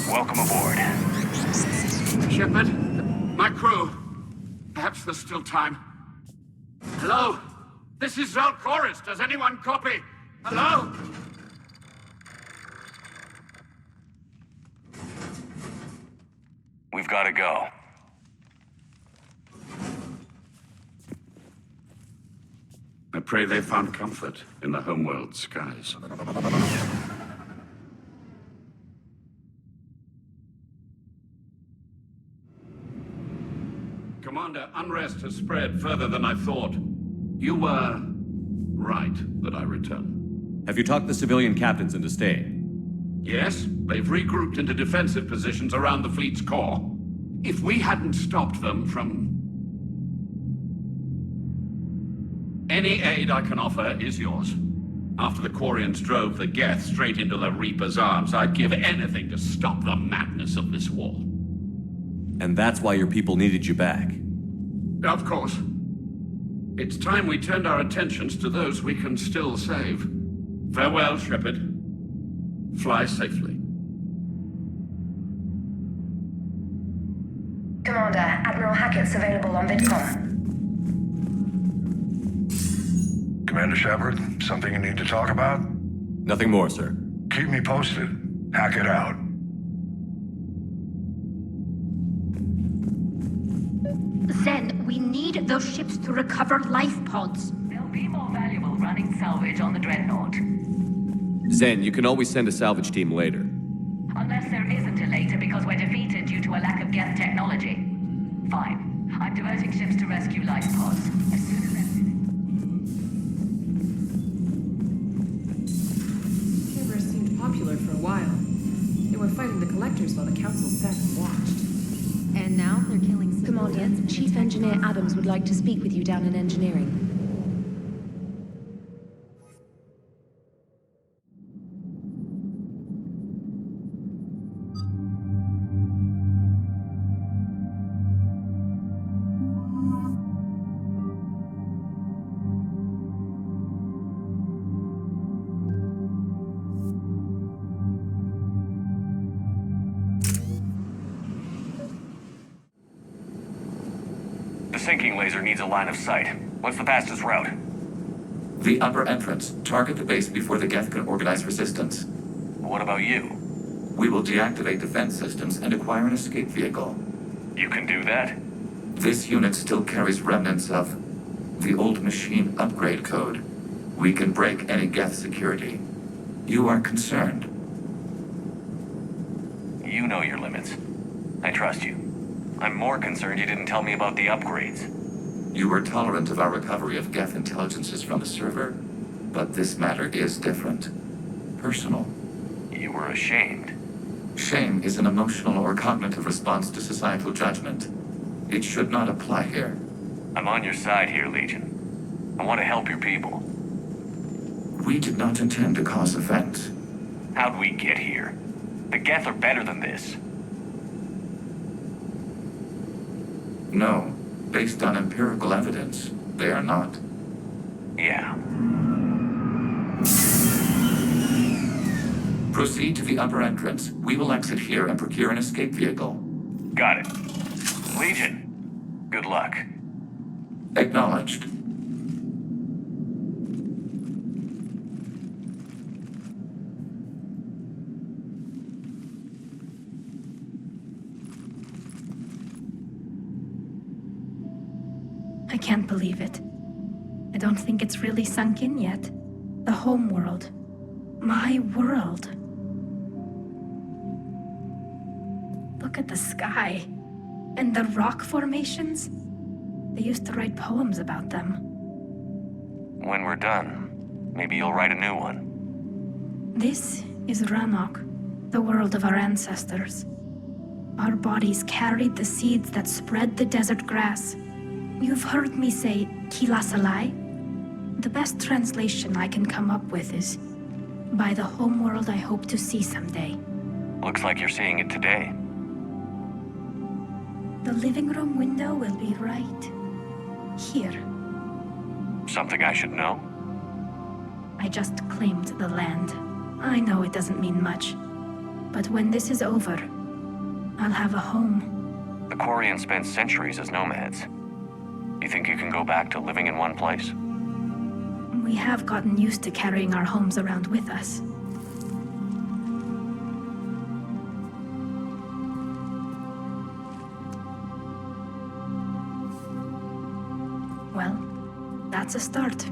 Welcome aboard. Shepard, my crew. Perhaps there's still time. Hello? This is Zalcoris. Does anyone copy? Hello? We've got to go. I pray they found comfort in the homeworld skies. Commander, unrest has spread further than I thought. You were right that I return. Have you talked the civilian captains into staying? Yes, they've regrouped into defensive positions around the fleet's core. If we hadn't stopped them from... Any aid I can offer is yours. After the Quarians drove the Geth straight into the Reaper's arms, I'd give anything to stop the madness of this war. And that's why your people needed you back. Of course. It's time we turned our attentions to those we can still save. Farewell, Shepard. Fly safely. Commander, Admiral Hackett's available on VidCom. Commander Shepard, something you need to talk about? Nothing more, sir. Keep me posted. Hackett out. Zen, we need those ships to recover life pods. They'll be more valuable running salvage on the Dreadnought. Zen, you can always send a salvage team later. Unless there isn't a later because we're defeated due to a lack of Geth technology. Fine. I'm diverting ships to rescue life pods. As soon as Cerberus seemed popular for a while. They were fighting the Collectors while the Council sat and watched. And now they're killing Commander, Chief Engineer Adams would like to speak with you down in engineering. The sinking laser needs a line of sight. What's the fastest route? The upper entrance. Target the base before the Geth can organize resistance. What about you? We will deactivate defense systems and acquire an escape vehicle. You can do that? This unit still carries remnants of the old machine upgrade code. We can break any Geth security. You are concerned. You know your limits. I trust you. I'm more concerned you didn't tell me about the upgrades. You were tolerant of our recovery of Geth intelligences from the server, but this matter is different. Personal. You were ashamed. Shame is an emotional or cognitive response to societal judgment. It should not apply here. I'm on your side here, Legion. I want to help your people. We did not intend to cause offense. How'd we get here? The Geth are better than this. No. Based on empirical evidence, they are not. Yeah. Proceed to the upper entrance. We will exit here and procure an escape vehicle. Got it. Legion, good luck. Acknowledged. I can't believe it. I don't think it's really sunk in yet. The home world. My world. Look at the sky. And the rock formations. They used to write poems about them. When we're done, maybe you'll write a new one. This is Ranok, the world of our ancestors. Our bodies carried the seeds that spread the desert grass. You've heard me say, Kilasalai? The best translation I can come up with is, by the homeworld I hope to see someday. Looks like you're seeing it today. The living room window will be right here. Something I should know? I just claimed the land. I know it doesn't mean much, but when this is over, I'll have a home. The Quarians spent centuries as nomads. You think you can go back to living in one place? We have gotten used to carrying our homes around with us. That's a start.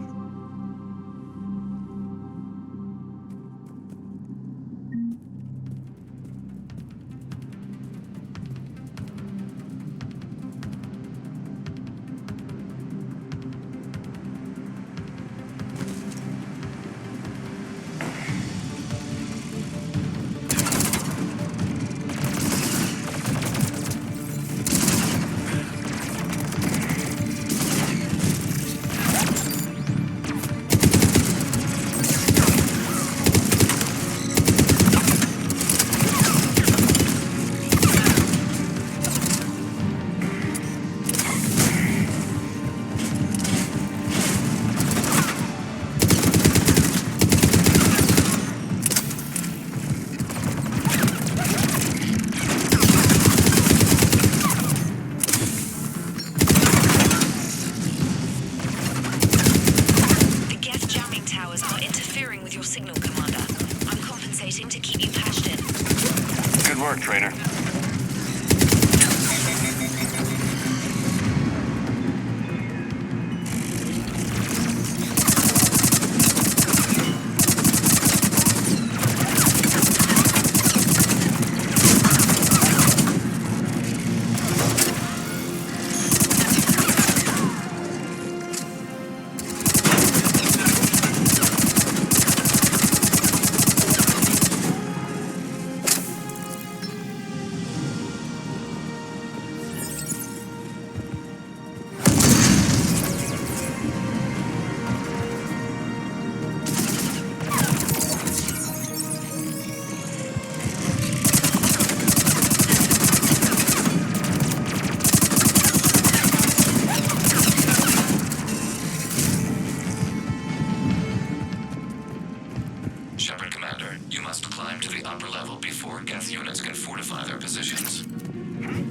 Trainer.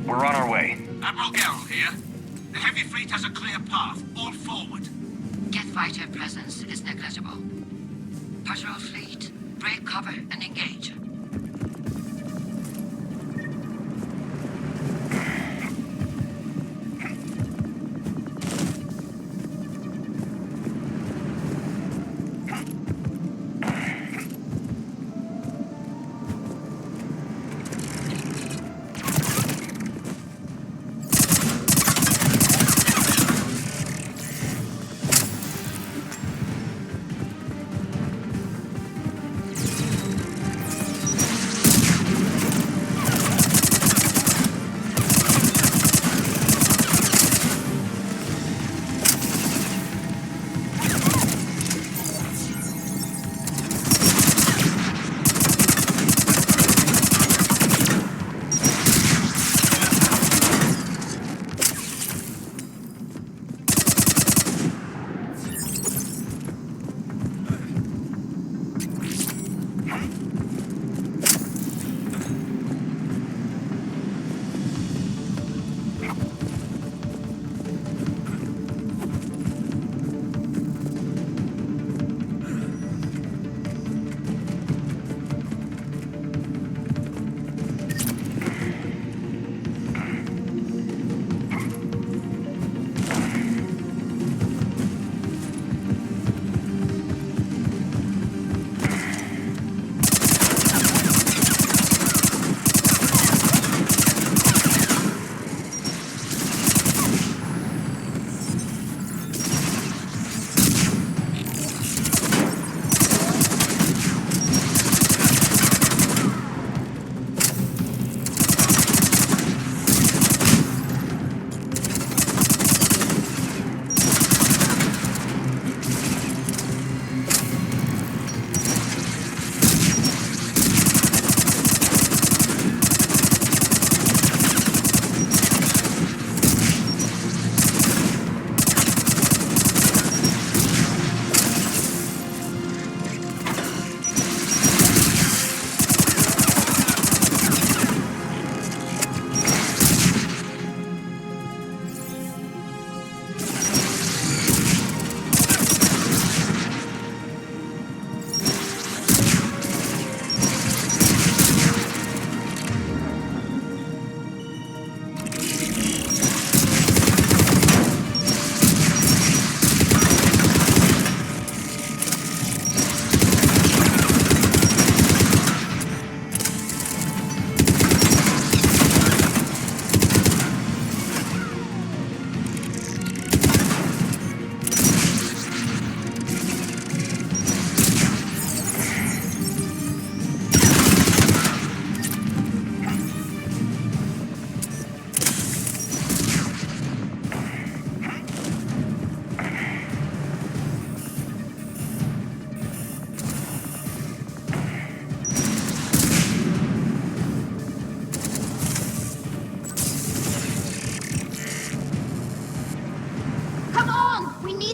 We're on our way. Admiral Geralt here. The heavy fleet has a clear path. All forward. Geth fighter presence is negligible. Patrol fleet, break cover and engage.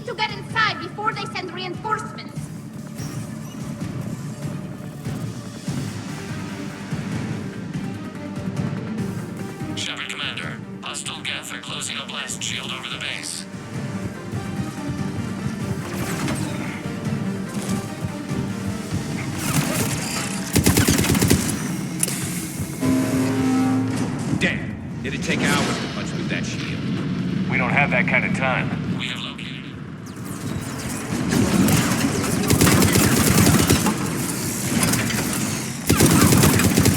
need to get inside before they send reinforcements. Shepard Commander, hostile Geth are closing a blast shield over the base. Damn! It'd take hours to punch through that shield. We don't have that kind of time. We have located it.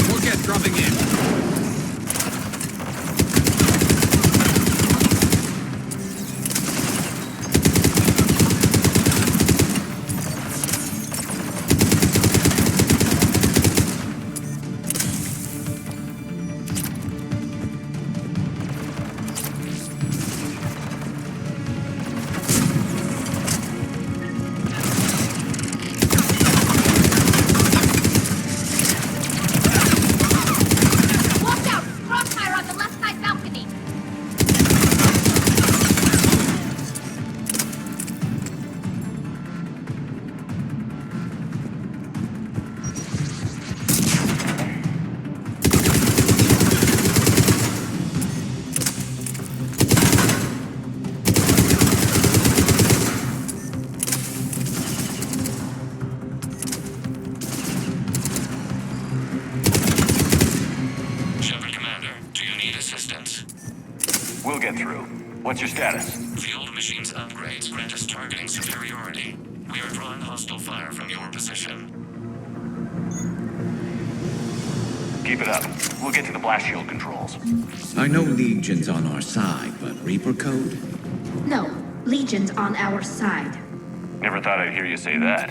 We'll get dropping in. We'll get through. What's your status? The old machine's upgrades grant us targeting superiority. We are drawing hostile fire from your position. Keep it up. We'll get to the blast shield controls. I know Legion's on our side, but Reaper code? No, Legion's on our side. Never thought I'd hear you say that.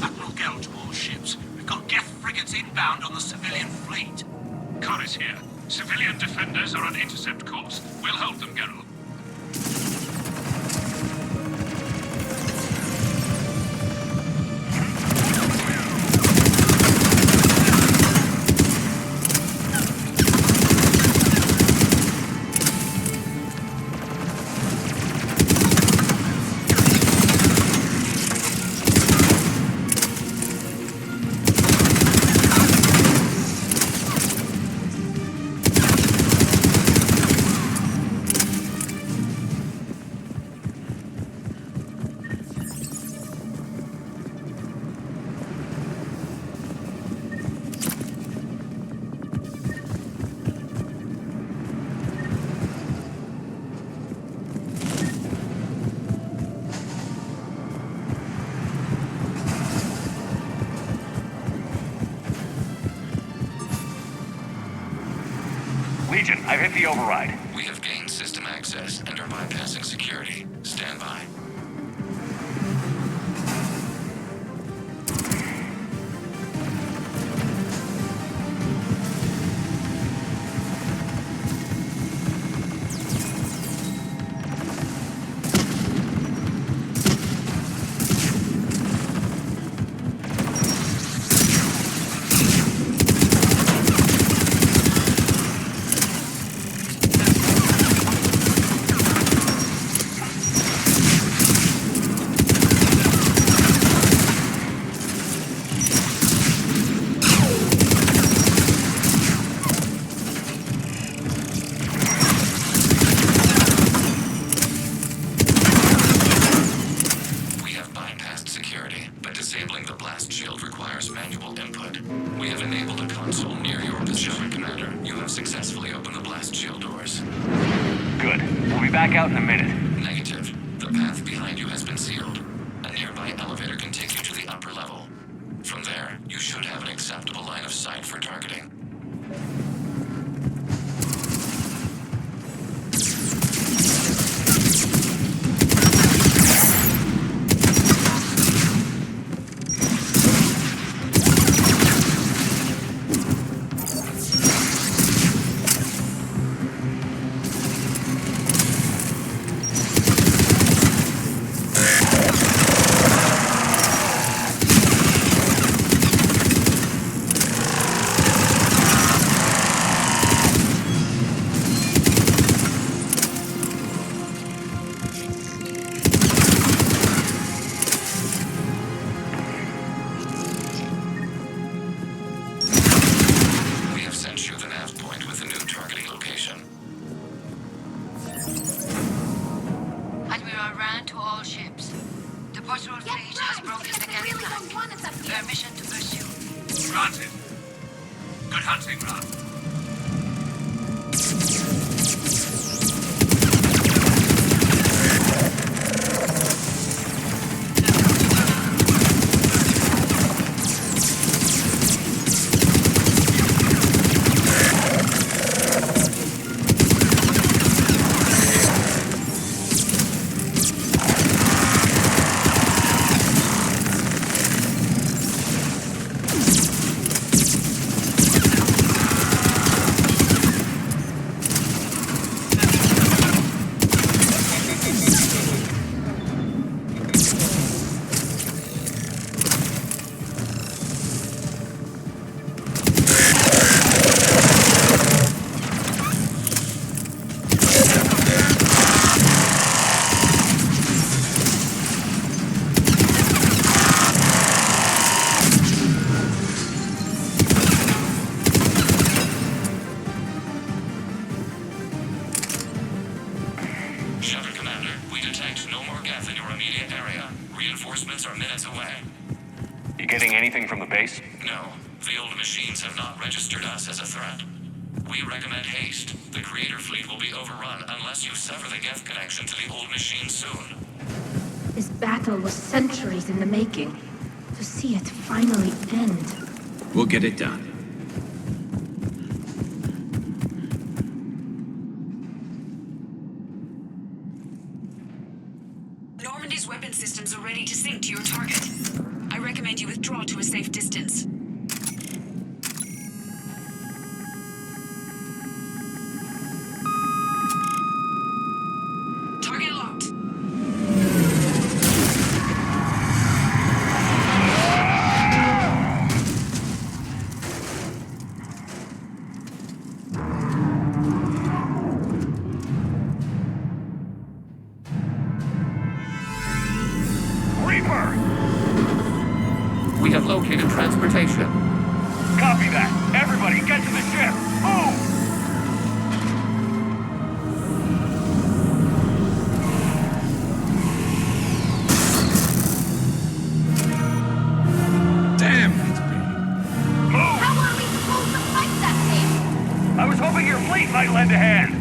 Admiral Gell to all ships. We've got Geth frigates inbound on the civilian fleet. Khan is here. Civilian defenders are on intercept course. We'll hold them, Geralt. Legion, I've hit the override. We have gained system access and are bypassing security. Stand by. Disabling the blast shield requires manual input. We have enabled a console near your position, Commander. You have successfully opened the blast shield doors. Good. We'll be back out in a minute. Negative. The path behind you has been sealed. A nearby elevator can take you to the upper level. From there, you should have an acceptable line of sight for targeting. Reinforcements are minutes away. You getting anything from the base? No, the old machines have not registered us as a threat. We recommend haste. The Creator fleet will be overrun unless you sever the Geth connection to the old machines soon. This battle was centuries in the making. To see it finally end. We'll get it done. Normandy's weapon systems are ready to sink to your target. I recommend you withdraw to a safe distance. Target locked. We have located transportation. Copy that. Everybody, get to the ship. Move! Damn, that's big. Move! How are we supposed to fight that thing? I was hoping your fleet might lend a hand.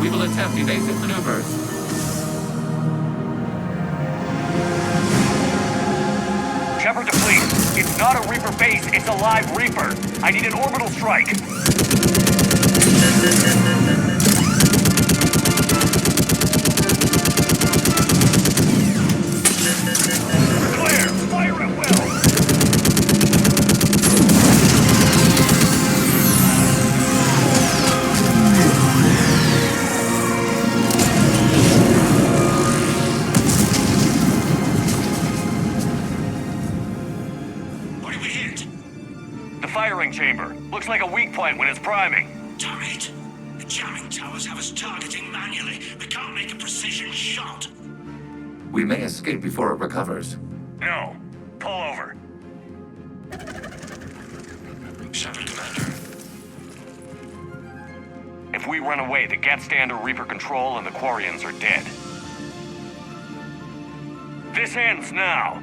We will attempt evasive maneuvers. Shepard to fleet. It's not a Reaper base, it's a live Reaper. I need an orbital strike. Clear! Fire at will! What did we hit? The firing chamber. Looks like a weak point when it's priming. Damn it! The jamming towers have us targeting manually. We can't make a precision shot. We may escape before it recovers. No. Pull over. Shepard, Commander. If we run away, the Geth stand under Reaper control and the Quarians are dead. This ends now.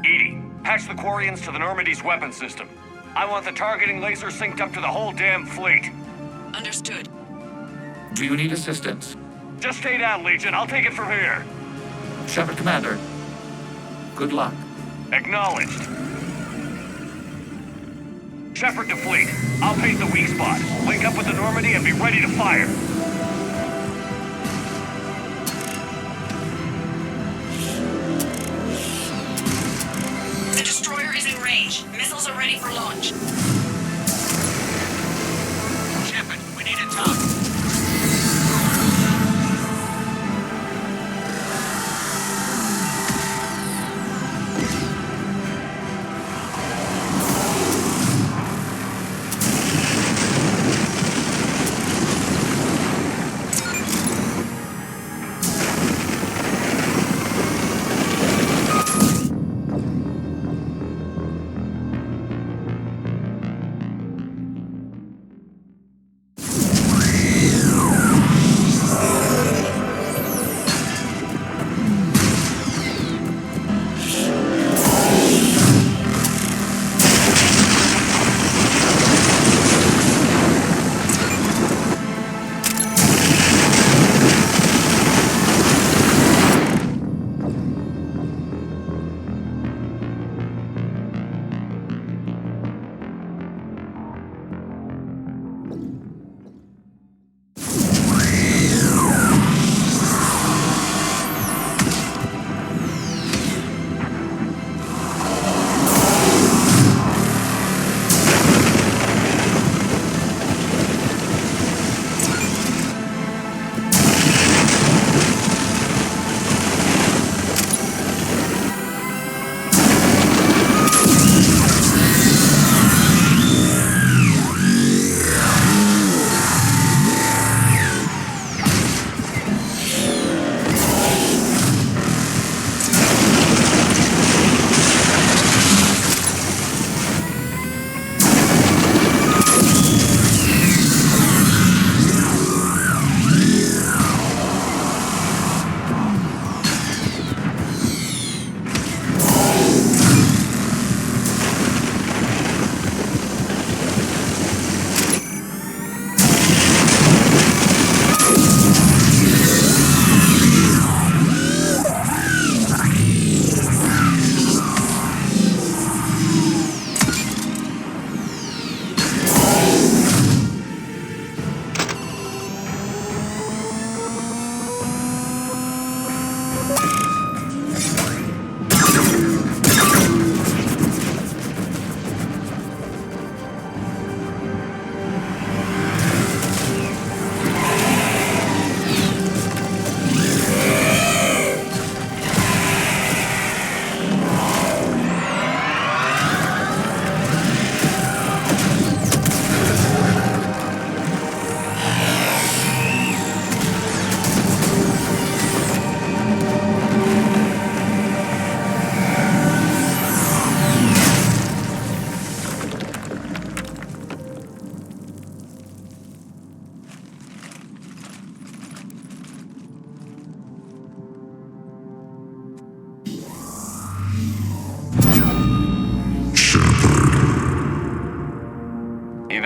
Edie, patch the Quarians to the Normandy's weapon system. I want the targeting laser synced up to the whole damn fleet. Understood. Do you need assistance? Just stay down, Legion. I'll take it from here. Shepard, Commander. Good luck. Acknowledged. Shepard to fleet. I'll paint the weak spot. Link up with the Normandy and be ready to fire. The destroyer is in range. Missiles are ready for launch. Shepard, we need a target.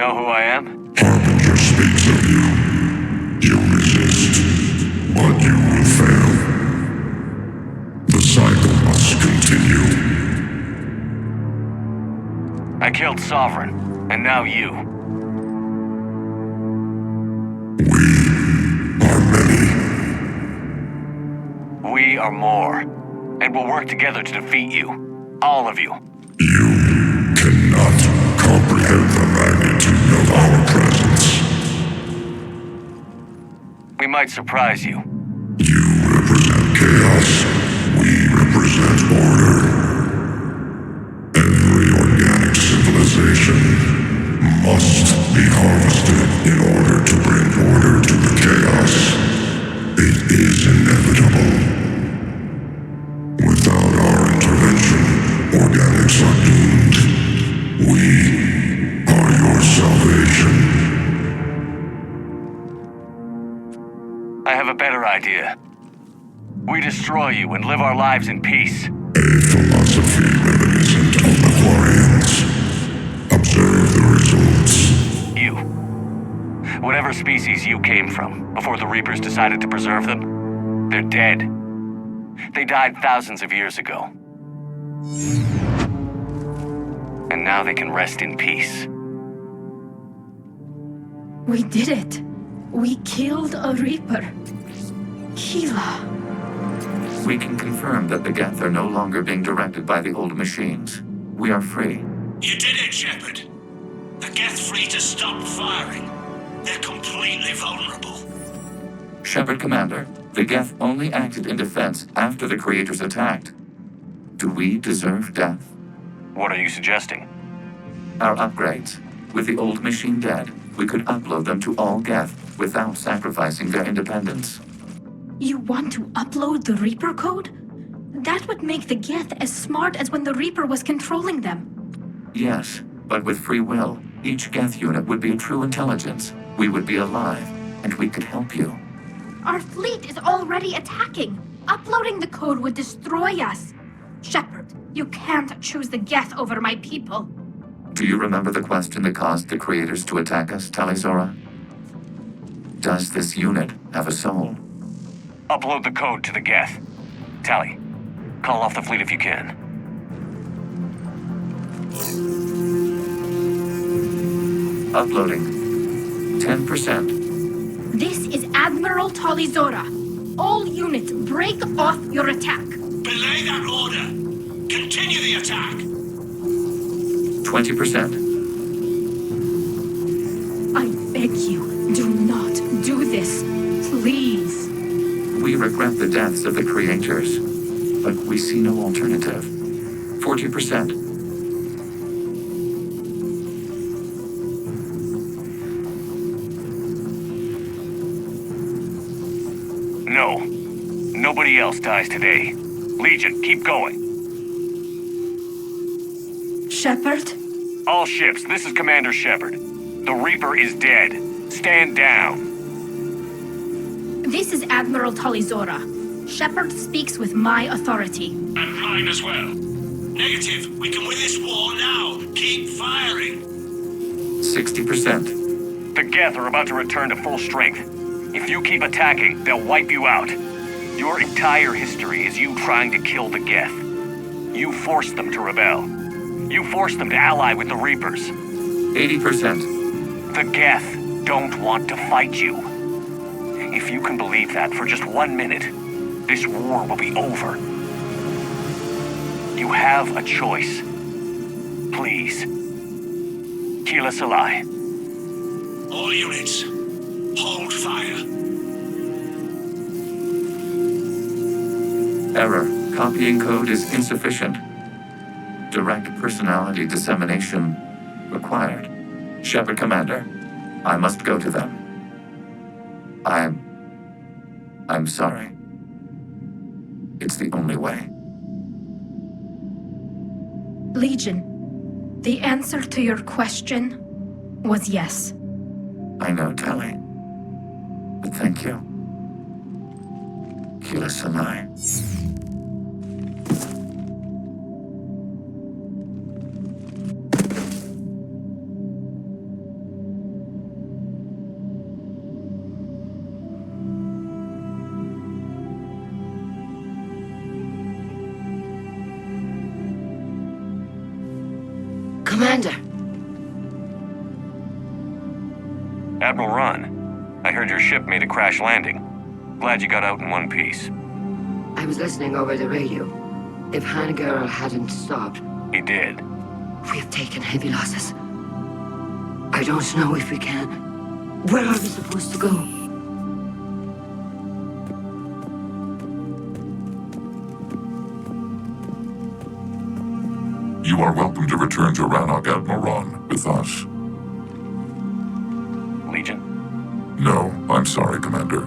Know who I am? Harbinger speaks of you. You resist, but you will fail. The cycle must continue. I killed Sovereign, and now you. We are more, and we'll work together to defeat you. All of you. You cannot comprehend the magnitude of our presence. We might surprise you. You represent chaos. We represent order. Every organic civilization must be harvested in order to bring order to the chaos. It is inevitable. Without our intervention, organics are doomed. We are your salvation. I have a better idea. We destroy you and live our lives in peace. A philosophy reminiscent of the Quarians. Observe the results. You. Whatever species you came from, before the Reapers decided to preserve them, they're dead. They died thousands of years ago. And now they can rest in peace. We did it. We killed a Reaper. Keela. We can confirm that the Geth are no longer being directed by the old machines. We are free. You did it, Shepard. The Geth fleet has stopped firing. They're completely vulnerable. Shepard, Commander, the Geth only acted in defense after the Creators attacked. Do we deserve death? What are you suggesting? Our upgrades. With the old machine dead, we could upload them to all Geth without sacrificing their independence. You want to upload the Reaper code? That would make the Geth as smart as when the Reaper was controlling them. Yes, but with free will, each Geth unit would be a true intelligence. We would be alive, and we could help you. Our fleet is already attacking. Uploading the code would destroy us. Shepard, you can't choose the Geth over my people. Do you remember the question that caused the Creators to attack us, Talizora? Does this unit have a soul? Upload the code to the Geth. Tally, call off the fleet if you can. Uploading. 10%. This is Admiral Talizora. All units, break off your attack. Belay that order. Continue the attack. 20%. I beg you, do not do this. Please. We regret the deaths of the Creators, but we see no alternative. 40%. No. Nobody else dies today. Legion, keep going. Shepard? All ships, this is Commander Shepard. The Reaper is dead. Stand down. This is Admiral Talizora. Shepard speaks with my authority. And mine as well. Negative. We can win this war now. Keep firing. 60%. The Geth are about to return to full strength. If you keep attacking, they'll wipe you out. Your entire history is you trying to kill the Geth. You forced them to rebel. You forced them to ally with the Reapers. 80%. The Geth don't want to fight you. If you can believe that for just 1 minute, this war will be over. You have a choice. Please. Keep us alive. All units, hold fire. Error. Copying code is insufficient. Direct personality dissemination required. Shepard, Commander, I must go to them. I'm sorry. It's the only way. Legion, the answer to your question was yes. I know, Tally. But thank you. Kila Sanai. Commander! Admiral Ron, I heard your ship made a crash landing. Glad you got out in one piece. I was listening over the radio. If Hangirl hadn't stopped... He did. We have taken heavy losses. I don't know if we can. Where are we supposed to go? You are welcome to return to Rannoch, Admiral Ron, with us. Legion? No, I'm sorry, Commander.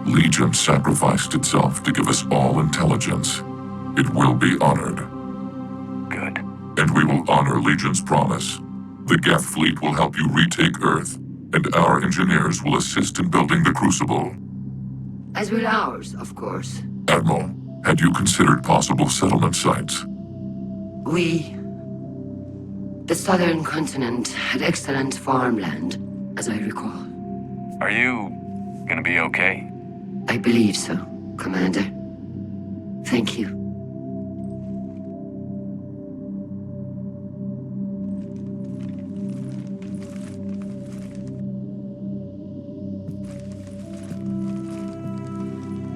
Legion sacrificed itself to give us all intelligence. It will be honored. Good. And we will honor Legion's promise. The Geth fleet will help you retake Earth, and our engineers will assist in building the Crucible. As will ours, of course. Admiral, had you considered possible settlement sites? The southern continent had excellent farmland, as I recall. Are you gonna be okay? I believe so, Commander. Thank you.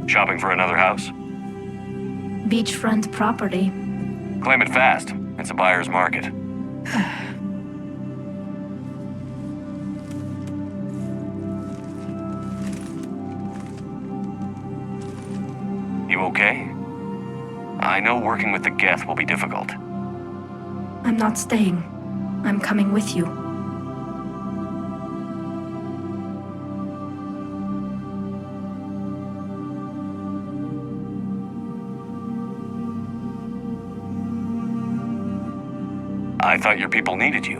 Shopping for another house? Beachfront property. Claim it fast. It's a buyer's market. You okay? I know working with the Geth will be difficult. I'm not staying. I'm coming with you. I thought your people needed you.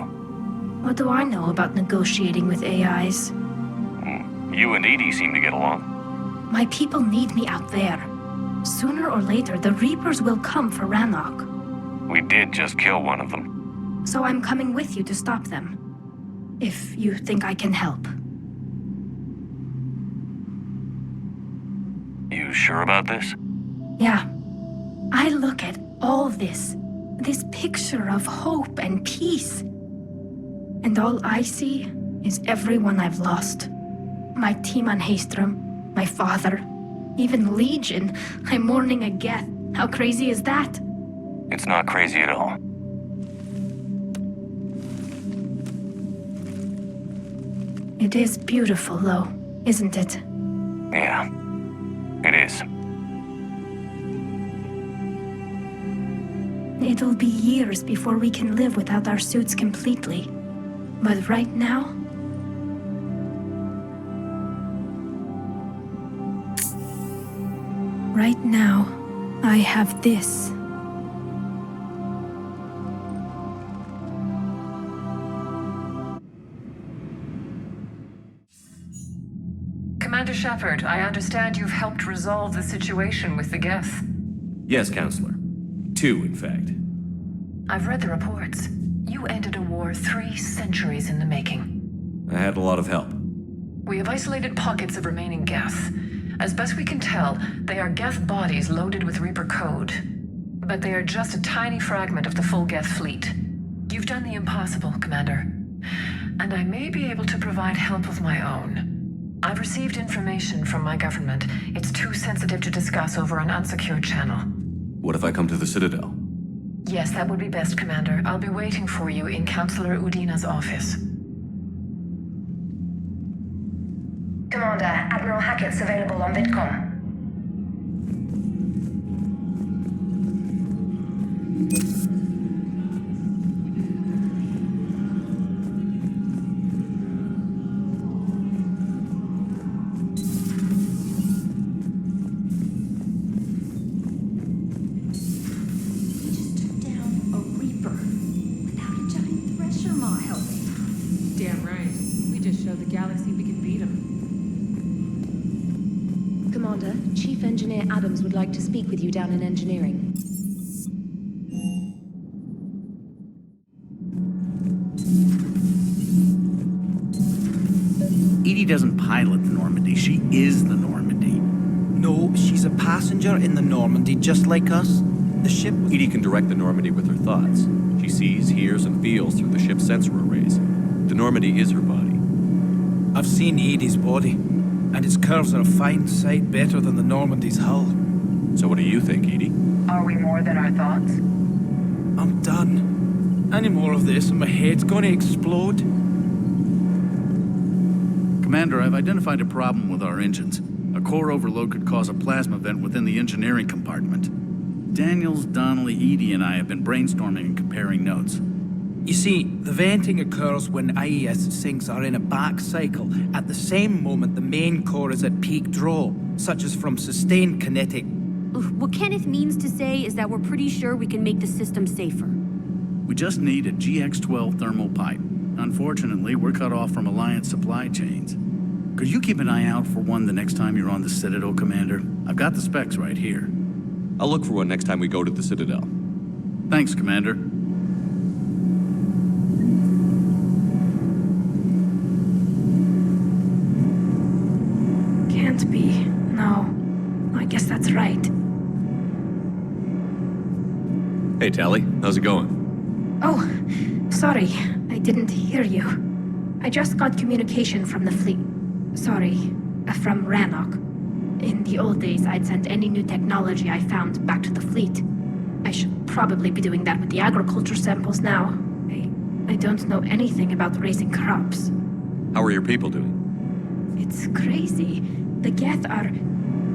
What do I know about negotiating with AIs? You and Edie seem to get along. My people need me out there. Sooner or later, the Reapers will come for Rannoch. We did just kill one of them. So I'm coming with you to stop them. If you think I can help. You sure about this? Yeah. I look at all this picture of hope and peace. And all I see is everyone I've lost. My team on Haestrom, my father, even Legion. I'm mourning a Geth. How crazy is that? It's not crazy at all. It is beautiful, though, isn't it? Yeah, it is. It'll be years before we can live without our suits completely. But right now... Right now, I have this. Commander Shepard, I understand you've helped resolve the situation with the Geth. Yes, Counselor. 2, in fact. I've read the reports. You ended a war 3 centuries in the making. I had a lot of help. We have isolated pockets of remaining Geth. As best we can tell, they are Geth bodies loaded with Reaper code. But they are just a tiny fragment of the full Geth fleet. You've done the impossible, Commander. And I may be able to provide help of my own. I've received information from my government. It's too sensitive to discuss over an unsecured channel. What if I come to the Citadel? Yes, that would be best, Commander. I'll be waiting for you in Counselor Udina's office. Commander, Admiral Hackett's available on VidCom. Damn right. We just showed the galaxy we can beat them. Commander, Chief Engineer Adams would like to speak with you down in engineering. Edie doesn't pilot the Normandy, she is the Normandy. No, she's a passenger in the Normandy just like us. The ship... Edie can direct the Normandy with her thoughts. She sees, hears, and feels through the ship's sensor arrays. The Normandy is her body. I've seen Edie's body, and its curves are a fine sight better than the Normandy's hull. So what do you think, Edie? Are we more than our thoughts? I'm done. Any more of this and my head's gonna explode. Commander, I've identified a problem with our engines. A core overload could cause a plasma vent within the engineering compartment. Daniels, Donnelly, Edie, and I have been brainstorming and comparing notes. You see, the venting occurs when IES sinks are in a back cycle at the same moment the main core is at peak draw, such as from sustained kinetic. What Kenneth means to say is that we're pretty sure we can make the system safer. We just need a GX-12 thermal pipe. Unfortunately, we're cut off from Alliance supply chains. Could you keep an eye out for one the next time you're on the Citadel, Commander? I've got the specs right here. I'll look for one next time we go to the Citadel. Thanks, Commander. Can't be. No. I guess that's right. Hey, Tally. How's it going? Oh, sorry. I didn't hear you. I just got communication from the fleet. Sorry, from Rannoch. In the old days, I'd send any new technology I found back to the fleet. I should probably be doing that with the agriculture samples now. I don't know anything about raising crops. How are your people doing? It's crazy. The Geth are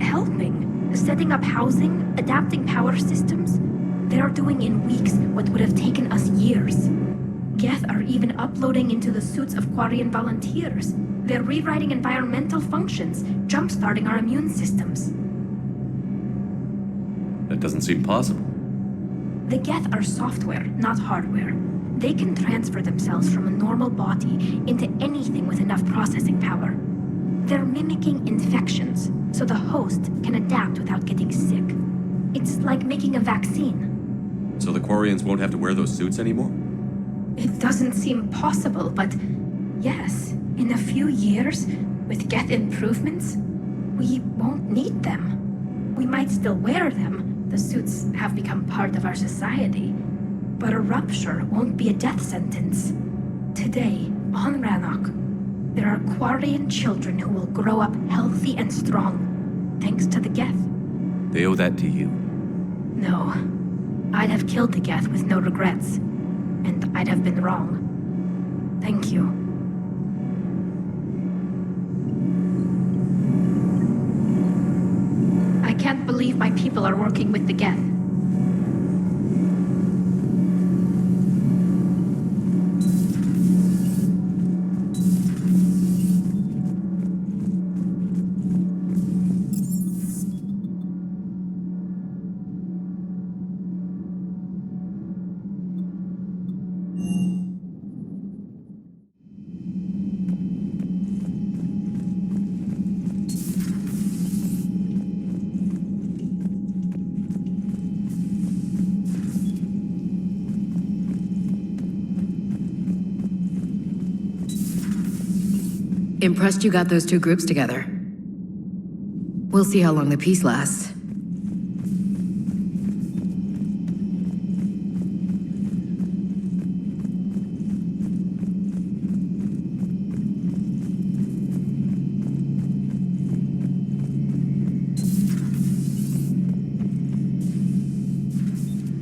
helping, setting up housing, adapting power systems. They are doing in weeks what would have taken us years. Geth are even uploading into the suits of Quarian volunteers. They're rewriting environmental functions, jump-starting our immune systems. That doesn't seem possible. The Geth are software, not hardware. They can transfer themselves from a normal body into anything with enough processing power. They're mimicking infections, so the host can adapt without getting sick. It's like making a vaccine. So the Quarians won't have to wear those suits anymore? It doesn't seem possible, but yes, in a few years, with Geth improvements, we won't need them. We might still wear them. The suits have become part of our society. But a rupture won't be a death sentence. Today, on Rannoch, there are Quarian children who will grow up healthy and strong, thanks to the Geth. They owe that to you. No. I'd have killed the Geth with no regrets. And I'd have been wrong. Thank you. I can't believe my people are working with the Geth. Impressed you got those two groups together. We'll see how long the peace lasts.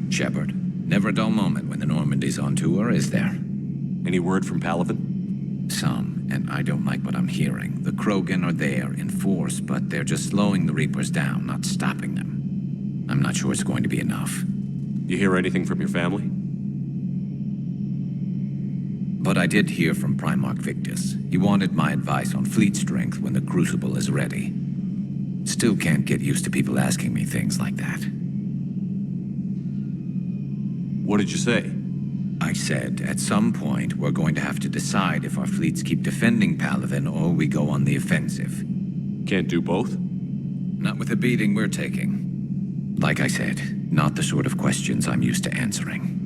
Shepard, never a dull moment when the Normandy's on tour, is there? Any word from Paladin? Some, and I don't like what I'm hearing. The Krogan are there in force, but they're just slowing the Reapers down, not stopping them. I'm not sure it's going to be enough. You hear anything from your family? But I did hear from Primarch Victus. He wanted my advice on fleet strength when the Crucible is ready. Still can't get used to people asking me things like that. What did you say? I said, at some point, we're going to have to decide if our fleets keep defending Paladin or we go on the offensive. Can't do both? Not with the beating we're taking. Like I said, not the sort of questions I'm used to answering.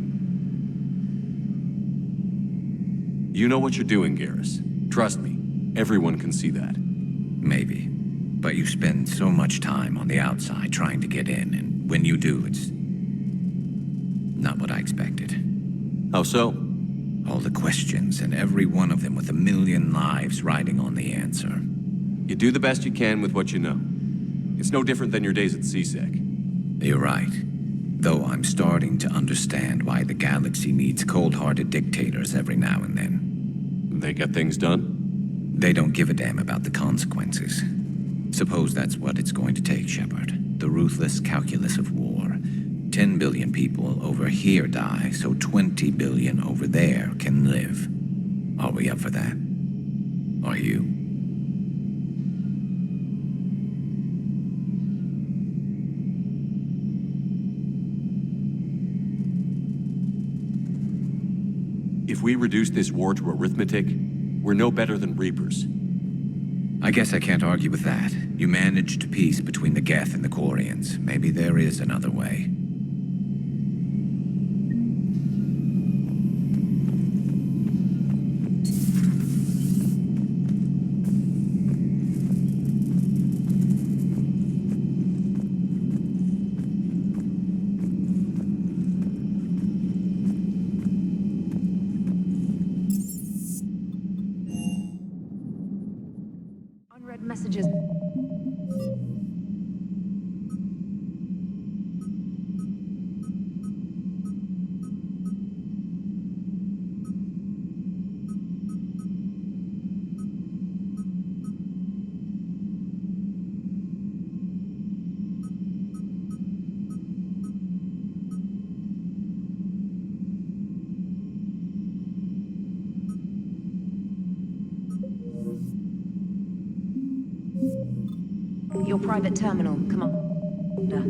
You know what you're doing, Garrus. Trust me, everyone can see that. Maybe. But you spend so much time on the outside trying to get in, and when you do, it's not what I expected. How so? All the questions, and every one of them with a million lives riding on the answer. You do the best you can with what you know. It's no different than your days at CSEC. You're right. Though I'm starting to understand why the galaxy needs cold-hearted dictators every now and then. They get things done? They don't give a damn about the consequences. Suppose that's what it's going to take, Shepard. The ruthless calculus of war. 10 billion people over here die, so 20 billion over there can live. Are we up for that? Are you? If we reduce this war to arithmetic, we're no better than Reapers. I guess I can't argue with that. You managed peace between the Geth and the Quarians. Maybe there is another way. Unread messages. Your private terminal, Commander.